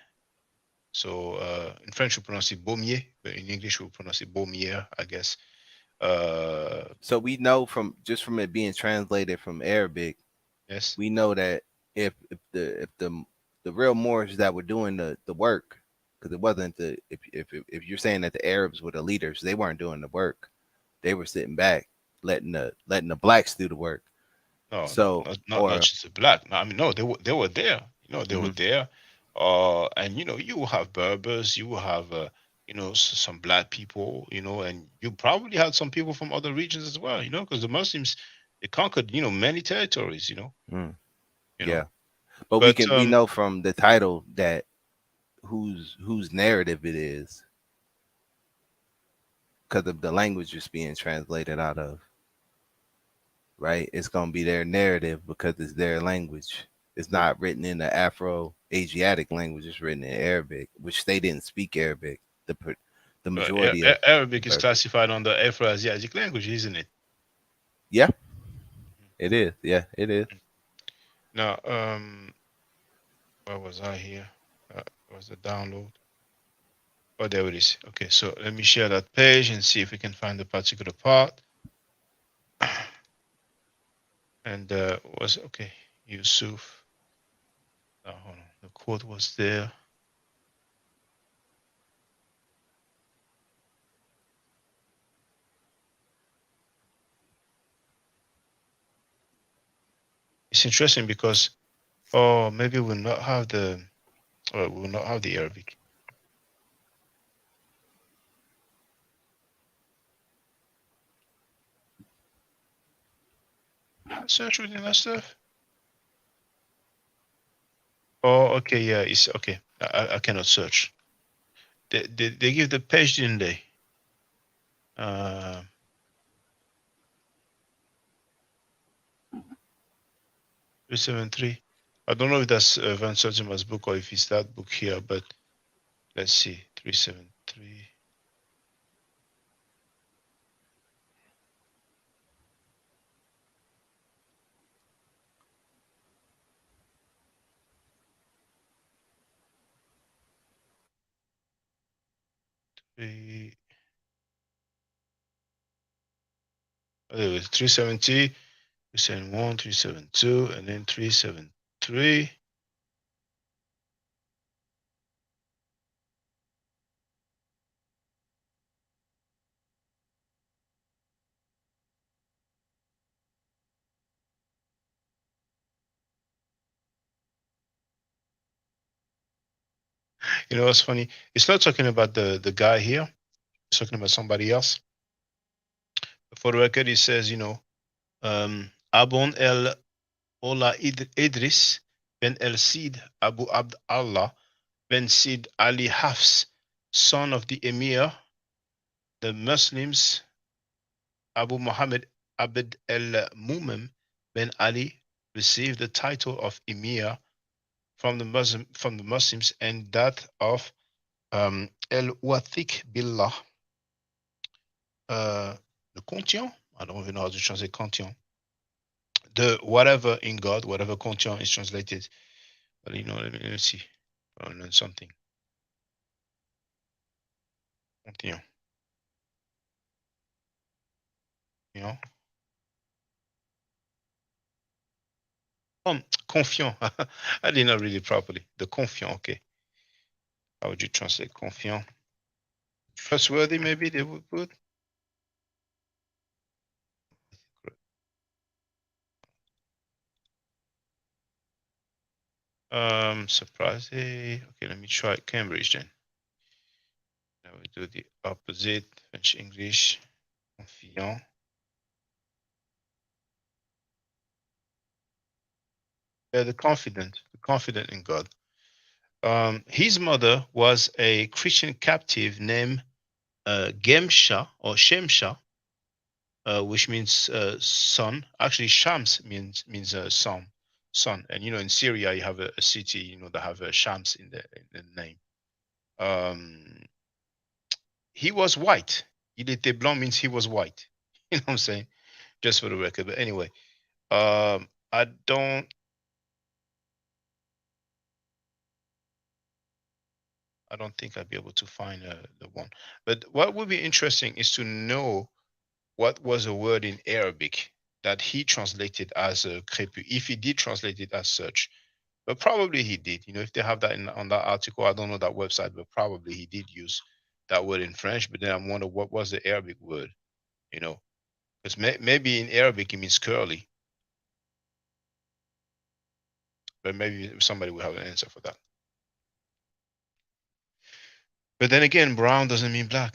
So in French we pronounce it Baumier, but in English we pronounce it Baumier, I guess. So we know from it being translated from Arabic, yes, we know that if the real Moors that were doing the work, because it wasn't if you're saying that the Arabs were the leaders, they weren't doing the work. They were sitting back, letting the blacks do the work. No, so not just the black. No, I mean, no, they were there. They were Mhm. there. And you will have Berbers, you will have some black people, and you probably had some people from other regions as well, because the Muslims, they conquered, many territories, Mm. you Yeah, know. but But we know from the title that whose narrative it is because of the language it's being translated out of. Right, it's gonna be their narrative because it's their language. It's not written in the Afro-Asiatic language. It's written in Arabic, which they didn't speak Arabic. The majority of Arabic is Berbers. classified under Afro-Asiatic language, isn't it? Yeah, it is. Yeah, it is. Now, where was I here? Was the download? Oh, there it is. Okay, so let me share that page and see if we can find the particular part. And was okay, Yusuf. Hold on. The quote was there. It's interesting because, maybe we'll not have the Arabic. Search within that stuff. Oh, okay, yeah, it's okay. I cannot search. They give the page, didn't they? 373. I don't know if that's Van Sertima's book or if it's that book here, but let's see. 373. There was 370, 371, 372, and then 373. You know what's funny? It's not talking about the guy here. It's talking about somebody else. For the record, it says, Abon el Ola Idris ben el Cid Abu Abd Allah ben Sid Ali Hafs, son of the Emir, the Muslims, Abu Muhammad Abd el Mumim ben Ali, received the title of Emir from the Muslims and that of El Wathiq Billah, the Contian. I don't even know how to translate Contian. The whatever in God, whatever Contian is translated. But let me see. I learn something. Contian. Confiant. I did not read it properly. The confiant, okay. How would you translate confiant? Trustworthy, maybe they would put. Surprising. Okay, let me try Cambridge then. Now we do the opposite, French English. Confiant. Yeah, the confident in God. His mother was a Christian captive named Gemsha or Shemsha, which means sun. Actually, Shams means sun. And in Syria you have a city that have Shams in the name. He was white. Il était blanc means he was white. You know what I'm saying? Just for the record. But anyway, I don't think I'll be able to find the one. But what would be interesting is to know what was a word in Arabic that he translated as a crépus, if he did translate it as such. But probably he did. If they have that on that article, I don't know that website, but probably he did use that word in French. But then I'm wondering what was the Arabic word, because maybe in Arabic it means curly. But maybe somebody will have an answer for that. But then again, brown doesn't mean black.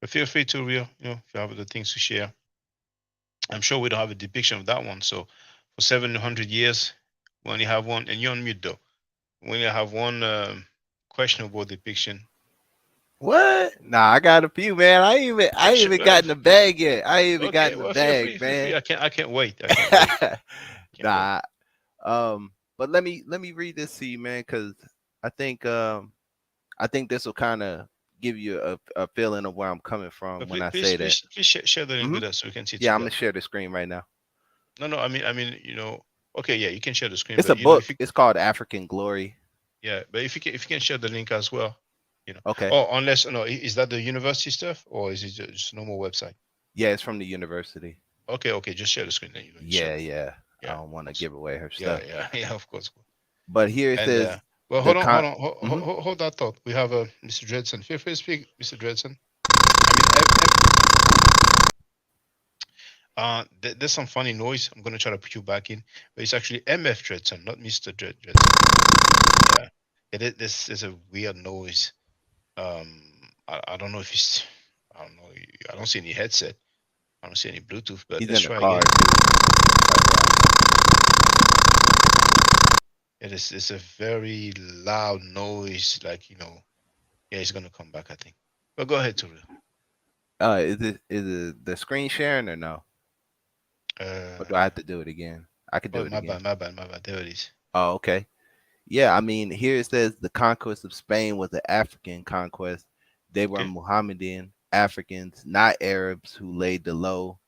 But feel free to, if you have other things to share. I'm sure we don't have a depiction of that one. So for 700 years, we only have one, and you're on mute though. We only have one questionable depiction. What? Nah, I got a few, man. I ain't even got in the bag yet. I ain't even got in the bag, feel man. free. I can't wait. Nah. But let me read this to you, man, because I think this will kind of give you a feeling of where I'm coming from when I say that. Please share the link with us so we can see it. Yeah, I'm gonna share the screen right now. No, I mean, okay, yeah, you can share the screen. It's a book. It's called African Glory. Yeah, but if you can share the link as well, Okay. Oh, unless is that the university stuff or is it just normal website? Yeah, it's from the university. Okay, just share the screen then. Yeah. I don't want to give away her stuff. Yeah, of course. But here it says. Well, hold on. Hold that thought. We have Mr. Dredson. Feel free to speak, Mr. Dredson. There's some funny noise. I'm gonna try to put you back in, but it's actually MF Dredson, not Mr. Dredson. Yeah, this is a weird noise. I don't know if it's. I don't know. I don't see any headset. I don't see any Bluetooth. But let's try again. It's a very loud noise, like yeah, it's gonna come back, I think. But go ahead, Turu. Is it the screen sharing or no? Or do I have to do it again? I could do it again. My bad. There it is. Oh, okay. Yeah, I mean, here it says the conquest of Spain was an African conquest. They were Mohammedan Africans, not Arabs, who laid the low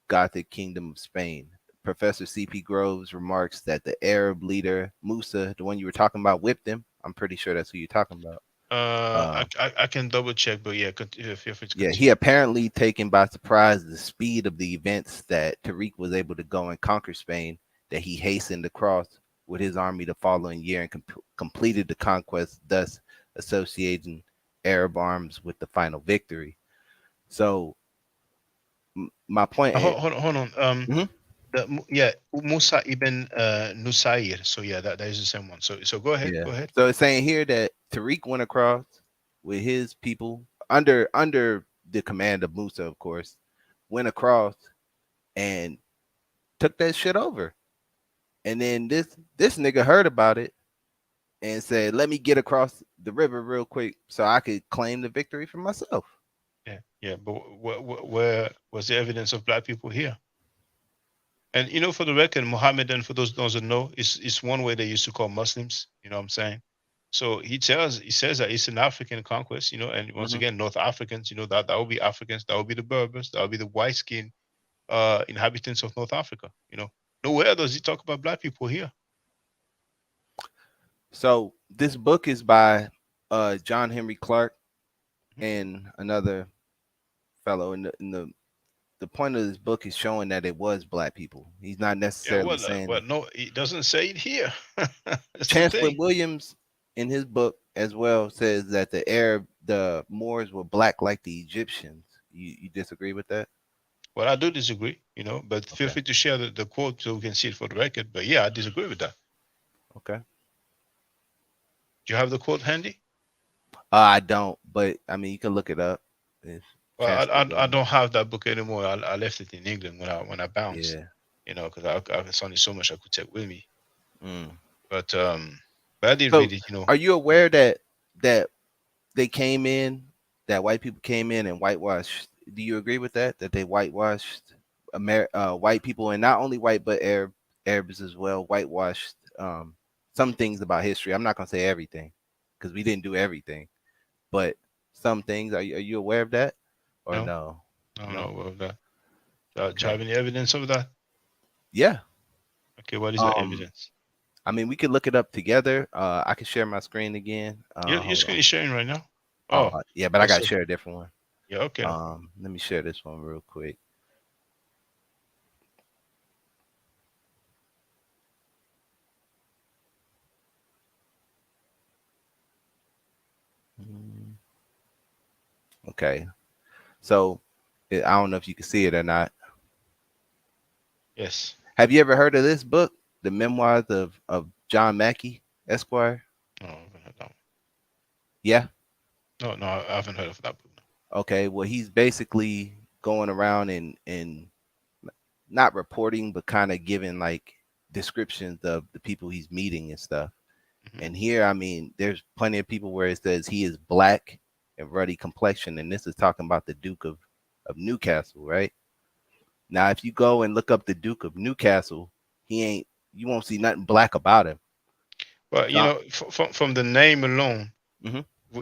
Gothic kingdom of Spain. Professor C.P. Groves remarks that the Arab leader Musa, the one you were talking about, whipped him. I'm pretty sure that's who you're talking about. I can double check, but yeah, feel free to continue. Yeah, he apparently taken by surprise the speed of the events that Tariq was able to go and conquer Spain, that he hastened across with his army the following year and completed the conquest, thus associating Arab arms with the final victory. So my point. Hold on. Musa ibn Nusayr. So yeah, that is the same one. So go ahead. Yeah. Go ahead. So it's saying here that Tariq went across with his people under the command of Musa, of course, went across and took that shit over. And then this nigga heard about it and said, "Let me get across the river real quick so I could claim the victory for myself." Yeah. But where was the evidence of black people here? And for the record, Mohammedan, for those that know, is one way they used to call Muslims. You know what I'm saying? So he says that it's an African conquest. And once again, North Africans. That will be Africans. That will be the Berbers. That will be the white skin inhabitants of North Africa. Nowhere does he talk about black people here. So this book is by John Henry Clark and another fellow. The point of this book is showing that it was black people. He's not necessarily saying. Well, no, it doesn't say it here. Chancellor Williams, in his book as well, says that the Moors were black like the Egyptians. You disagree with that? Well, I do disagree, but feel free to share the quote so we can see it for the record. But yeah, I disagree with that. Okay. Do you have the quote handy? I don't, but I mean, you can look it up. Well, I don't have that book anymore. I left it in England when I bounced. Yeah. Because I only so much I could take with me. But I did read it. Are you aware that they came in that white people came in and whitewashed. Do you agree with that? That they whitewashed white people, and not only white but Arabs as well, whitewashed some things about history. I'm not gonna say everything because we didn't do everything, but some things. Are you aware of that or no? I'm not aware of that. Do Okay. you have any evidence of that? Yeah. Okay, what is the evidence? I mean, we could look it up together. I can share my screen again. Your screen is sharing right now. Yeah, but I gotta share a different one. Yeah, okay. Let me share this one real quick. Okay, so I don't know if you can see it or not. Yes. Have you ever heard of this book, The Memoirs of John Mackey, Esquire? No, I haven't heard that one. Yeah. No, I haven't heard of that book. Okay, well, he's basically going around and not reporting, but kind of giving like descriptions of the people he's meeting and stuff. And here, I mean, there's plenty of people where it says he is black and ruddy complexion, and this is talking about the Duke of Newcastle, right? Now, if you go and look up the Duke of Newcastle, you won't see nothing black about him. But you know, from the name alone,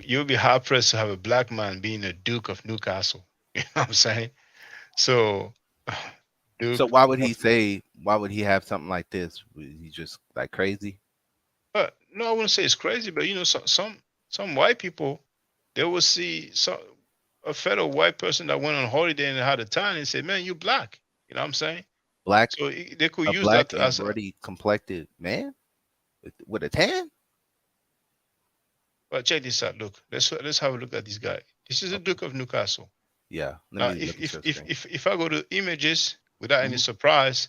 you'll be hard pressed to have a black man being a Duke of Newcastle. You know what I'm saying? So, So why would he say? Why would he have something like this? He's just like crazy. No, I wouldn't say it's crazy, but you know, some white people, they will see a fellow white person that went on holiday and had a tan and say, "Man, you black." You know what I'm saying? Black. So they could use black that as and ruddy complected man with a tan. But check this out. Look, let's have a look at this guy. This is the Duke of Newcastle. Yeah. Now, if I go to images without any surprise,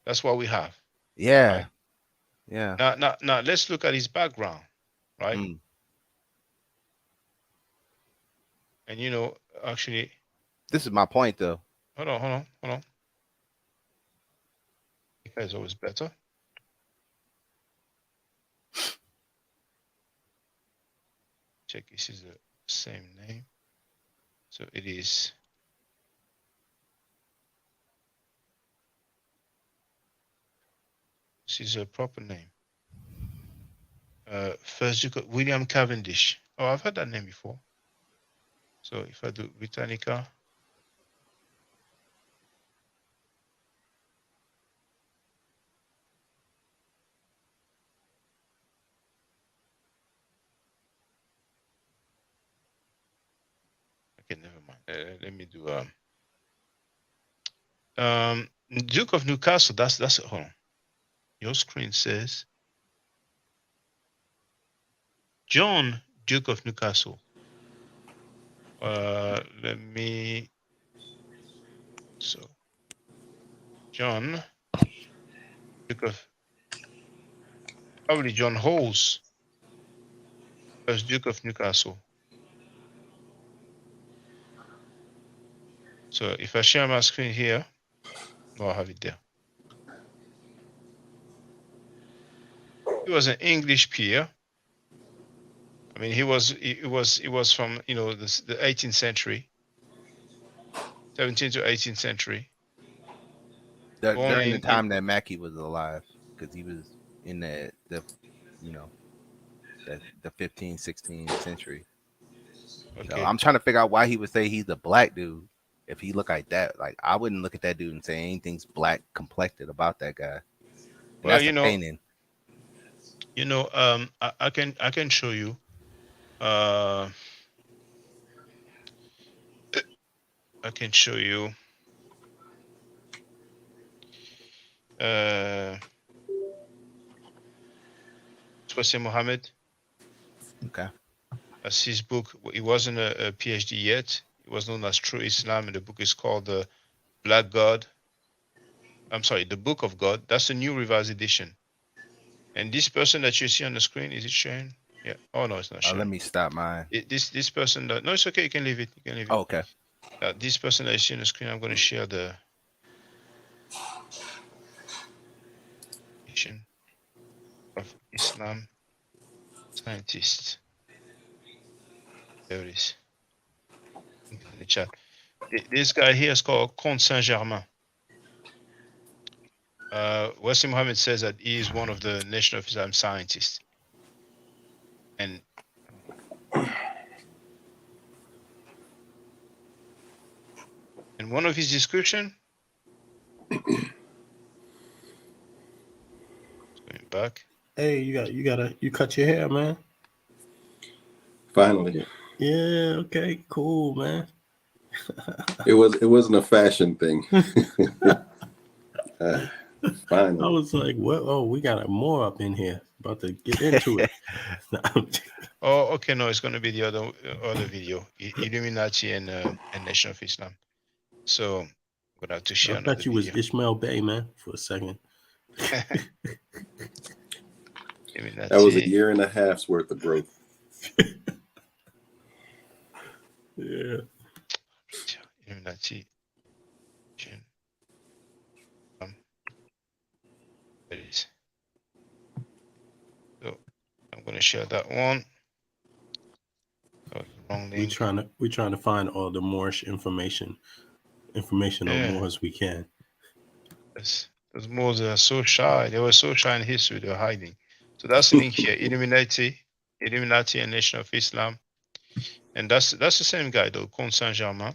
that's what we have. Yeah. Right? Yeah. Now let's look at his background, right? And you know, actually, this is my point, though. Hold on. It's always better. Check. This is the same name, so it is. This is a proper name. First Duke of William Cavendish. Oh, I've heard that name before. So if I do Britannica, okay, never mind. Let me do Duke of Newcastle. That's hold on. Your screen says John, Duke of Newcastle. Let me. So, John, Duke of. Probably John Holmes as Duke of Newcastle. So, if I share my screen here, I'll have it there. He was an English peer. I mean, he was from, you know, the 18th century, 17th to 18th century. During the time that Mackey was alive, because he was in the you know, the 15th, 16th century. Okay. So I'm trying to figure out why he would say he's a black dude if he looked like that. Like, I wouldn't look at that dude and say anything's black complected about that guy. Well, that's you know, painting. You know, I can show you. I can show you. Twasim Mohammed. Okay. That's his book. He wasn't a PhD yet. It was known as True Islam, and the book is called The Black God. I'm sorry, The Book of God. That's the new revised edition. And this person that you see on the screen, is it sharing? Yeah. Oh no, it's not sharing. Let me stop mine. This person that, no, it's okay. You can leave it. You can leave it. Oh, okay. This person that you see on the screen, I'm going to share the of Islam scientists. There it is. in the chat. This guy here is called Comte Saint-Germain. Wesley Muhammad says that he is one of the Nation of Islam scientists. And in one of his description, going back. Hey, you cut your hair, man. Finally. Yeah, okay, cool, man. It wasn't a fashion thing. Finally. I was like, what? Oh, we got more up in here. About to get into it. Oh, okay, no, it's going to be the other video, Illuminati and Nation of Islam. So I'm gonna have to share. I thought you was Ishmael Bey, man, for a second. That was a year and a half's worth of growth. Yeah. Illuminati. There it is. So I'm gonna share that one. Oh, wrong link. We're trying to find all the Moorish information on Moors we can. Yes. Those Moors are so shy. They were so shy in history. They were hiding. So that's the link here. Illuminati and Nation of Islam. And that's the same guy though, Comte Saint-Germain.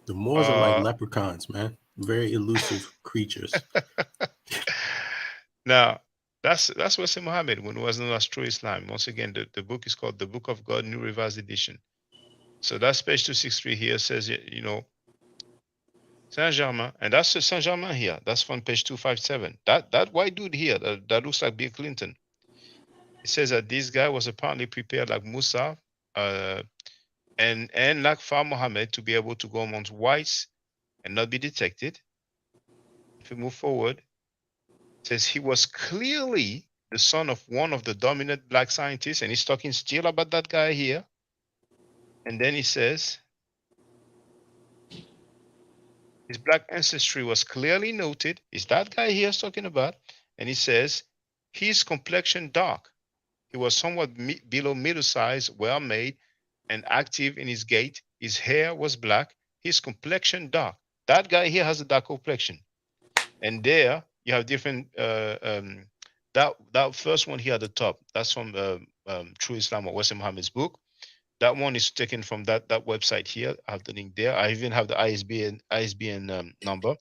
The Moors are like leprechauns, man. Very elusive creatures. Now, that's Wesley Muhammad when it was known as True Islam. Once again, the book is called The Book of God, New Revised Edition. So that's page 263 here says, you know, Saint-Germain, and that's Saint-Germain here. That's from page 257. That white dude here, that looks like Bill Clinton. It says that this guy was apparently prepared like Musa and like Far Muhammad to be able to go amongst whites and not be detected. If we move forward, it says he was clearly the son of one of the dominant black scientists, and he's talking still about that guy here. And then he says his black ancestry was clearly noted. Is that guy here talking about? And he says his complexion dark. He was somewhat below middle size, well made, and active in his gait. His hair was black. His complexion dark. That guy here has a dark complexion. And there you have different. That first one here at the top. That's from True Islam or Wesley Muhammad's book. That one is taken from that website here. I have the link there. I even have the ISBN number.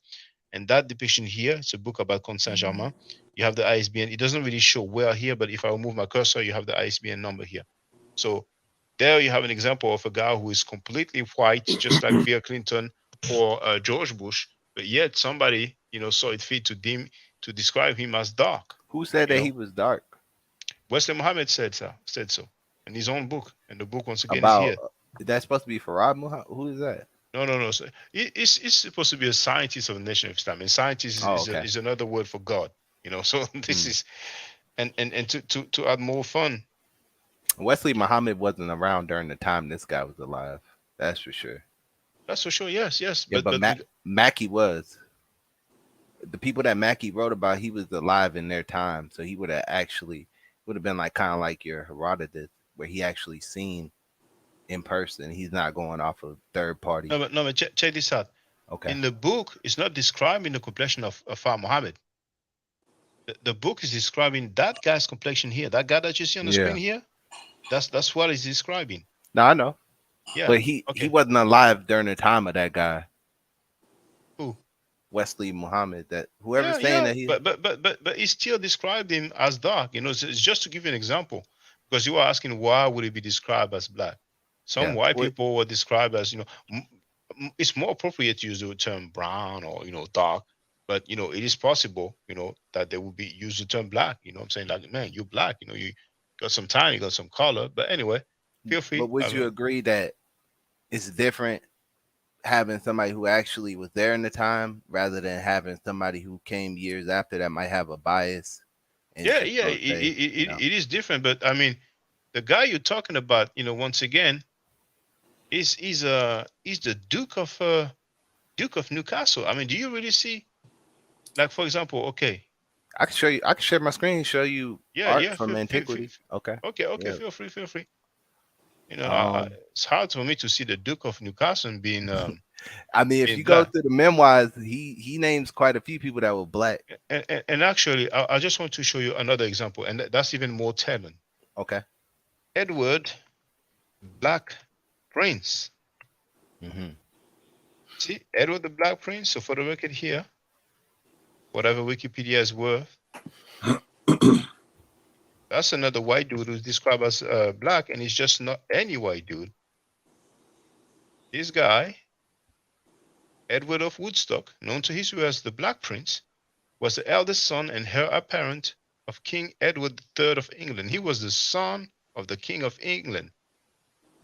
And that depiction here, it's a book about Comte Saint-Germain. You have the ISBN. It doesn't really show where here, but if I remove my cursor, you have the ISBN number here. So there you have an example of a guy who is completely white, just like Bill Clinton or George Bush, but yet somebody, you know, saw it fit to describe him as dark. Who said that he was dark? Wesley Muhammad said so in his own book, and the book once again About, is here. That's supposed to be Farad Muhammad. Who is that? No. So it's supposed to be a scientist of the Nation of Islam, and scientist is another word for God. You know, so this is, and to add more fun. Wesley Muhammad wasn't around during the time this guy was alive. That's for sure. That's for sure. Yes. Yeah, but Mackey was. The people that Mackey wrote about, he was alive in their time, so he would have been like kind of like your Herodotus, where he actually seen in person. He's not going off of third party. No, but check this out. Okay. In the book, it's not describing the complexion of Far Muhammad. The book is describing that guy's complexion here. That guy that you see on the screen here, that's what it's describing. No, I know. Yeah, but he wasn't alive during the time of that guy. Who? Wesley Muhammad. That whoever's saying that he. But he still described him as dark. You know, it's just to give you an example, because you were asking why would he be described as black. Some white people were described as, you know, it's more appropriate to use the term brown or, you know, dark. But, you know, it is possible, you know, that they will be use the term black. You know what I'm saying? Like, man, you're black. You know, you got some time, you got some color. But anyway, feel free. But would you agree that it's different having somebody who actually was there in the time rather than having somebody who came years after that might have a bias? It is different. But, I mean, the guy you're talking about, you know, once again, he's the Duke of Newcastle. I mean, do you really see? Like, for example, okay. I can show you. I can share my screen and show you art from antiquity. Okay. Feel free. You know, it's hard for me to see the Duke of Newcastle being. I mean, if you go through the memoirs, he names quite a few people that were black. And actually, I just want to show you another example, and that's even more telling. Okay. Edward, Black Prince. See, Edward the Black Prince. So for the record here, whatever Wikipedia is worth, that's another white dude who's described as black, and he's just not any white dude. This guy, Edward of Woodstock, known to history as the Black Prince, was the eldest son and heir apparent of King Edward III of England. He was the son of the King of England.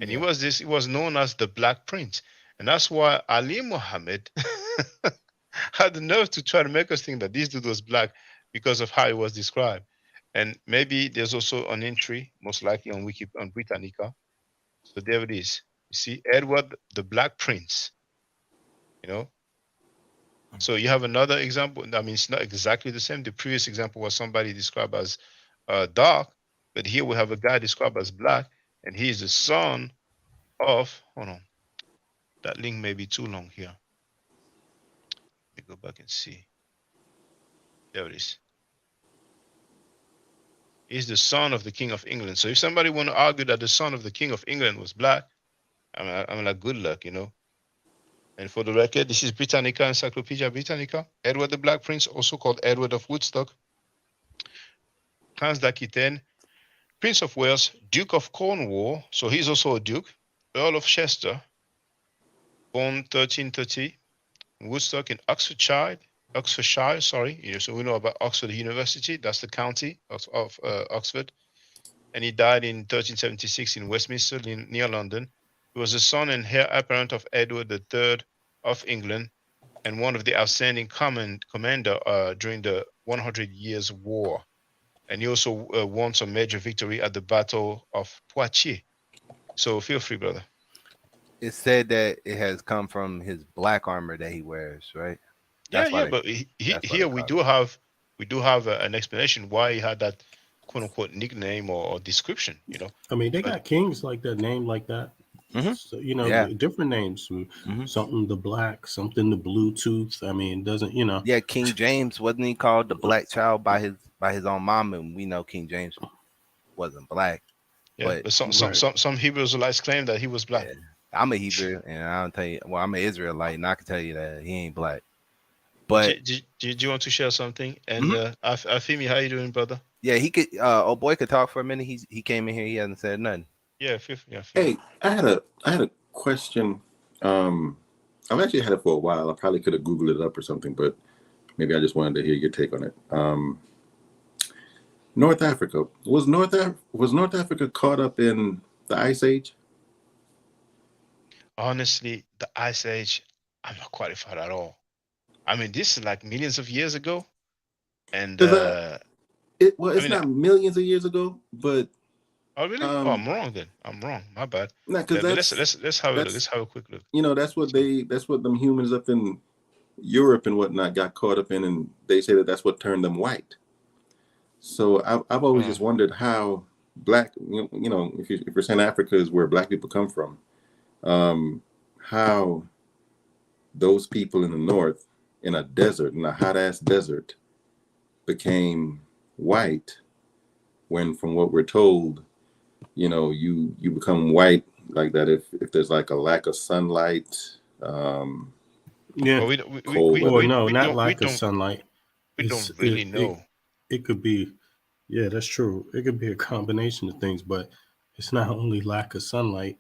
And he was known as the Black Prince. And that's why Ali Muhammad had the nerve to try to make us think that this dude was black because of how he was described. And maybe there's also an entry, most likely on on Britannica. So there it is. You see, Edward the Black Prince. You know? So you have another example. I mean, it's not exactly the same. The previous example was somebody described as dark, but here we have a guy described as black, and he is the son of, hold on, that link may be too long here. Let me go back and see. There it is. He's the son of the King of England. So if somebody want to argue that the son of the King of England was black, I'm like, good luck, you know. And for the record, this is Britannica, Encyclopedia Britannica. Edward the Black Prince, also called Edward of Woodstock, Prince d'Aquitaine, Prince of Wales, Duke of Cornwall, so he's also a duke, Earl of Chester, born 1330, Woodstock in Oxfordshire, sorry. You know, so we know about Oxford University, that's the county of Oxford. And he died in 1376 in Westminster, near London. He was the son and heir apparent of Edward III of England and one of the outstanding commander during the 100 Years' War. And he also won some major victory at the Battle of Poitiers. So feel free, brother. It said that it has come from his black armor that he wears, right? But here we do have an explanation why he had that quote unquote nickname or description. You know, I mean, they got kings like that, named like that. So, you know, different names. Something the black, something the Bluetooth. I mean, it doesn't, you know. Yeah, King James, wasn't he called the black child by his own mom? And we know King James wasn't black. Yeah, but some Hebrew Israelites claim that he was black. Yeah. I'm a Hebrew, and I don't tell you. Well, I'm an Israelite, and I can tell you that he ain't black. But do you want to share something? And Afimi, how you doing, brother? Yeah, he could. Old boy could talk for a minute. He came in here. He hasn't said nothing. Yeah, Hey, I had a question. I've actually had it for a while. I probably could have Googled it up or something, but maybe I just wanted to hear your take on it. North Africa, was North Africa caught up in the Ice Age? Honestly, the Ice Age, I'm not qualified at all. I mean, this is like millions of years ago, and it's not millions of years ago, but. Oh really? I'm wrong then. I'm wrong. My bad. Nah, because let's have a look. Let's have a quick look. You know, that's what them humans up in Europe and whatnot got caught up in, and they say that's what turned them white. So I've always just wondered how black, you know, if you're saying Africa is where black people come from, how those people in the north in a desert, in a hot ass desert, became white when, from what we're told, you know, you become white like that if there's like a lack of sunlight. Yeah. Well, not lack of sunlight. We don't really know. It could be, yeah, that's true. It could be a combination of things, but it's not only lack of sunlight.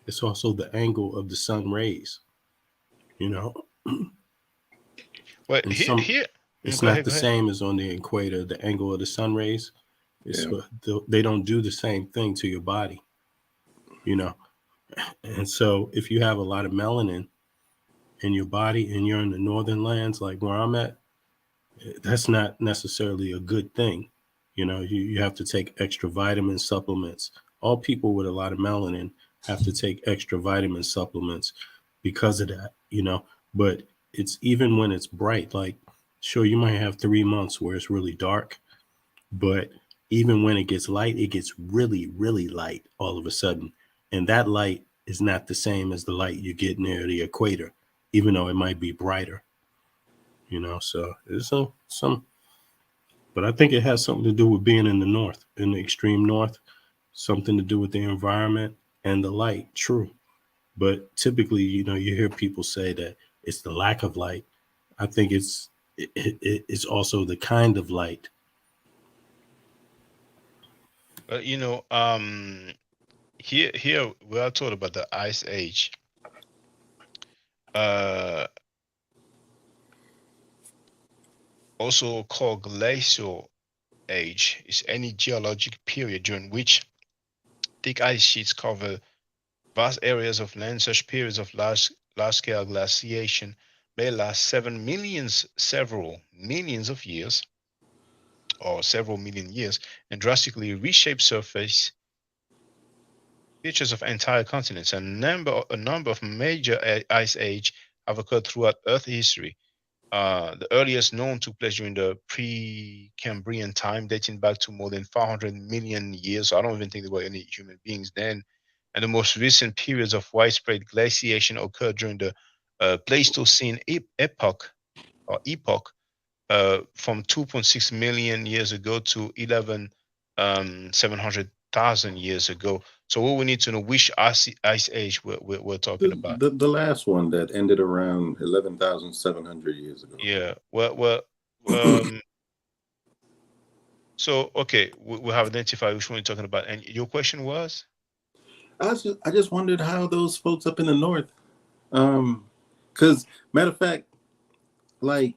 It's also the angle of the sun rays. You know. But it's not the same as on the equator. The angle of the sun rays. They don't do the same thing to your body, you know. And so if you have a lot of melanin in your body and you're in the northern lands like where I'm at, that's not necessarily a good thing. You know, you have to take extra vitamin supplements. All people with a lot of melanin have to take extra vitamin supplements because of that, you know. But it's even when it's bright, like, sure, you might have 3 months where it's really dark, but even when it gets light, it gets really, really light all of a sudden. And that light is not the same as the light you get near the equator, even though it might be brighter. You know, so there's some, but I think it has something to do with being in the north, in the extreme north, something to do with the environment and the light. True. But typically, you know, you hear people say that it's the lack of light. I think it's also the kind of light. You know, here we are told about the Ice Age. Also called glacial age, is any geologic period during which thick ice sheets cover vast areas of land. Such periods of large-scale glaciation may last several millions of years, or several million years, and drastically reshape surface features of entire continents. A number of major ice age have occurred throughout Earth history. The earliest known took place during the Precambrian time, dating back to more than 400 million years. So I don't even think there were any human beings then. And the most recent periods of widespread glaciation occurred during the Pleistocene epoch, from 2.6 million years ago to 700,000 years ago. So what we need to know, which ice age we're talking about. The last one that ended around 11,700 years ago. Yeah. Well. So okay, we have identified which one you're talking about. And your question was? I just wondered how those folks up in the north, because matter of fact, like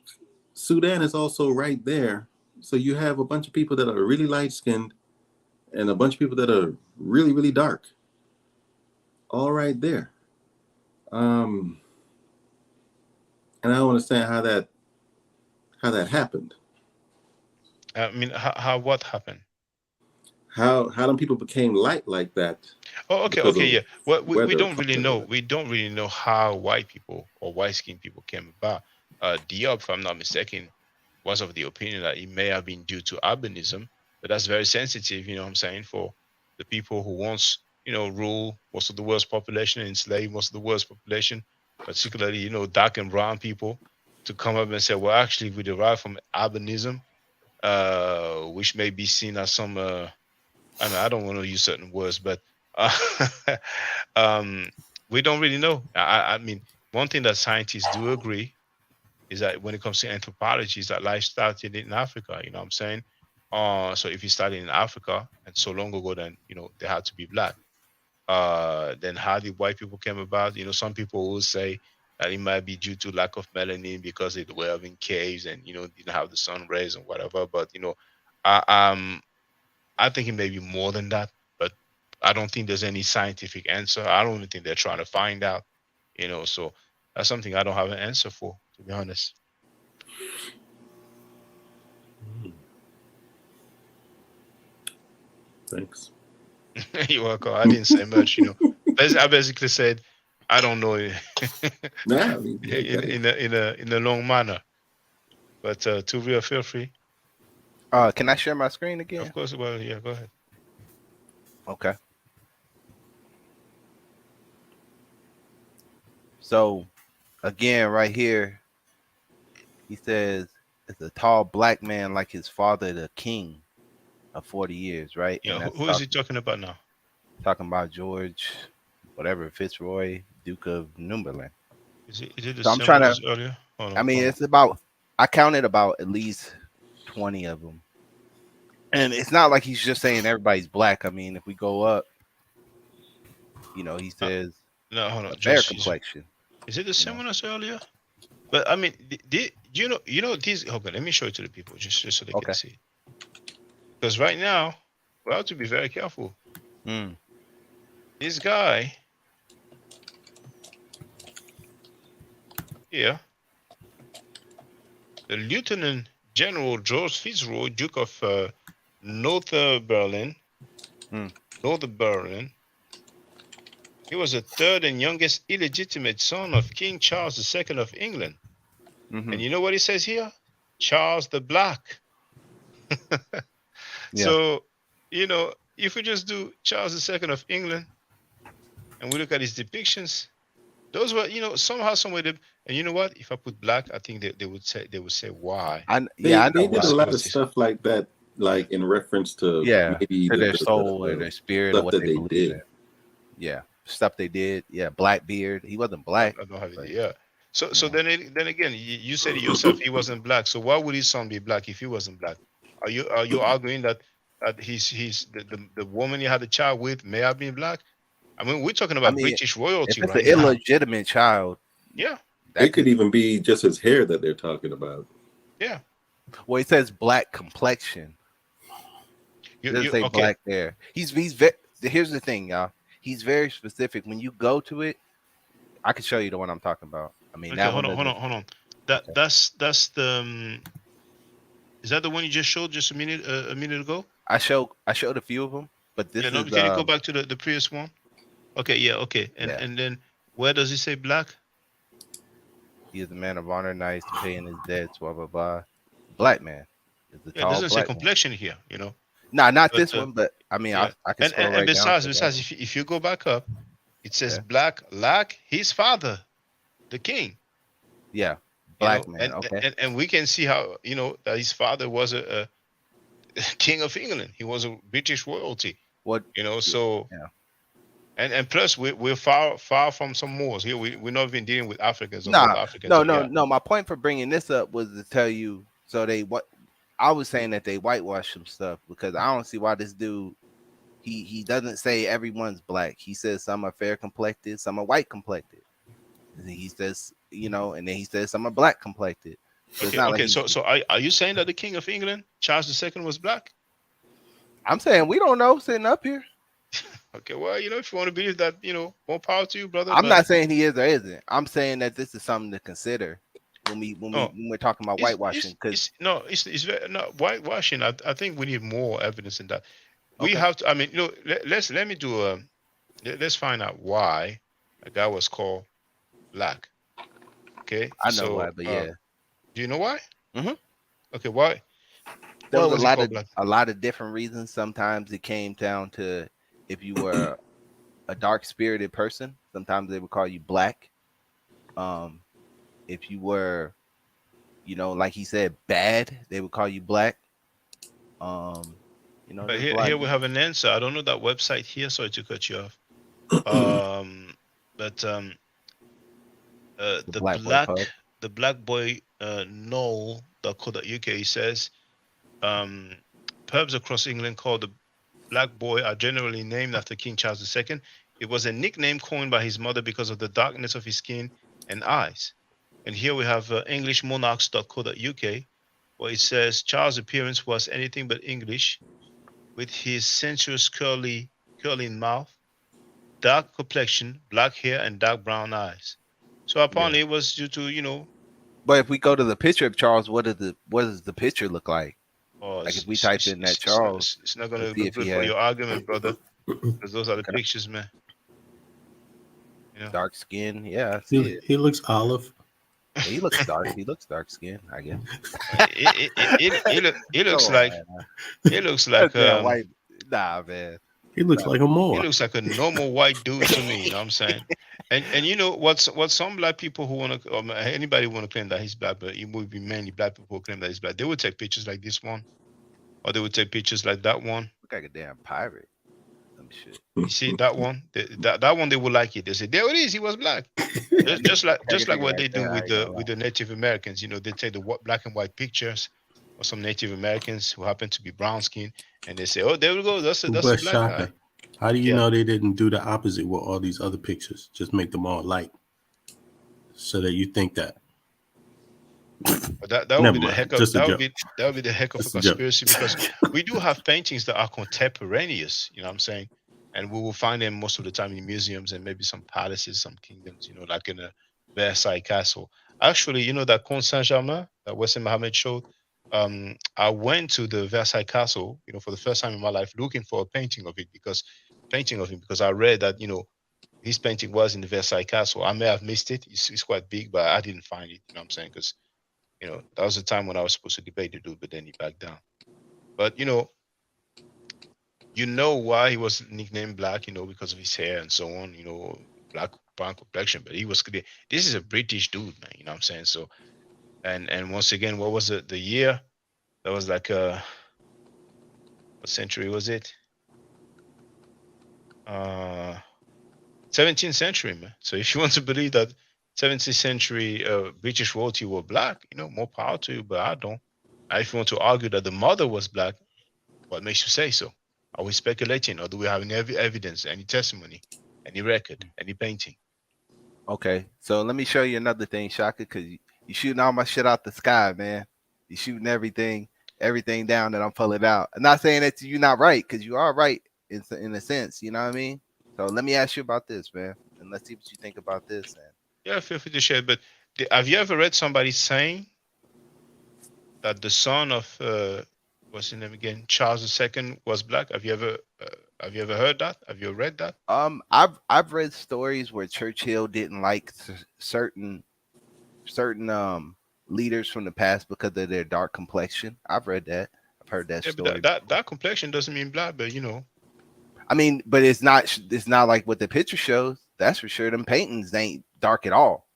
Sudan is also right there. So you have a bunch of people that are really light skinned and a bunch of people that are really, really dark. All right there. And I don't understand how that happened. I mean, how what happened? How them people became light like that? Oh, okay, yeah. Well, we don't really know. We don't really know how white people or white-skinned people came about. Diop, if I'm not mistaken, was of the opinion that it may have been due to albinism, but that's very sensitive, you know what I'm saying, for the people who once, you know, rule most of the world's population and enslave most of the world's population, particularly, you know, dark and brown people, to come up and say, well, actually, we derive from albinism, which may be seen as some, I mean, I don't want to use certain words, but we don't really know. I mean, one thing that scientists do agree is that when it comes to anthropology, is that life started in Africa. You know what I'm saying? So if you started in Africa and so long ago, then you know they had to be black. Then how did white people came about? You know, some people will say that it might be due to lack of melanin because they were in caves and you know didn't have the sun rays and whatever. But you know, I think it may be more than that. But I don't think there's any scientific answer. I don't even think they're trying to find out. You know, so that's something I don't have an answer for, to be honest. Thanks. You're welcome. I didn't say much, you know. I basically said I don't know in a long manner. But to real, feel free. Can I share my screen again? Of course. Well, yeah. Go ahead. Okay. So, again, right here, he says, it's a tall black man like his father, the king of 40 years, right? Yeah, who is he talking about now? Talking about George, whatever, Fitzroy, Duke of Cumberland. Is it the so I'm trying to, earlier? I mean, it's about, I counted about at least 20 of them. And it's not like he's just saying everybody's black. I mean, if we go up, you know, he says, no, hold on, fair complexion. Is it the same one as earlier? But I mean, you know these. Okay, let me show it to the people just so they can see. Because right now, we have to be very careful. This guy here, the Lieutenant General George Fitzroy, Duke of Northumberland. Northumberland. He was the third and youngest illegitimate son of King Charles II of England. And you know what he says here? Charles the Black. So, you know, if we just do Charles II of England, and we look at his depictions, those were, somehow, someway, and you know what? If I put black, I think they would say why. I They know did why. a lot of stuff like that, like in reference to maybe to their soul or their spirit or stuff what that they they believe did. in. Yeah, stuff they did. Yeah, Blackbeard. He wasn't black. I don't have it. Yeah. So then again, you said it yourself. He wasn't black. So why would his son be black if he wasn't black? Are you arguing that he's the woman he had a child with may have been black? I mean, we're talking about British royalty if it's an right now. illegitimate child, Yeah. It could even be just his hair that they're talking about. Yeah. Well, it says black complexion. It doesn't say black hair. He's here's the thing, y'all. He's very specific. When you go to it, I can show you the one I'm talking about. I mean, Okay, hold on. That's the is that the one you just showed just a minute ago? I showed a few of them, but this is. Can you go back to the previous one? Okay, yeah, okay, and then where does it say black? He is a man of honor, nice, paying his debts, blah blah blah. Black man. It doesn't say complexion here, Nah, not this one, but I mean, yeah. I can scroll right besides, down. if you go back up, it says black, his father, the king. Yeah, black man. And we can see how that his father was a king of England. He was a British royalty. What so. Yeah. And plus, we're far from some Moors here. We're not even dealing with Africans. No. My point for bringing this up was to tell you. So I was saying that they whitewash some stuff because I don't see why this dude. He doesn't say everyone's black. He says some are fair complected, some are white complected. And he says, and then he says some are black complected. So so are you saying that the King of England, Charles II, was black? I'm saying we don't know sitting up here. Okay, well, if you want to believe that, more power to you, brother. I'm not saying he is or isn't. I'm saying that this is something to consider when we're talking about whitewashing. Because whitewashing. I think we need more evidence in that. We have to. I mean, let me do let's find out why a guy was called black. Okay, I know why, but yeah. Do you know why? Mm-hmm. Okay, why? There was a lot of different reasons. Sometimes it came down to if you were a dark-spirited person, sometimes they would call you black. If you were, like he said, bad, they would call you black. But here we have an answer. I don't know that website here, sorry to cut you off. The black boy Knoll.co.uk says pubs across England called the Black Boy are generally named after King Charles II. It was a nickname coined by his mother because of the darkness of his skin and eyes. And here we have englishmonarchs.co.uk, where it says Charles' appearance was anything but English, with his sensuous curling mouth, dark complexion, black hair, and dark brown eyes. So apparently it was due to, But if we go to the picture of Charles, what does the picture look like? Like if we type in that Charles, it's not going to be good for your argument, brother, because those are the pictures, man. Dark skin, yeah. He looks olive. Yeah, he looks dark. He looks dark skinned, I guess. It looks like white. Nah, man. He looks like a Moor. He looks like a normal white dude to me. You know what I'm saying? And what some black people who want to, or anybody want to claim that he's black, but it would be mainly black people who claim that he's black. They would take pictures like this one, or they would take pictures like that one. Look like a damn pirate. Shit. You see that one? That one they would like it. They say, there it is. He was black. just like what they do with the Native Americans. They take the black and white pictures of some Native Americans who happen to be brown skinned, and they say, "Oh, there we go. That's a black Shaka, guy." How do you know they didn't do the opposite with all these other pictures? Just make them all light, so that you think that. That would be the heck of that would be the heck of a conspiracy, because we do have paintings that are contemporaneous. You know what I'm saying? And we will find them most of the time in museums and maybe some palaces, some kingdoms. Like in a Versailles Castle. Actually, that Comte Saint-Germain that Wesley Mohammed showed. I went to the Versailles Castle, for the first time in my life, looking for a painting of him because I read that his painting was in the Versailles Castle. I may have missed it. It's quite big, but I didn't find it. You know what I'm saying? Because that was the time when I was supposed to debate the dude, but then he backed down. But you know why he was nicknamed black, you know, because of his hair and so on, you know, black brown complexion. But he was this is a British dude, man. You know what I'm saying? So, and once again, what was it? The year that was like what century was it? 17th century, man. So if you want to believe that 17th century British royalty were black, you know, more power to you. But I don't. If you want to argue that the mother was black, what makes you say so? Are we speculating, or do we have any evidence, any testimony, any record, any painting? Okay, so let me show you another thing, Shaka, because you shooting all my shit out the sky, man. You shooting everything down that I'm pulling out. I'm not saying that you're not right, because you are right in a sense, you know what I mean? So let me ask you about this, man, and let's see what you think about this. And Yeah, feel free to share. But have you ever read somebody saying that the son of what's his name again, Charles II, was black? Have you ever heard that? Have you read that? I've read stories where Churchill didn't like certain leaders from the past because of their dark complexion. I've read that. I've heard that Yeah, story. but that complexion doesn't mean black, but you know. I mean, but it's not like what the picture shows. That's for sure. Them paintings ain't dark at all.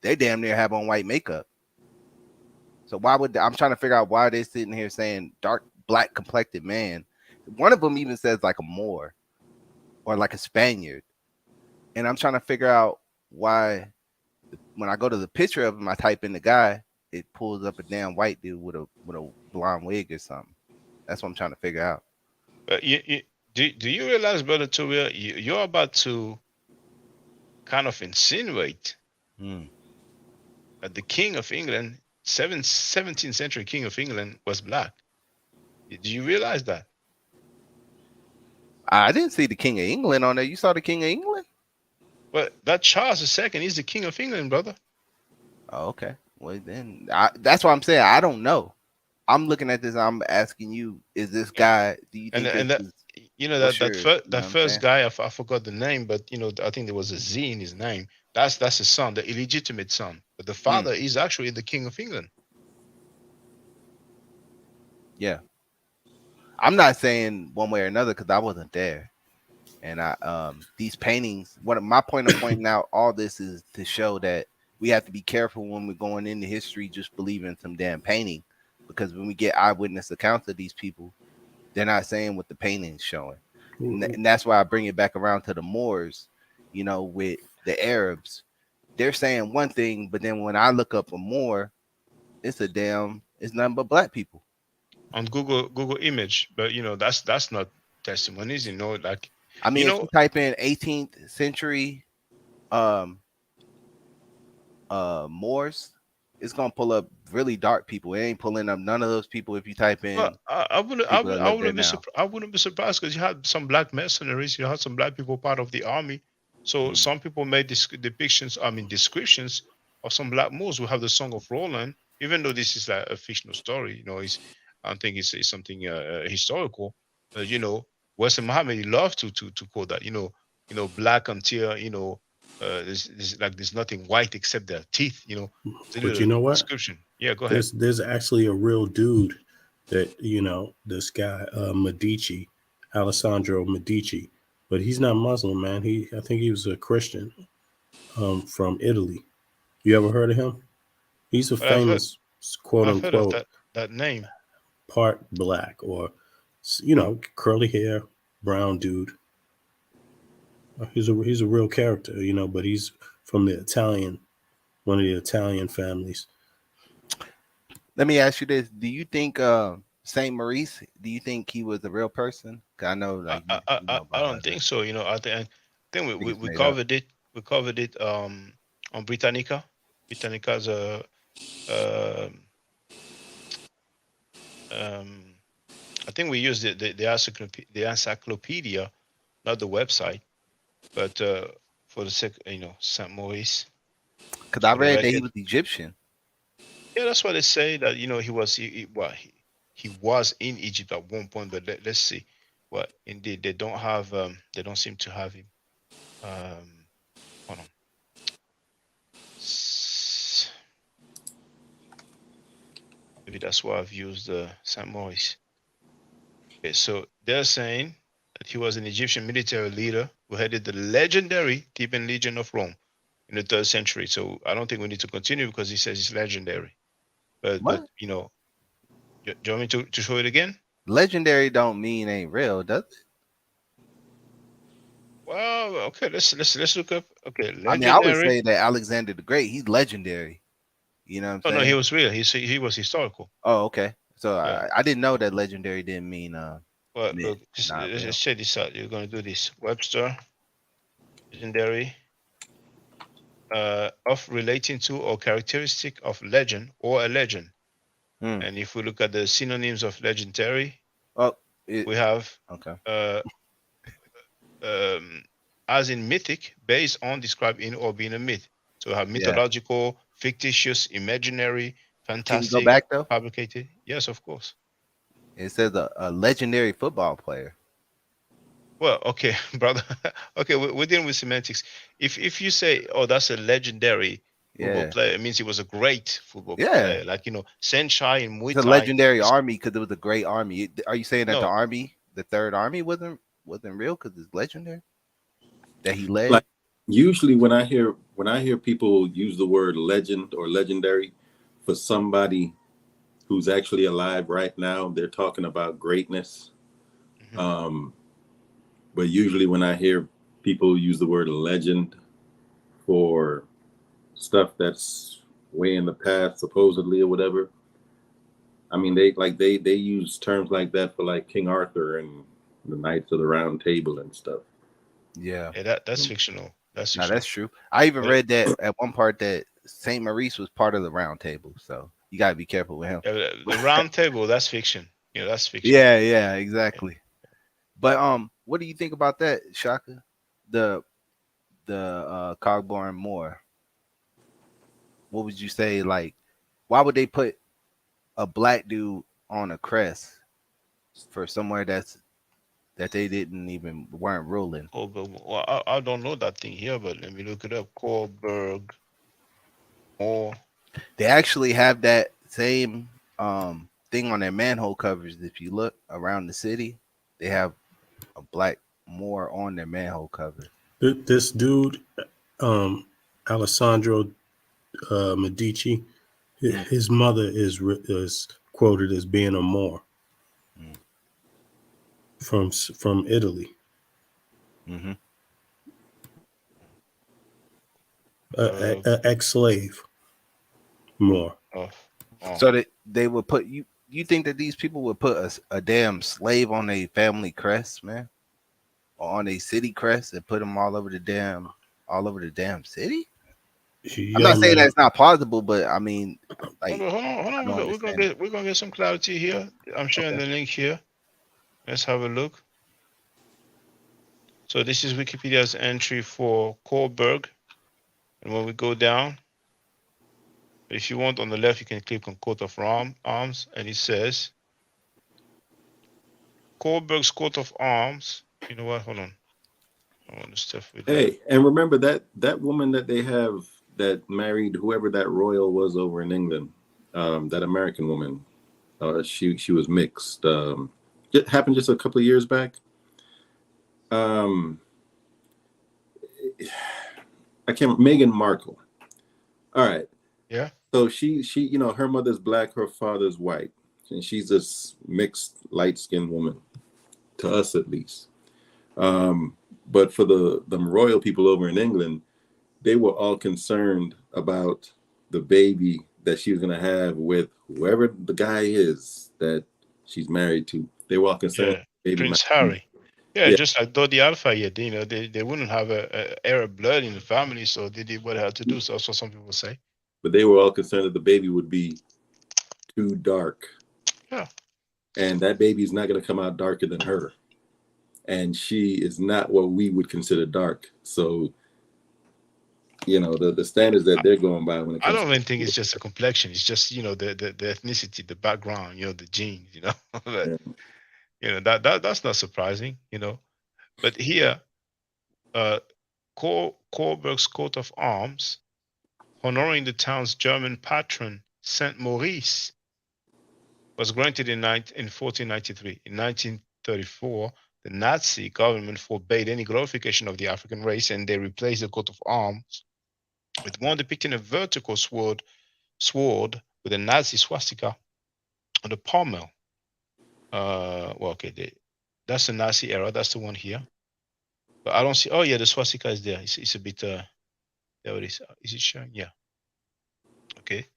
They damn near have on white makeup. So why would I'm trying to figure out why they're sitting here saying dark black complected man? One of them even says like a Moor or like a Spaniard, and I'm trying to figure out why. When I go to the picture of him, I type in the guy, it pulls up a damn white dude with a blonde wig or something. That's what I'm trying to figure out. But do you realize, Brother Toria, you're about to kind of insinuate that the King of England, 17th century King of England, was black. Do you realize that? I didn't see the King of England on there. You saw the King of England? Well, that Charles II is the King of England, brother. Oh, okay. Well, then that's what I'm saying. I don't know. I'm looking at this. I'm asking you: is this guy? Do you think that first guy? I forgot the name, but you know, I think there was a Z in his name. That's his son, the illegitimate son. But the father is actually the King of England. Yeah, I'm not saying one way or another because I wasn't there, and these paintings. What my point of pointing out all this is to show that we have to be careful when we're going into history, just believing some damn painting, because when we get eyewitness accounts of these people, they're not saying what the painting's showing. And that's why I bring it back around to the Moors, you know, with the Arabs. They're saying one thing, but then when I look up a Moor, it's nothing but black people. On Google image, but you know, that's not testimonies, you know, like I mean, if you type in 18th century Moors, it's gonna pull up really dark people. It ain't pulling up none of those people if you type in. Well, I wouldn't be surprised because you had some black mercenaries, you had some black people part of the army. So some people made descriptions of some black Moors who have the Song of Roland, even though this is like a fictional story. You know, I don't think it's something historical. You know, Western Muhammad he loved to quote that. You know, black until there's nothing white except their teeth. You know, but you know what? Description. Yeah, go ahead. There's actually a real dude that, you know, this guy Medici, Alessandro Medici, but he's not Muslim, man. I think he was a Christian from Italy. You ever heard of him? He's a famous quote I've heard unquote of that name. part black, or you know, curly hair, brown dude. He's a real character, you know, but he's from one of the Italian families. Let me ask you this: do you think Saint Maurice? Do you think he was a real person? I know, like I don't think so. You know, I think we covered it. We covered it on Britannica. Britannica's I think we used the encyclopedia, not the website, but for the sake, you know, Saint Maurice. Because I read that he was Egyptian. Yeah, that's what they say, that you know he was in Egypt at one point, but let's see. Well, indeed, they don't seem to have him. Hold on. Maybe that's why I've used Saint Maurice. Okay, so they're saying He was an Egyptian military leader who headed the legendary Theban Legion of Rome in the 3rd century. So I don't think we need to continue because he says it's legendary. But you know, do you want me to show it again? Legendary don't mean ain't real, does it? Well, okay, let's look up. Okay, legendary. I mean, I would say that Alexander the Great, he's legendary. You know what I'm saying? Oh no, he was real. He was historical. Oh, okay. So Yeah. I didn't know that legendary didn't mean Well, look, let's check this out. You're gonna do this. Webster, legendary, of relating to or characteristic of legend or a legend. And if we look at the synonyms of legendary, we have as in mythic, based on, described in, or being a myth. So we have mythological, fictitious, imaginary, fantastic, Can you go back though? fabricated. Yes, of course. It says a legendary football player. Well, okay, brother. Okay, we're dealing with semantics. If you say, "Oh, that's a legendary football player," it means he was a great football player. Like, you know, Senshai and Muay Thai. It's a legendary army because it was a great army. Are you saying that No. the army, the Third Army, wasn't real because it's legendary? That he led? Like, usually when I hear people use the word legend or legendary for somebody who's actually alive right now, they're talking about greatness. But usually when I hear people use the word legend for stuff that's way in the past, supposedly, or whatever, I mean, they use terms like that for like King Arthur and the Knights of the Round Table and stuff. Yeah, that's fictional. That's fictional. That's true. I even read that at one part that Saint Maurice was part of the Round Table, so you gotta be careful with him. The Round Table, that's fiction. You know, that's fiction. Yeah, exactly. But what do you think about that, Shaka? The Cogborn Moor. What would you say? Like, why would they put a black dude on a crest for somewhere that they weren't ruling? Oh, but well, I don't know that thing here, but let me look it up. Coburg Moor. They actually have that same thing on their manhole covers. If you look around the city, they have a black Moor on their manhole cover. This dude, Alessandro Medici, his mother is quoted as being a Moor from Italy. Ex-slave Moor. So they would put you. You think that these people would put a damn slave on a family crest, man, or on a city crest, and put them all over the damn city? I'm not saying that's not plausible, but I mean, like, hold on. We're gonna get some clarity here. I'm sharing the link here. Let's have a look. So this is Wikipedia's entry for Coburg, and when we go down, if you want on the left, you can click on coat of arms, and it says Coburg's coat of arms. You know what? Hold on. I want to step with that. And remember that woman that they have that married whoever that royal was over in England, that American woman, she was mixed. It happened just a couple of years back. I can't. Meghan Markle. All right. Yeah. So she, you know, her mother's black, her father's white, and she's this mixed light-skinned woman, to us at least. But for the royal people over in England, they were all concerned about the baby that she was going to have with whoever the guy is that she's married to. They were all concerned. Yeah. Prince Harry. Yeah, just like Dodi Alpha, you know, they wouldn't have a Arab blood in the family, so they did what they had to do. So that's what some people say. But they were all concerned that the baby would be too dark. Yeah. And that baby's not going to come out darker than her. And she is not what we would consider dark. So, you know, the standards that they're going by when it comes I don't even think it's just a complexion. It's just, you know, the ethnicity, the background, you know, the genes, you know. But, you know, that's not surprising, you know. But here, Coburg's coat of arms, honoring the town's German patron, Saint Maurice, was granted in 1493. In 1934, the Nazi government forbade any glorification of the African race, and they replaced the coat of arms with one depicting a vertical sword with a Nazi swastika on the pommel. Well, okay, that's the Nazi era. That's the one here. But I don't see. Oh yeah, the swastika is there. It's a bit. There it is. Is it showing? Yeah. Okay.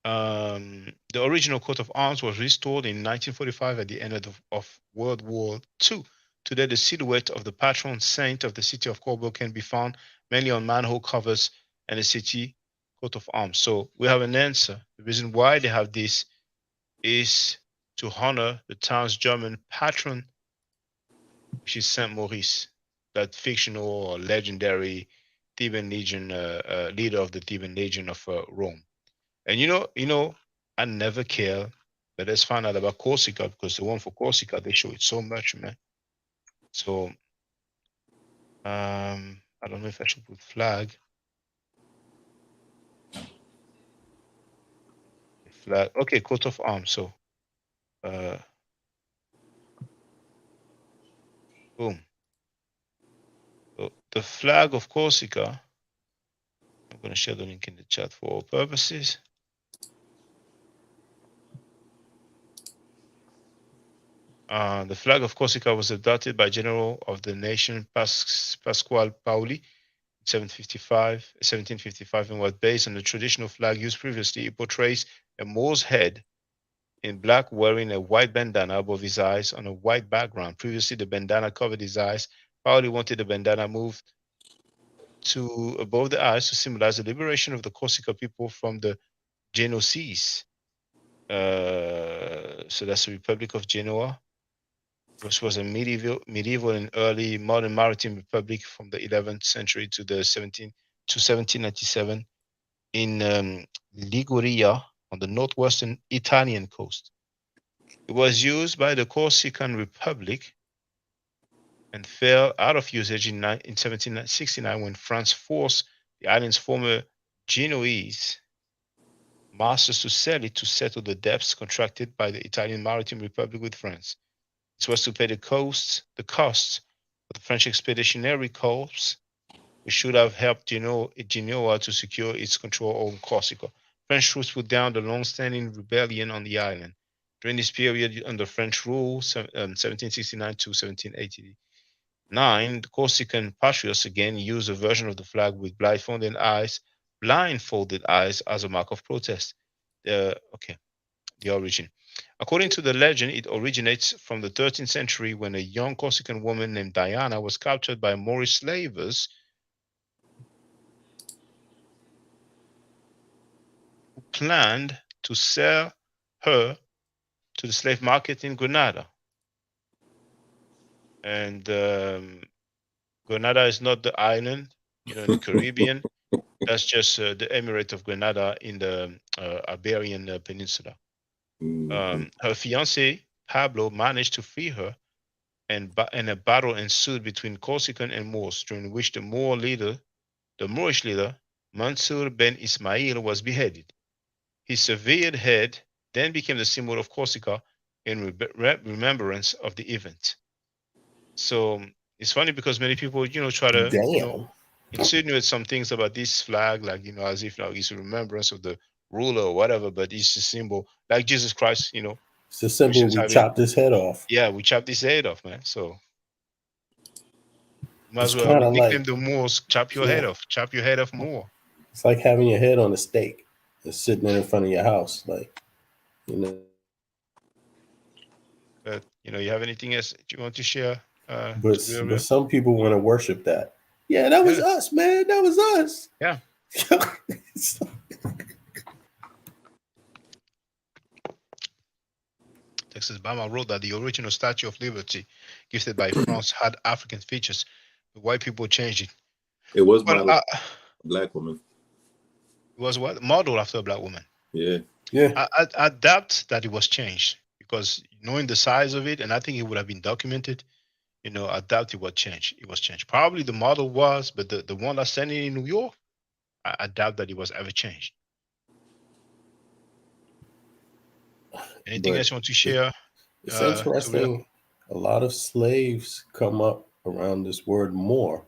The original coat of arms was restored in 1945 at the end of World War II. Today, the silhouette of the patron saint of the city of Coburg can be found mainly on manhole covers and the city coat of arms. So we have an answer. The reason why they have this is to honor the town's German patron, which is Saint Maurice, that fictional or legendary Theban legion leader of the Theban legion of Rome. And you know, I never care, but let's find out about Corsica, because the one for Corsica, they show it so much, man. So I don't know if I should put flag. Flag. Okay, coat of arms. So boom. So the flag of Corsica. I'm going to share the link in the chat for all purposes. The flag of Corsica was adopted by General of the Nation Pasquale Paoli in 1755, and was based on the traditional flag used previously. It portrays a Moor's head in black wearing a white bandana above his eyes on a white background. Previously, the bandana covered his eyes. Paoli wanted the bandana moved to above the eyes to symbolize the liberation of the Corsica people from the Genoese. So that's the Republic of Genoa, which was a medieval and early modern maritime republic from the 11th century to 1797 in Liguria on the northwestern Italian coast. It was used by the Corsican Republic and fell out of usage in 1769 when France forced the island's former Genoese masters to sell it to settle the debts contracted by the Italian Maritime Republic with France. This was to pay the costs of the French Expeditionary Corps, which should have helped Genoa to secure its control over Corsica. French troops put down the long-standing rebellion on the island. During this period, under French rule, 1769 to 1789, the Corsican patriots again used a version of the flag with blindfolded eyes as a mark of protest. The origin. According to the legend, it originates from the 13th century when a young Corsican woman named Diana was captured by Moorish slavers who planned to sell her to the slave market in Grenada. And Grenada is not the island, in the Caribbean. That's just the Emirate of Grenada in the Iberian Peninsula. Her fiancé, Pablo, managed to free her, and a battle ensued between Corsican and Moors, during which the Moorish leader, Mansur ben Ismail, was beheaded. His severed head then became the symbol of Corsica in remembrance of the event. So it's funny because many people, try to, insinuate some things about this flag, like, as if it's a remembrance of the ruler or whatever, but it's a symbol, like Jesus Christ, It's a symbol we chopped his head off. Yeah, we chopped his head off, man. So might as It's well kinda nickname like- the Moors, chop your head off more. It's like having your head on a stake and sitting there in front of your house, like, But you have anything else that you want to share? But some people want to worship that. Yeah, that was us, man. That was us. Yeah. Texas Bama wrote that the original Statue of Liberty gifted by France had African features, but white people changed it. It was modeled a black woman. It was what? Modeled after a black woman. Yeah. I doubt that it was changed, because knowing the size of it, and I think it would have been documented, I doubt it was changed. It was changed. Probably the model was, but the one that's standing in New York, I doubt that it was ever changed. Anything else you want to share? It's interesting a lot of slaves come up around this word Moor.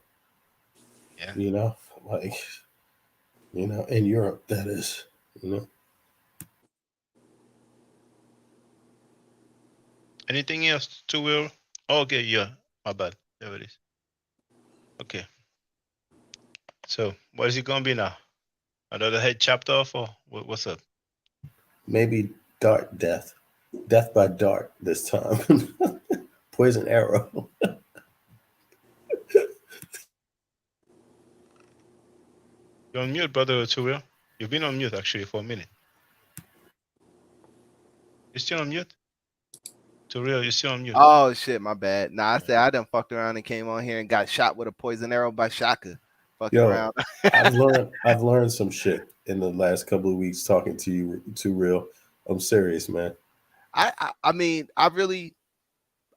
Yeah. You know, like, you know, in Europe, that is, you know. Anything else to Will? Okay, yeah. My bad. There it is. Okay. So what is it gonna be now? Another head chopped off, or what's up? Maybe dart death. Death by dart this time. Poison arrow. You're on mute, brother Turiel. You've been on mute actually for a minute. You're still on mute? Turiel, you're still on mute. Oh shit, my bad. Nah, I said I done fucked around and came on here and got shot with a poison arrow by Shaka. Fucking Yo, around. I've learned some shit in the last couple of weeks talking to you, Too Real. I'm serious, man. I mean, I really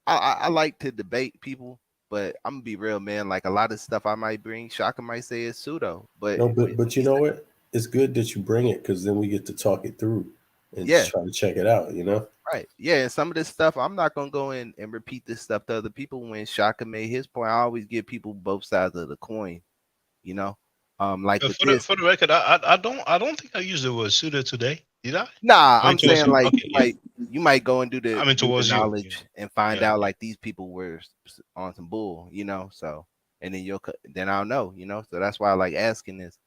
I like to debate people, but I'm gonna be real, man. Like a lot of stuff I might bring, Shaka might say is pseudo. But No, but you know what? It's good that you bring it because then we get to talk it through and yeah, try to check it out, you know? right. Yeah, and some of this stuff I'm not gonna go in and repeat this stuff to other people. When Shaka made his point, I always give people both sides of the coin, you know. Like with this. For the record, I don't think I used the word pseudo today. Did I? Nah, I mean, I'm towards saying you. like Okay, you might go and do I mean the towards you. knowledge and find Yeah. out like these people were on some bull, you know. So and then I'll know, you know. So that's why I like asking this.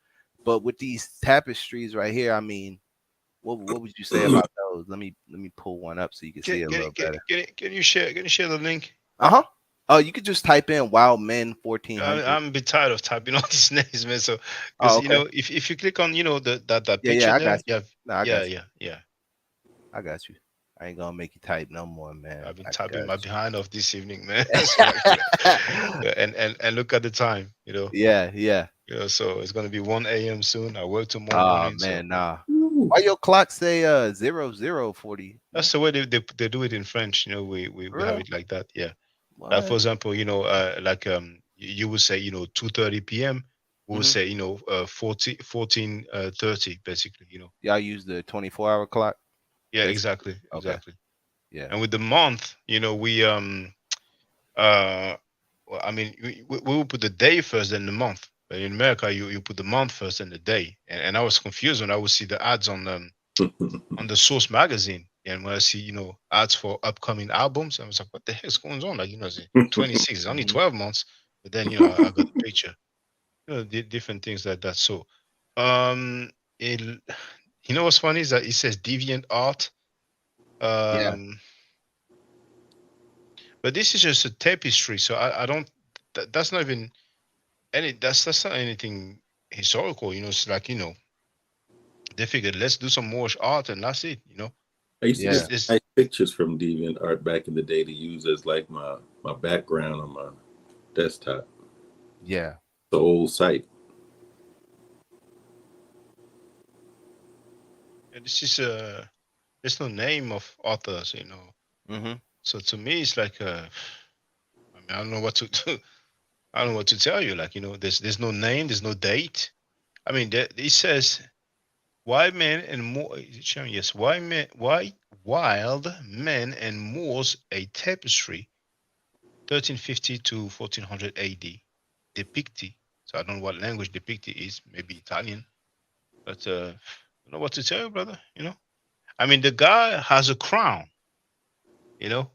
But with these tapestries right here, I mean, what would you say about those? Let me pull one up so you can see it a little better. Can you share the link? Uh-huh. Oh, you could just type in Wild Men 1400. I'm a bit tired of typing all these names, man. So, because you okay. know, if you click on that Yeah, picture I there, got you. you have No, I got you. yeah. I got you. I ain't gonna make you type no more, man. I've been I typing got my you. behind off this evening, man. So, and look at the time, you know. Yeah. You know, so it's gonna be 1 a.m. soon. I work tomorrow morning. Man, so. nah. Why your clock say 0040? That's the way they do it in French. You know, we have it like that. Yeah. Like for example, you know, like you would say, you know, 2:30 p.m. We would say, you know, 14:30 basically. You know. Y'all use the 24-hour clock. Yeah, Basically? exactly. Okay. Exactly. Yeah. And with the month, you know, we well, I mean, we will put the day first, then the month. But in America, you put the month first and the day. And I was confused when I would see the ads on the Source magazine, and when I see, you know, ads for upcoming albums, I was like, what the heck's going on? Like, you know, it's 26, it's only 12 months. But then, you know, I got the picture. You know, different things like that. So, you know what's funny is that it says deviant art. But this is just a tapestry, so I don't. That's not even any. That's not anything historical. You know, it's like, you know, they figured let's do some Moorish art and that's it. You know. I used to get nice pictures from Deviant Art back in the day to use as like my background on my desktop. Yeah. The old site. And this is there's no name of authors, you know. So to me, it's like I mean, I don't know what to do. I don't know what to tell you. Like, you know, there's no name, there's no date. I mean, it says white men and more. Yes, wild men and Moors, a tapestry, 1350 to 1400 AD, depicti. So I don't know what language depicti is. Maybe Italian, but I don't know what to tell you, brother. You know, I mean, the guy has a crown. You know.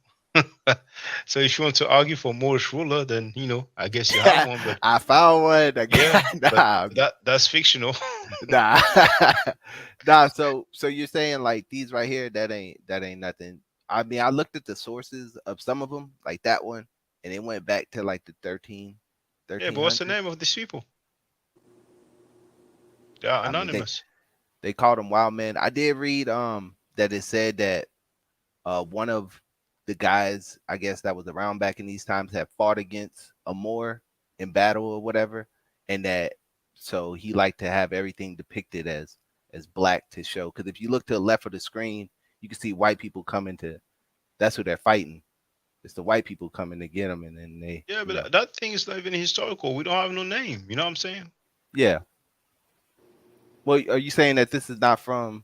So if you want to argue for Moorish ruler, then, you know, I guess you have one. But I found one. That's fictional. Nah. So you're saying like these right here, that ain't nothing. I mean, I looked at the sources of some of them, like that one, and it went back to like the 13. Yeah, but what's the name of these people? They are anonymous. They called them wild men. I did read that it said that one of the guys, I guess that was around back in these times, had fought against a Moor in battle or whatever, and that so he liked to have everything depicted as black to show. Because if you look to the left of the screen, you can see white people coming to. That's who they're fighting. It's the white people coming to get them, and then they. Yeah, but that thing is not even historical. We don't have no name. You know what I'm saying? Yeah. Well, are you saying that this is not from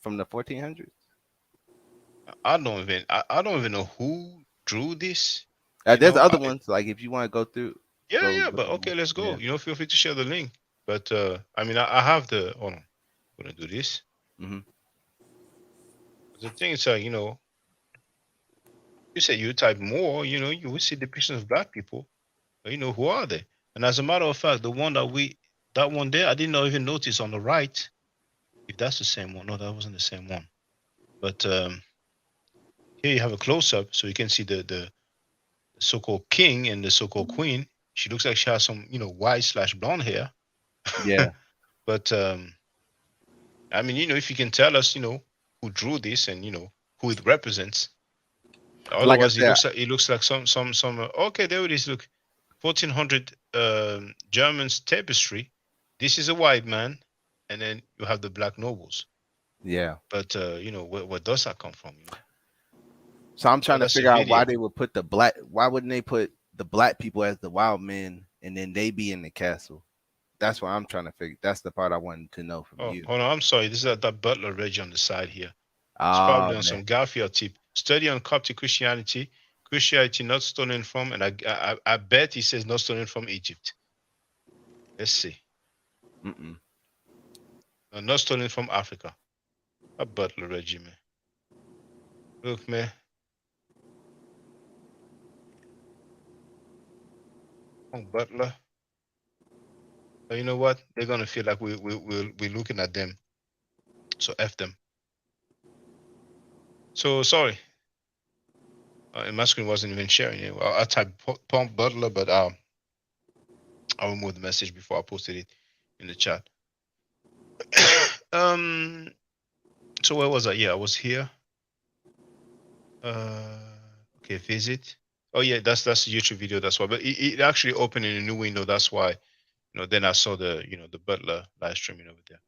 the 1400s? I don't even know who drew this. There's other ones. Like if you want to go through. Yeah, but okay, let's go. Yeah. Feel free to share the link. But I mean, I have the. Hold on, I'm gonna do this. Mm-hmm. The thing is, you say you type more, you will see depictions of black people. Who are they? And as a matter of fact, the one that one there, I didn't even notice on the right. If that's the same one, no, that wasn't the same one. But here you have a close up, so you can see the so-called king and the so-called queen. She looks like she has some, white/blonde hair. Yeah. But I mean, if you can tell us, who drew this and who it represents. Like I Otherwise, said, it looks like some. Okay, there it is. Look, 1400 Germans tapestry. This is a white man, and then you have the black nobles. Yeah. But where does that come from? So I'm trying to that's a figure out why video. they would put the black. Why wouldn't they put the black people as the wild men and then they be in the castle? That's what I'm trying to figure. That's the part I wanted to know from you. Hold on, I'm sorry. This is that Butler Reggie on the side here. It's Oh, probably on some Garfield tip. Study on Coptic Christianity not stolen from, and I bet he says not stolen from Egypt. Let's see. Mm-mm. No, not stolen from Africa. A Butler Reggie, man. Look, man. Oh, Butler. But you know what? They're gonna feel like we're looking at them. So F them. So sorry. My screen wasn't even sharing it. I typed Pump Butler, but I removed the message before I posted it in the chat. So where was I? Yeah, I was here. Okay, visit. Oh yeah, that's the YouTube video. That's why. But it actually opened in a new window. That's why. Then I saw the the Butler live streaming over there.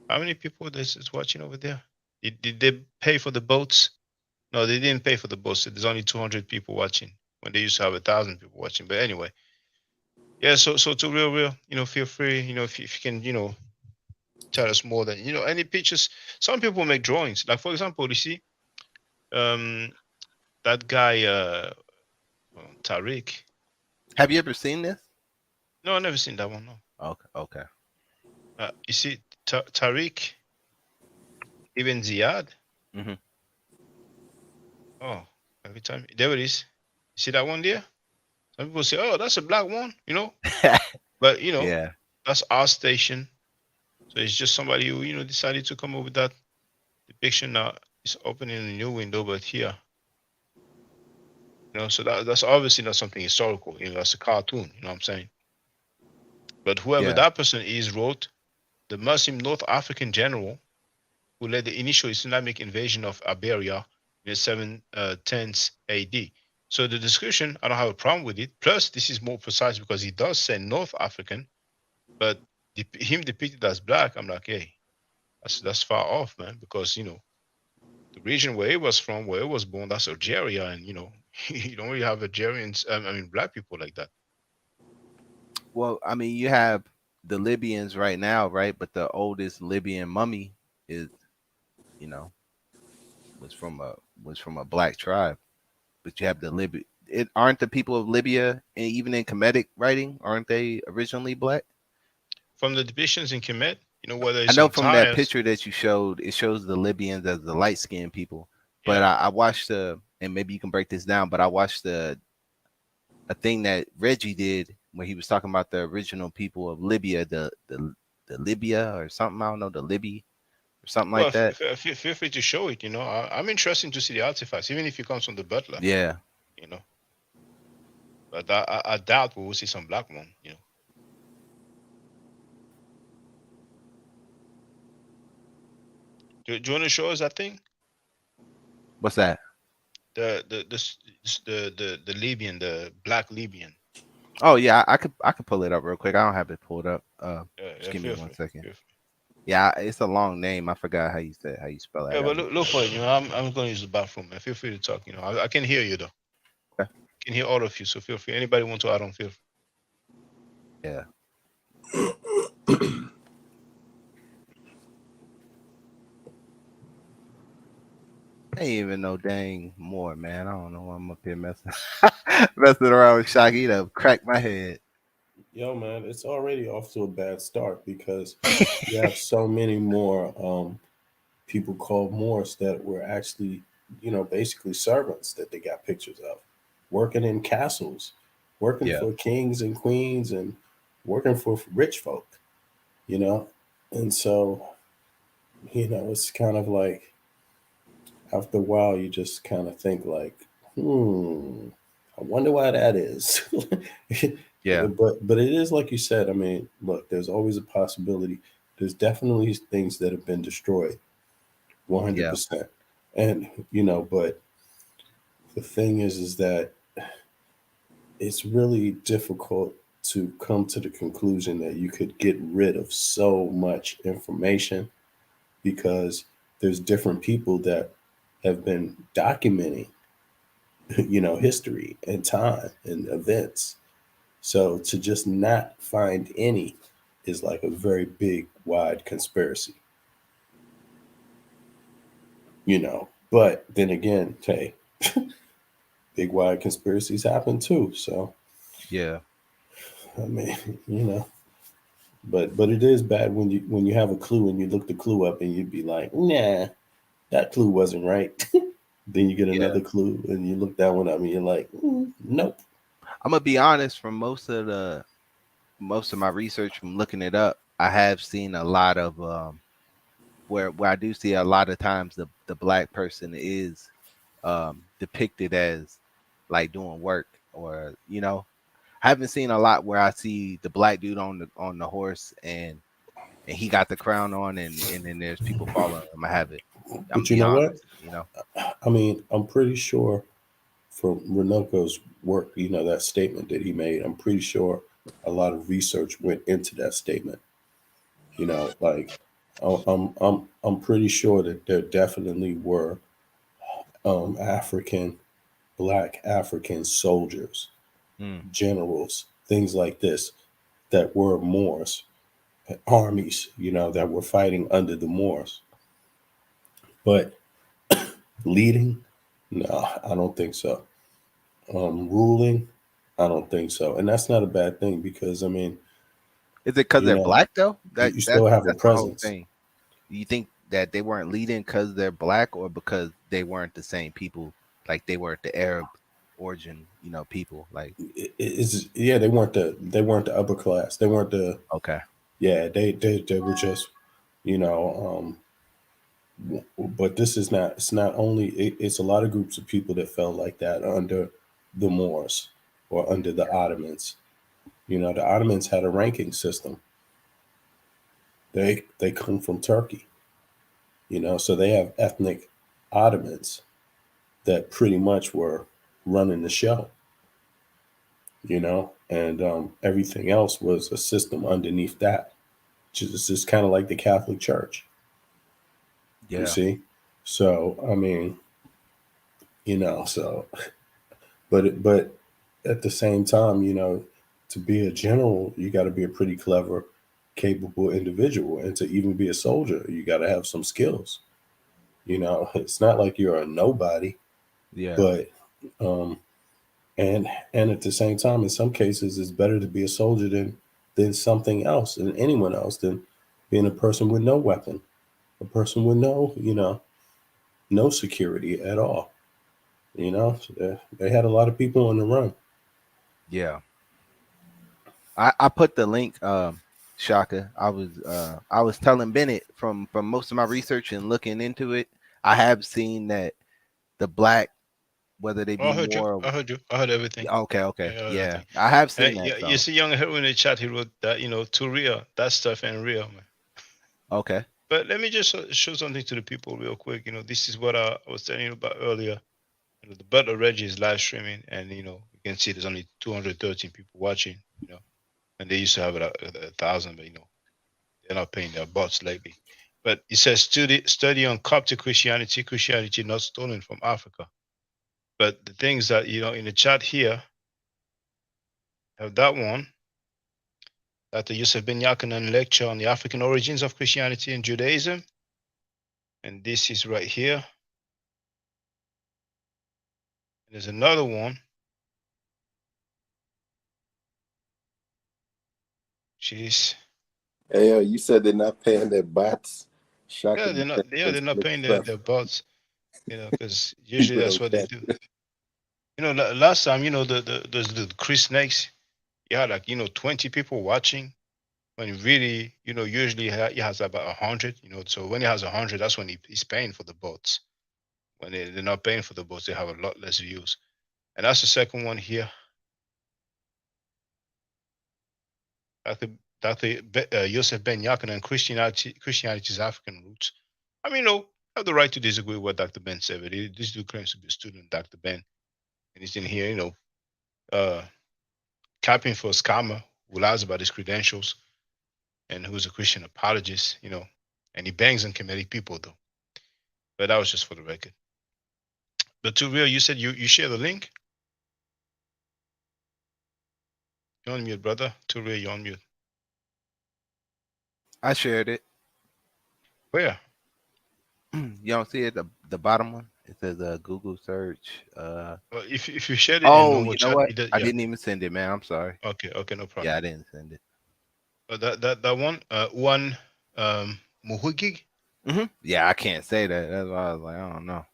How many people is watching over there? Did they pay for the boats? No, they didn't pay for the boats. There's only 200 people watching when they used to have 1,000 people watching. But anyway, yeah. So to real, feel free. If you can, tell us more than any pictures. Some people make drawings. Like for example, you see, that guy Tariq. Have you ever seen this? No, I've never seen that one. No. Okay. You see, Tariq Ibn Ziyad. Mm-hmm. Oh, every time there it is. You see that one there? Some people say, "Oh, that's a black one," But yeah, that's our station. So it's just somebody who decided to come up with that depiction. Now it's opening a new window, but here, so that's obviously not something historical. That's a cartoon. You know what I'm saying? But whoever that person is wrote the Muslim North African general who led the initial Islamic invasion of Iberia in the 710s AD. So the description, I don't have a problem with it. Plus, this is more precise because he does say North African, but him depicted as black, I'm like, hey, that's far off, man, because the region where he was from, where he was born, that's Algeria, and you don't really have Algerians, black people like that. Well, I mean, you have the Libyans right now, right? But the oldest Libyan mummy is, was from a black tribe. But you have the aren't the people of Libya, and even in Kemetic writing, aren't they originally black? From the depictions in Kemet, whether I know from that picture that you showed, it shows the Libyans as the light-skinned people. But I watched and maybe you can break this down, but I watched a thing that Reggie did when he was talking about the original people of Libya, the Libya or something, I don't know, the Libby or something like that. Feel free to show it. I'm interested to see the artifacts, even if it comes from the Butler. Yeah. But I doubt we will see some black one. Do you want to show us that thing? What's that? The Libyan, the black Libyan. Oh yeah, I could pull it up real quick. I don't have it pulled up. Just give me 1 second. Yeah, it's a long name. I forgot how you spell it. Yeah, but look for it. I'm going to use the bathroom. Man. Feel free to talk. I can hear you though. Okay. I can hear all of you. So feel free. Anybody want to add on? Feel free. Yeah. ain't even no dang Moor, man. I don't know why I'm up here messing around with Shaka. You know, crack my head. Yo, man, it's already off to a bad start because you have so many more people called Moors that were actually, basically servants that they got pictures of, working in castles, working Yeah. for kings and queens, and working for rich folk, you know? And so, it's kind of like after a while, you just kind of think like, I wonder why that is. Yeah. But it is like you said. I mean, look, there's always a possibility. There's definitely things that have been destroyed, Yeah. 100%. And but the thing is that it's really difficult to come to the conclusion that you could get rid of so much information because there's different people that have been documenting history and time and events. So to just not find any is like a very big, wide conspiracy. But then again, hey, big, wide conspiracies happen too. So Yeah. I mean, but it is bad when you have a clue and you look the clue up and you'd be like, nah, that clue wasn't right. Then you get Yeah. another clue and you look that one up and you're like, nope. I'm gonna be honest. From most of my research, from looking it up, I have seen a lot of where I do see a lot of times the black person is depicted as like doing work, or I haven't seen a lot where I see the black dude on the horse and he got the crown on and then there's people following him. I haven't. I'm But you be know what? honest, I mean, I'm pretty sure from Renoko's work, that statement that he made, I'm pretty sure a lot of research went into that statement. Like I'm pretty sure that there definitely were black African soldiers, generals, things like this that were Moors, armies, that were fighting under the Moors. But leading, no, I don't think so. Ruling, I don't think so. And that's not a bad thing because I mean, is it because they're black though? you still have a That's the whole presence. thing. You think that they weren't leading because they're black, or because they weren't the same people, like they weren't the Arab origin, people? Like, They weren't the upper class. They weren't the okay. Yeah, they were just, but this is not. It's not only. It's a lot of groups of people that felt like that under the Moors or under the Ottomans. The Ottomans had a ranking system. They come from Turkey. So they have ethnic Ottomans that pretty much were running the show. And everything else was a system underneath that, which is just kind of like the Catholic Church. You Yeah. see? So, I mean, so, but at the same time, to be a general, you got to be a pretty clever, capable individual. And to even be a soldier, you got to have some skills. It's not like you're a nobody, Yeah. but, and at the same time, in some cases, it's better to be a soldier than something else, than anyone else, than being a person with no weapon, a person with no security at all. So they had a lot of people on the run. Yeah. I put the link, Shaka. I was telling Bennett from most of my research and looking into it, I have seen that the black, whether they be I heard you. more. I heard you. I heard everything. Okay. Yeah, Yeah. I have seen that. Yeah, So. you see, young hero in the chat, he wrote that to real. That stuff ain't real, man. Okay. But let me just show something to the people real quick. This is what I was telling you about earlier. The Butler Reggie is live streaming, and you can see there's only 213 people watching. And they used to have it 1,000, but they're not paying their butts lately. But it says study on Coptic Christianity not stolen from Africa. But the things that in the chat here have that one. Dr. Yusuf Ben Yakanan lecture on the African origins of Christianity and Judaism. And this is right here. There's another one. Jeez. Hey, you said they're not paying their bots. Shaka, Yeah, they're not. Yeah, they're not paying their bots. You know, because usually that's what they do. You know, last time, you know, the Chris Snakes, you had like 20 people watching. When really, usually he has about 100. You know, so when he has 100, that's when he's paying for the bots. When they're not paying for the bots, they have a lot less views. And that's the second one here. Dr. Yosef Ben Yakin and Christianity's African roots. I mean, I have the right to disagree with what Dr. Ben said, but this dude claims to be a student of Dr. Ben. And he's in here, capping for a scammer who lies about his credentials and who's a Christian apologist, and he bangs on comedic people, though. But that was just for the record. But to real, you said you share the link? You're on mute, brother. To real, you're on mute. I shared it. Where? You don't see it, the bottom one? It says Google search. If you shared it in Oh, normal you know chat, what? yeah. I didn't even send it, man. I'm sorry. Okay, no problem. Yeah, I didn't send it. That one Muhugig? Yeah, I can't say that. That's why I was like, I don't know.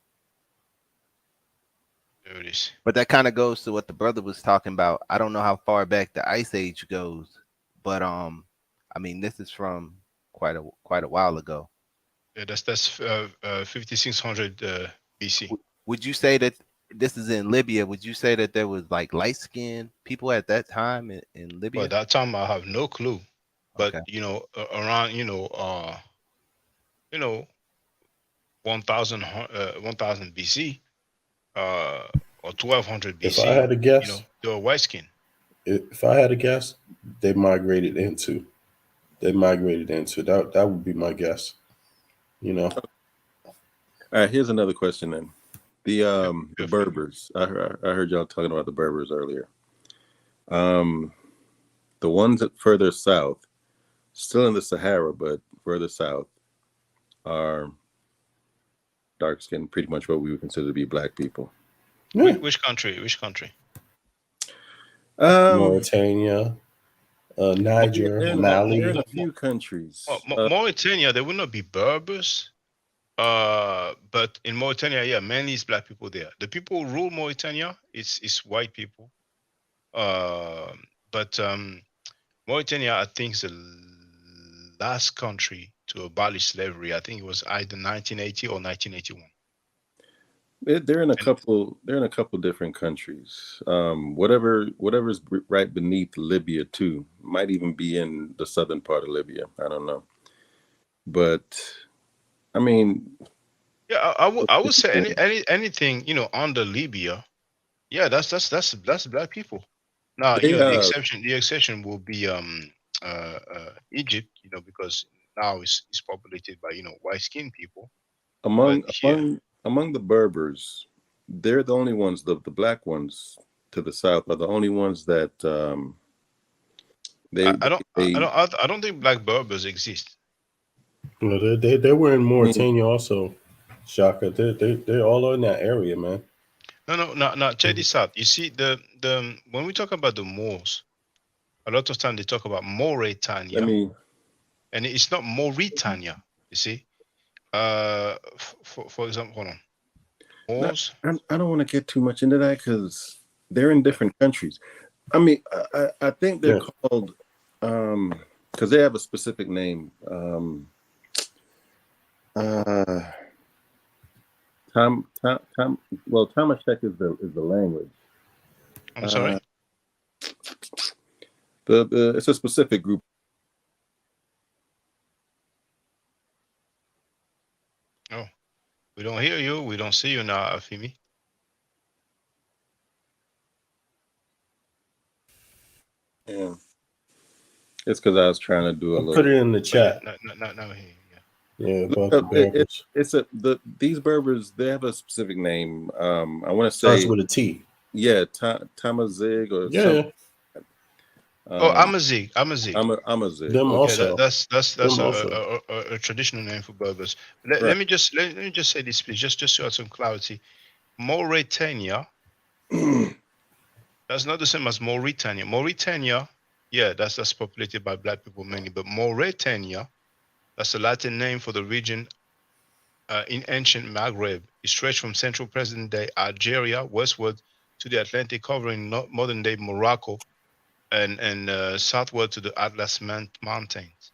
There it is. But that kind of goes to what the brother was talking about. I don't know how far back the Ice Age goes, but I mean, this is from quite a while ago. Yeah, that's 5600 BC. Would you say that this is in Libya? Would you say that there was like light-skinned people at that time in Libya? Well, that time I have no clue, but Okay. around 1000 BC or 1200 BC. If I had to guess, they were white skin. If I had to guess, they migrated into that. That would be my guess. All right, here's another question then. The Berbers. I heard y'all talking about the Berbers earlier. The ones that further south, still in the Sahara, but further south, are dark skinned, pretty much what we would consider to be black people. Which country? Mauritania, Niger, Mali. They're in a few countries. Well, Mauritania, they would not be Berbers. But in Mauritania, yeah, mainly it's black people there. The people who rule Mauritania, it's white people. But Mauritania, I think, is the last country to abolish slavery. I think it was either 1980 or 1981. They're in a couple. They're in a couple different countries. Whatever's right beneath Libya too. Might even be in the southern part of Libya. I don't know. But I mean, yeah, I would say anything under Libya. Yeah, that's black people. Now the exception will be Egypt. Because now it's populated by white skinned people. Among the Berbers, they're the only ones. The black ones to the south are the only ones that I don't think black Berbers exist. No, they were in Mauritania also, Shaka. They all are in that area, man. No. Check this out. You see, the when we talk about the Moors, a lot of time they talk about Mauritania, and it's not Mauritania. You see, for example, hold on. Moors. I don't want to get too much into that because they're in different countries. I mean, I think they're called because they have a specific name. Tamashek is the language. I'm sorry. It's a specific group. Oh, we don't hear you. We don't see you now, Afimi. Yeah, it's because I was trying to do a little. Put it in the chat. Not here. Yeah, about the Berbers. These Berbers. They have a specific name. I want to say starts with a T. Yeah, Tamazig or yeah. Amazigh. Amazigh. Them also. That's a traditional name for Berbers. Let me just say this, please, just to add some clarity. Mauritania That's not the same as Mauritania. Mauritania, yeah, that's populated by black people mainly, but Mauritania, that's a Latin name for the region in ancient Maghreb. It stretched from central present-day Algeria westward to the Atlantic, covering modern-day Morocco and southward to the Atlas Mountains.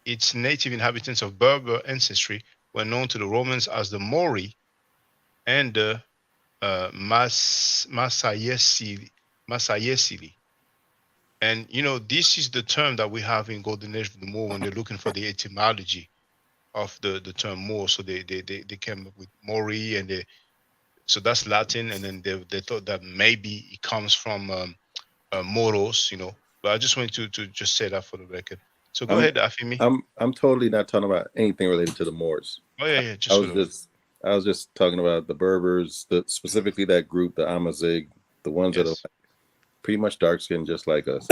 Its native inhabitants of Berber ancestry were known to the Romans as the Mori and the Masayesili. And this is the term that we have in Golden Age of the Moor when they're looking for the etymology of the term Moor. So they came up with Mori, and so that's Latin, and then they thought that maybe it comes from Moros, But I just wanted to just say that for the record. So go ahead, Afimi. I'm totally not talking about anything related to the Moors. Oh yeah. I was just talking about the Berbers, specifically that group, the Amazigh, the ones that are pretty much dark skinned, just like us.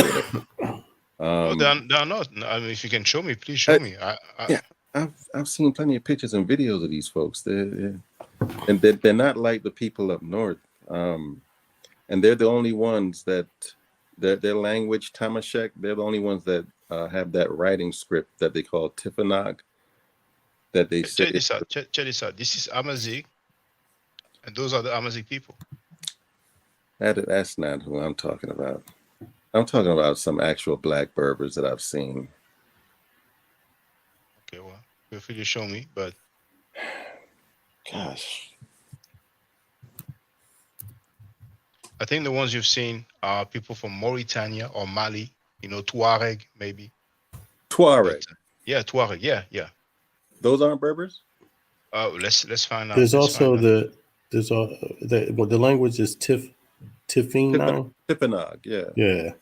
No, they're not. I mean, if you can show me, please show me. Yeah, I've seen plenty of pictures and videos of these folks. They're not like the people up north, and they're the only ones that their language Tamashek. They're the only ones that have that writing script that they call Tifinagh. That they say. Check this out. This is Amazigh, and those are the Amazigh people. That's not who I'm talking about. I'm talking about some actual black Berbers that I've seen. Okay, well, feel free to show me, but gosh, I think the ones you've seen are people from Mauritania or Mali. Tuareg maybe. Tuareg. Yeah, Tuareg. Yeah. Those aren't Berbers. Let's find out. There's also the language is Tifinagh. Tifinagh, yeah. Yeah.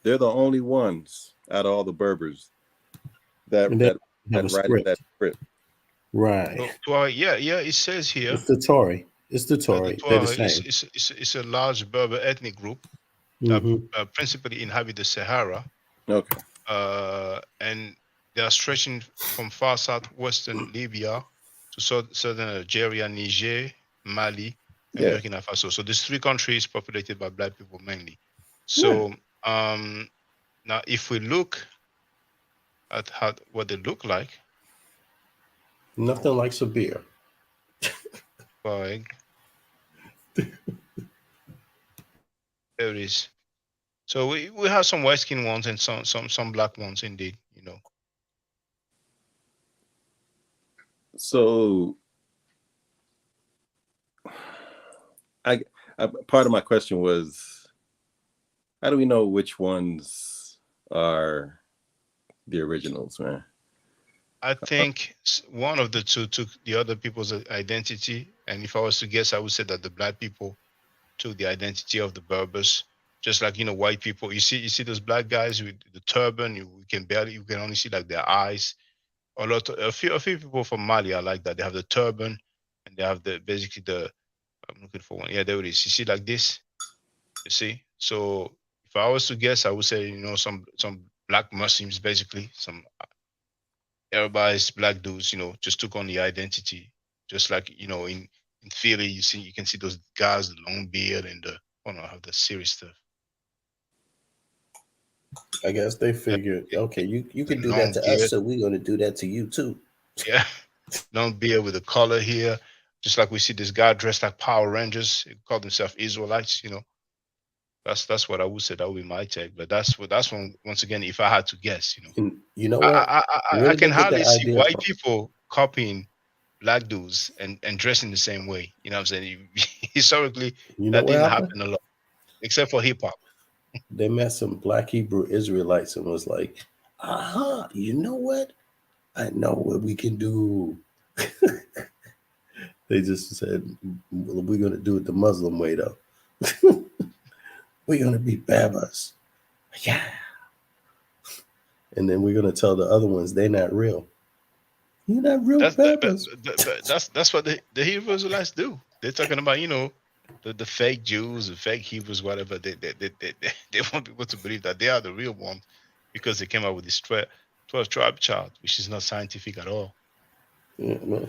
They're the only ones out of all the Berbers that write that script. Right. Yeah. It says here. It's the Tory. They're the same. It's a large Berber ethnic group that principally inhabit the Sahara. Okay. And they are stretching from far southwestern Libya to southern Algeria, Niger, Mali, and Burkina Faso. So these three countries populated by black people mainly. So now if we look at what they look like. Nothing like Sabir. There it is. So we have some white skinned ones and some black ones indeed, So I part of my question was, how do we know which ones are the originals, man? I think one of the two took the other people's identity, and if I was to guess, I would say that the black people took the identity of the Berbers, just like white people. You see those black guys with the turban. You can only see like their eyes. A few people from Mali are like that. They have the turban, and they have basically I'm looking for one. Yeah, there it is. You see like this. You see. So if I was to guess, I would say some black Muslims, basically some Arabized black dudes, just took on the identity, just like in Philly, you can see those guys, the long beard and have the serious stuff. I guess they figured, okay, you can do that to us, so we're going to do that to you too. Yeah, long beard with a collar here, just like we see this guy dressed like Power Rangers. He called himself Israelites. That's what I would say. That would be my take. But that's one, once again, if I had to guess, you know what, I can hardly see white people copying black dudes and dressing the same way. You know what I'm saying? Historically, that didn't happen a lot, except for hip hop. They met some black Hebrew Israelites and was like, you know what? I know what we can do. They just said, well, we're going to do it the Muslim way, though. We're going to be Berbers. Yeah. And then we're going to tell the other ones they're not real. You're not real Berbers. That's what the Hebrew Israelites do. They're talking about, the fake Jews, the fake Hebrews, whatever. They want people to believe that they are the real ones because they came up with this 12 tribe chart, which is not scientific at all. Yeah, man.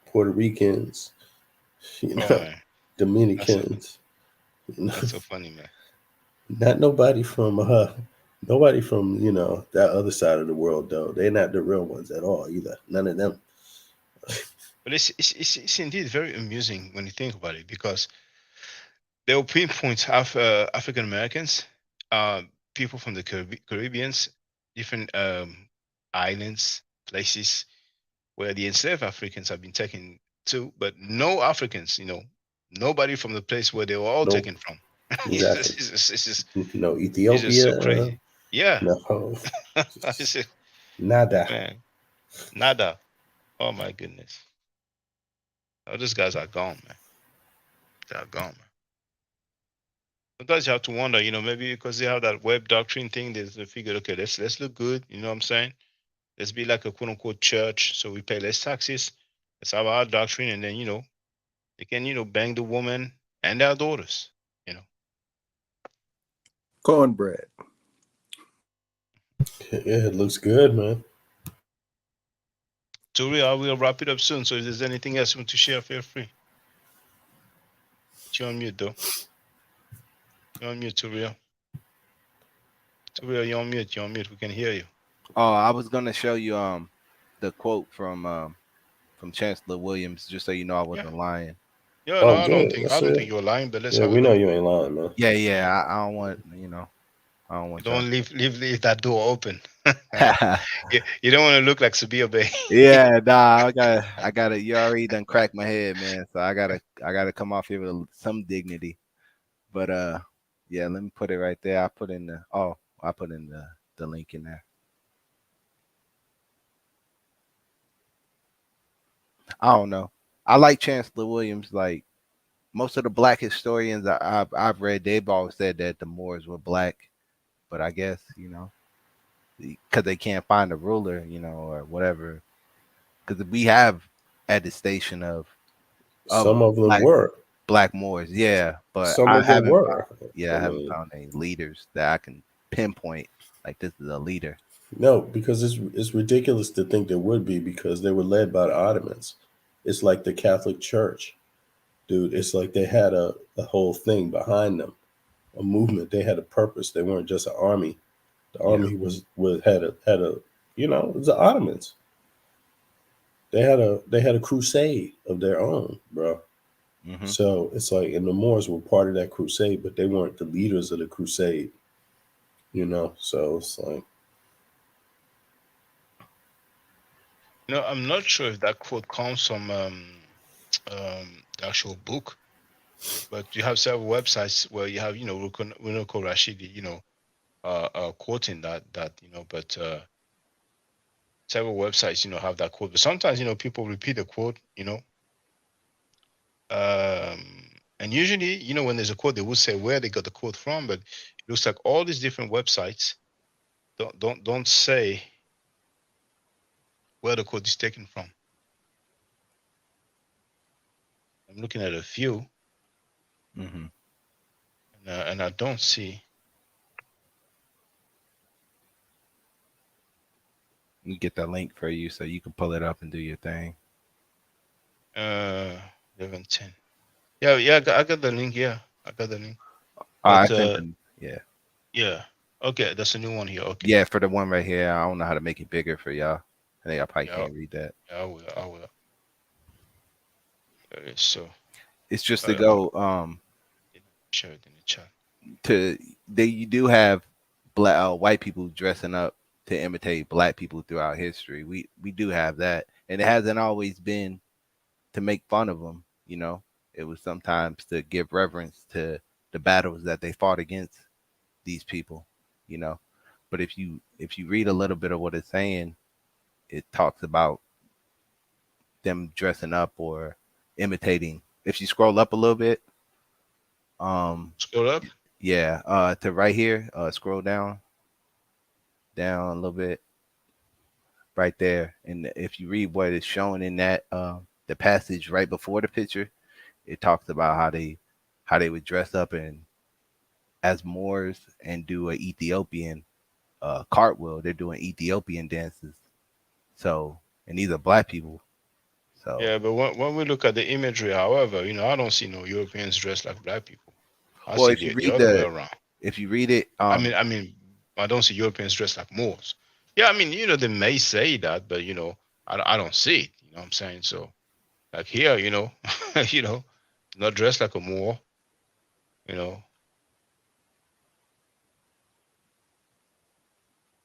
Puerto Ricans, You Oh know, man, Dominicans. You know, that's so funny, man. not nobody from you know that other side of the world though. They're not the real ones at all either. None of them. But it's indeed very amusing when you think about it because they will pinpoint African Americans, uh, people from the Caribbeans, different islands, places where the enslaved Africans have been taken to, but no Africans, nobody from the place where they were all Nope. taken from. Exactly. No It's just so Ethiopia. crazy. Yeah. No. It's just- Nada. man, nada. Oh my goodness. Oh, these guys are gone, man. They are gone, man. Sometimes you have to wonder, maybe because they have that web doctrine thing, they figured, okay, let's look good. You know what I'm saying? Let's be like a quote unquote church, so we pay less taxes. Let's have our doctrine, and then they can bang the woman and their daughters. Cornbread. Yeah, it looks good, man. I will wrap it up soon. So if there's anything else you want to share, feel free. You're on mute though. You're on mute, Turiel. Turiel, you're on mute. You're on mute. We can hear you. Oh, I was gonna show you the quote from Chancellor Williams, just so you know I wasn't lying. Yeah, no, I don't think you're lying, but let's Yeah, have a we know look. you ain't lying, man. Yeah. I don't want I don't want. Don't leave that door open. You don't want to look like Sabia Bay. Yeah, nah, I gotta. You already done cracked my head, man. So I gotta come off here with some dignity. But yeah, let me put it right there. I put in the link in there. I don't know. I like Chancellor Williams. Like most of the black historians I've read, they've always said that the Moors were black, but I guess because they can't find a ruler, or whatever. Because we have attestation of Some of them were black Moors, yeah, but some of them were. I haven't found any leaders that I can pinpoint. Like this is a leader. No, because it's ridiculous to think there would be because they were led by the Ottomans. It's like the Catholic Church, dude. It's like they had a whole thing behind them, a movement. They had a purpose. They weren't just an army. The army had a it was the Ottomans. They had a crusade of their own, bro. Mm-hmm. So it's like, and the Moors were part of that crusade, but they weren't the leaders of the crusade. So it's like. I'm not sure if that quote comes from the actual book, but you have several websites where you have, Runoko Rashidi, quoting that, but several websites, have that quote. But sometimes, people repeat the quote, and usually, when there's a quote, they would say where they got the quote from, but it looks like all these different websites don't say where the quote is taken from. I'm looking at a few, mm-hmm. and I don't see. You get that link for you so you can pull it up and do your thing. 11:10. Yeah, I got the link. Yeah, I got the link. Yeah. Okay, that's a new one here. Okay. Yeah, for the one right here, I don't know how to make it bigger for y'all. I think I probably can't read that. Yeah, I will. So it's just to go share it in the chat. You do have white people dressing up to imitate black people throughout history. We do have that, and it hasn't always been to make fun of them. It was sometimes to give reverence to the battles that they fought against these people. But if you read a little bit of what it's saying, it talks about them dressing up or imitating. If you scroll up a little bit, scroll up, to right here, scroll down a little bit, right there, and if you read what is shown in that the passage right before the picture, it talks about how they would dress up as Moors and do an Ethiopian cartwheel. They're doing Ethiopian dances. So, and these are black people. So yeah, but when we look at the imagery, however, you know, I don't see no Europeans dressed like black people. I well, see if you the read other way around. if you read it, I mean, I don't see Europeans dressed like Moors. Yeah, I mean, you know, they may say that, but you know, I don't see it. You know what I'm saying? So, like here, you know, you know, not dressed like a Moor. You know.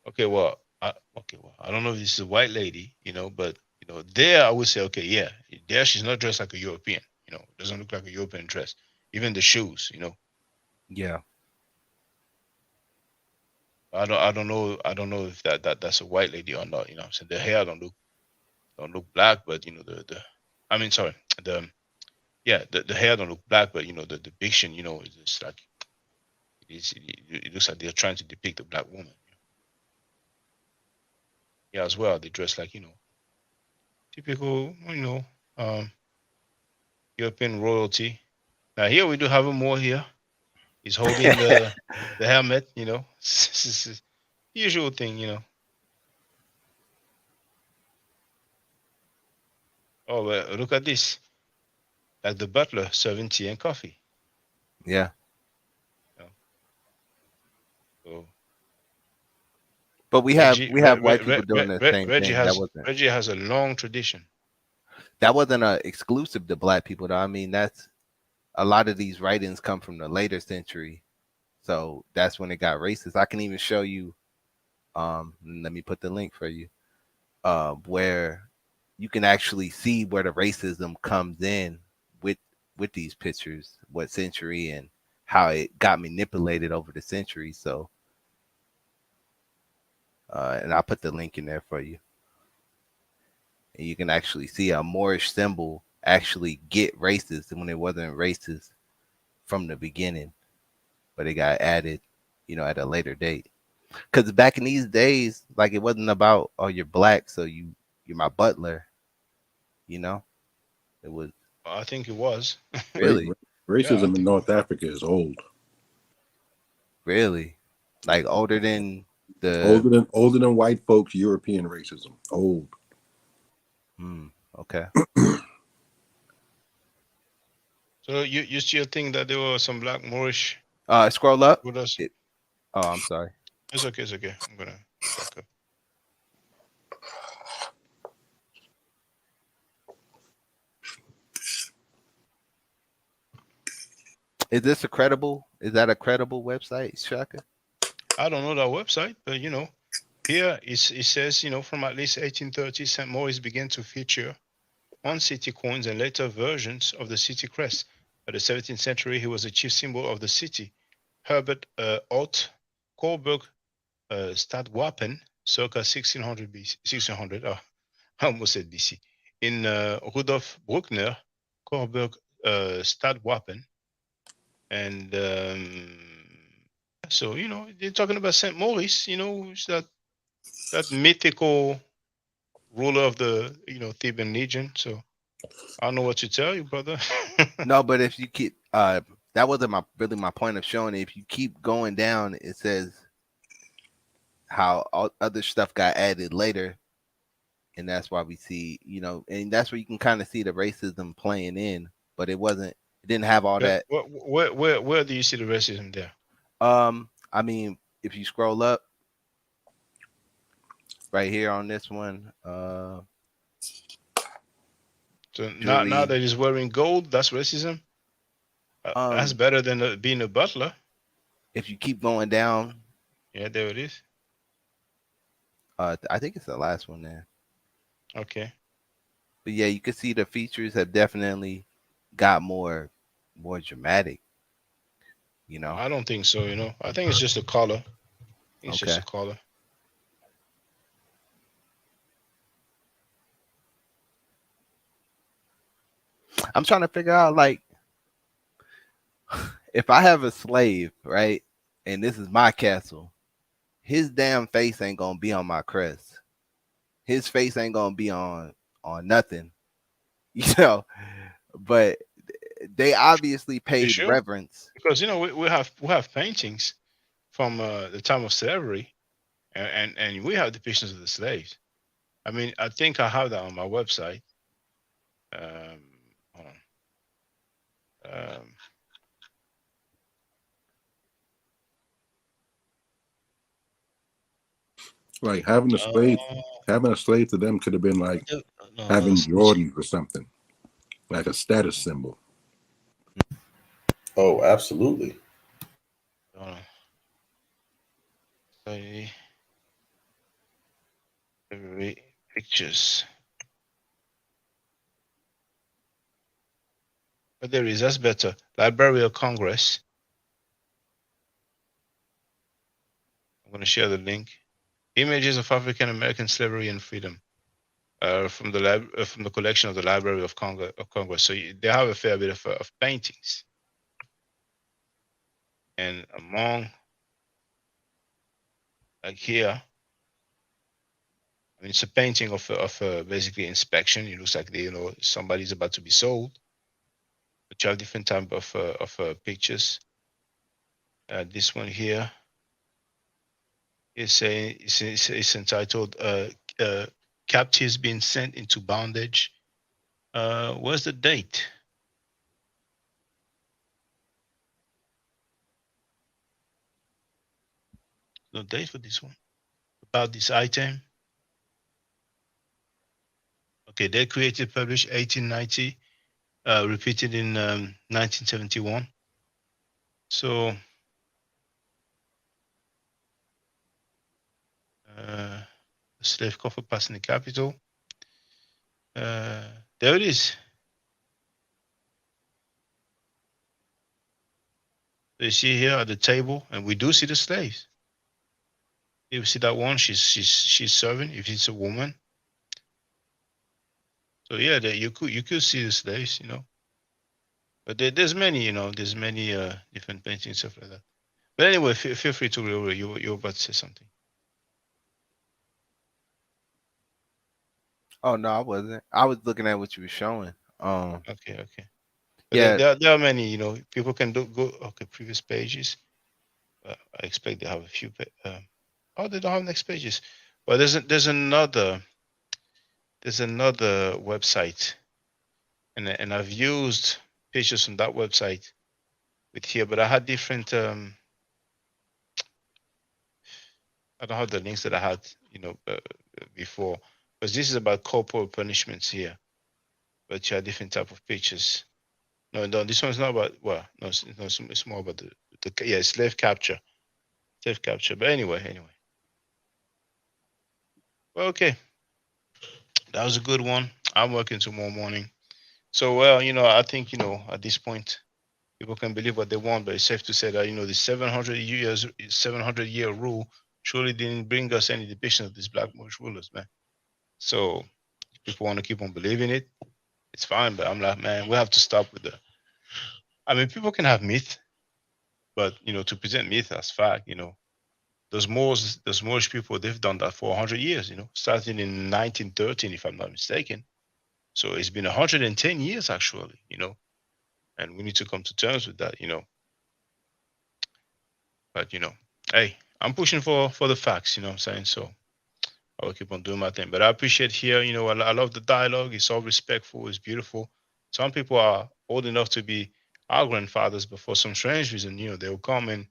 Okay, well, I don't know if this is a white lady, you know, but you know, there I would say, okay, yeah, there she's not dressed like a European. You know, doesn't look like a European dress. Even the shoes, you know. yeah. I don't know if that's a white lady or not. You know, what I'm saying the hair don't look black, but you know the I mean, sorry, the yeah, the hair don't look black, but you know the depiction, you know, is just like it looks like they're trying to depict a black woman. Yeah, as well, they dress like, you know, typical, you know, um, European royalty. Now here we do have a Moor here. He's holding the helmet, you know, usual thing, you know. Oh, well, look at this, like the butler serving tea and coffee. Yeah. So But we have white people doing the same Reggie thing. Reggie has a long tradition. That wasn't exclusive to black people though. I mean, that's a lot of these writings come from the later century. So that's when it got racist. I can even show you, let me put the link for you, where you can actually see where the racism comes in with these pictures, what century and how it got manipulated over the centuries. So and I'll put the link in there for you. And you can actually see a Moorish symbol actually get racist when it wasn't racist from the beginning, but it got added, you know, at a later date. Because back in these days, like it wasn't about, oh, you're black, so you're my butler, you know. It was. I think it was. Really? Racism in North Africa is old. Really? Like older than the older than white folks European racism. Old. Okay. So you still think that there were some black Moorish? Scroll up. With us? Oh, I'm sorry. It's okay. It's okay. I'm gonna back up. Is this a credible? Is that a credible website, Shaka? I don't know that website, but you know, here it says, you know, from at least 1830, St. Maurice began to feature on city coins and later versions of the city crest. By the 17th century, he was a chief symbol of the city. Herbert Ott Coburg Stadwapen, circa 1600 BC, 1600. I almost said BC. In Rudolf Bruckner, Coburg Stadwapen, and so you know they're talking about Saint Maurice. You know, that mythical ruler of the Theban Legion. So I don't know what to tell you, brother. No, but if you keep that wasn't my point of showing it. If you keep going down, it says how all other stuff got added later, and that's why we see, and that's where you can kind of see the racism playing in, but it didn't have all that. Where do you see the racism there? I mean, if you scroll up right here on this one, so now that he's wearing gold, that's racism. That's better than being a butler. If you keep going down, yeah, there it is. I think it's the last one there. Okay. But yeah, you can see the features have definitely got more dramatic. I don't think so. I think it's just a color. It's just a color. I'm trying to figure out, like, if I have a slave, right, and this is my castle, his damn face ain't gonna be on my crest. His face ain't gonna be on nothing, But they obviously paid reverence because we have paintings from the time of slavery, and we have depictions of the slaves. I mean, I think I have that on my website. Hold on. Like having a slave to them could have been like having Jordans or something, like a status symbol. Oh, absolutely. Pictures. But there is, that's better. Library of Congress. I'm going to share the link. Images of African American slavery and freedom from the collection of the Library of Congress. So they have a fair bit of paintings. And among, like here, I mean, it's a painting of basically inspection. It looks like somebody's about to be sold. But you have different type of pictures. This one here is saying it's entitled "Captives Being Sent into Bondage." Where's the date? No date for this one. About this item. Okay, they created, published 1890, repeated in 1971. So slave coffer passing the capital. There it is. So you see here at the table, and we do see the slaves. You see that one? She's serving. If it's a woman. So yeah, you could see the slaves, But there's many, there's many different paintings, stuff like that. But anyway, feel free to you're about to say something. Oh no, I wasn't. I was looking at what you were showing. Okay. But Yeah, there are many, people can go previous pages. I expect they have a few. Oh, they don't have next pages. Well, there's another website, and I've used pictures from that website with here, but I had different. I don't have the links that I had, before, because this is about corporal punishments here, but you have different type of pictures. No, this one's not about. Well, no, it's more about the slave capture. But anyway. Well, okay. That was a good one. I'm working tomorrow morning. So, well, I think, at this point, people can believe what they want, but it's safe to say that, the 700-year rule surely didn't bring us any depiction of these black Moorish rulers, man. So, if people want to keep on believing it, it's fine. But I'm like, man, we have to stop with people can have myth, but, to present myth as fact, those Moorish people, they've done that for 100 years, starting in 1913, if I'm not mistaken. So it's been 110 years, actually, and we need to come to terms with that, But, hey, I'm pushing for the facts, what I'm saying? So I will keep on doing my thing. But I appreciate here, I love the dialogue. It's all respectful. It's beautiful. Some people are old enough to be our grandfathers, but for some strange reason, they will come and,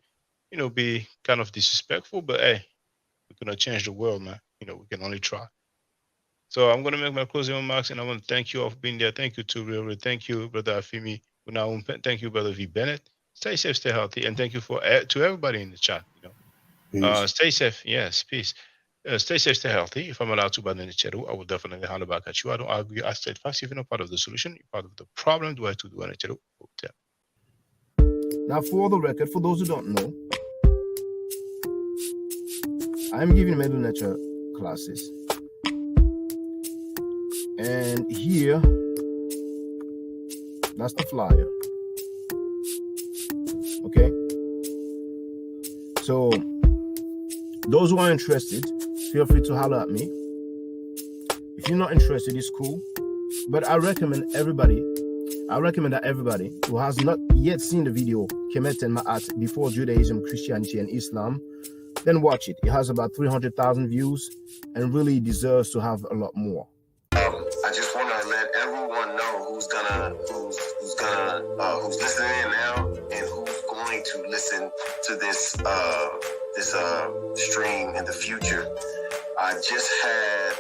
be kind of disrespectful. But, hey, we're going to change the world, man. We can only try. So I'm going to make my closing remarks, and I want to thank you all for being there. Thank you to Real. Thank you, Brother Afimi. Thank you, Brother V. Bennett. Stay safe, stay healthy, and thank you to everybody in the chat. Stay safe. Yes, peace. Stay safe, stay healthy. If I'm allowed to ban in the chat, I will definitely hand it back at you. I don't argue. I state facts. If you're not part of the solution, you're part of the problem. Do I to do in the chat? Now, for the record, for those who don't know, I'm giving Medu Neter classes. And here, that's the flyer. Okay? So, those who are interested, feel free to holler at me. If you're not interested, it's cool. But I recommend that everybody who has not yet seen the video, Kemet and Ma'at, Before Judaism, Christianity, and Islam, then watch it. It has about 300,000 views and really deserves to have a lot more. I just want to let everyone know who's listening in now and who's going to listen to this stream in the future. I just had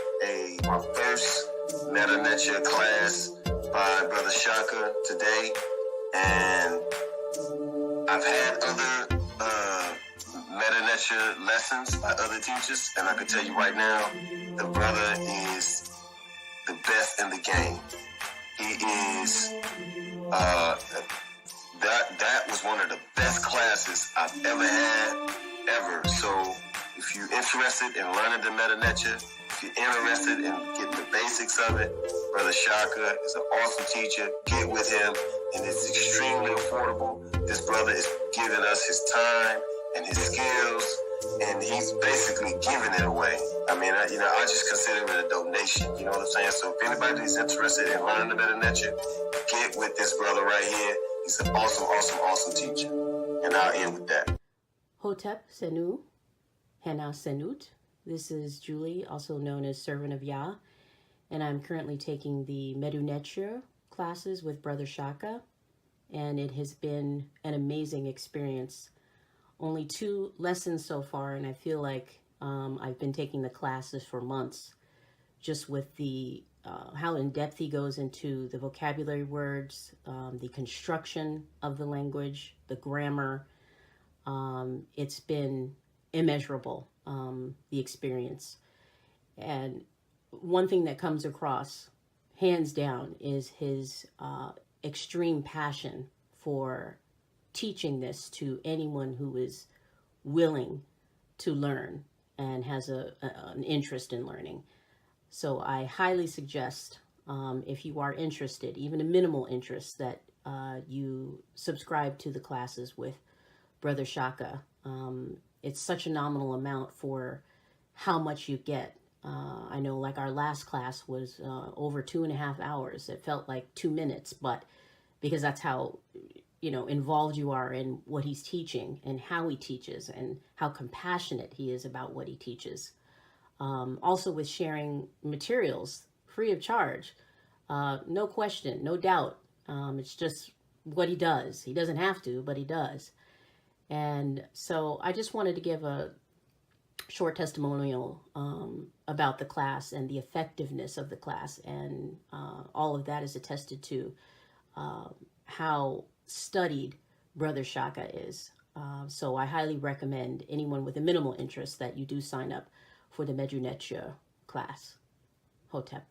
my first Medu Neter class by Brother Shaka today, and I've had other Medu Neter lessons by other teachers, and I can tell you right now, the brother is the best in the game. He is that was one of the best classes I've ever had, ever. So if you're interested in learning the Medu Neter, if you're interested in getting the basics of it, Brother Shaka is an awesome teacher. Get with him, and it's extremely affordable. This brother is giving us his time and his skills, and he's basically giving it away. I mean, I just consider it a donation. You know what I'm saying? So if anybody's interested in learning the Medu Neter, get with this brother right here. He's an awesome, awesome, awesome teacher. And I'll end with that. Hotep Senu, Hena Senut. This is Julie, also known as Servant of Yah, and I'm currently taking the Medu Neter classes with Brother Shaka, and it has been an amazing experience. Only 2 lessons so far, and I feel like I've been taking the classes for months, just with the how in depth he goes into the vocabulary words, the construction of the language, the grammar. It's been immeasurable, the experience. And one thing that comes across, hands down, is his extreme passion for teaching this to anyone who is willing to learn and has an interest in learning. So I highly suggest, if you are interested, even a minimal interest, that you subscribe to the classes with Brother Shaka. It's such a nominal amount for how much you get. I know, like, our last class was over 2.5 hours. It felt like 2 minutes, but because that's how, involved you are in what he's teaching and how he teaches and how compassionate he is about what he teaches. Also with sharing materials free of charge, no question, no doubt. It's just what he does. He doesn't have to, but he does. And so I just wanted to give a short testimonial about the class and the effectiveness of the class, and all of that is attested to how studied Brother Shaka is. So I highly recommend anyone with a minimal interest that you do sign up for the Medu Neter class. Hotep.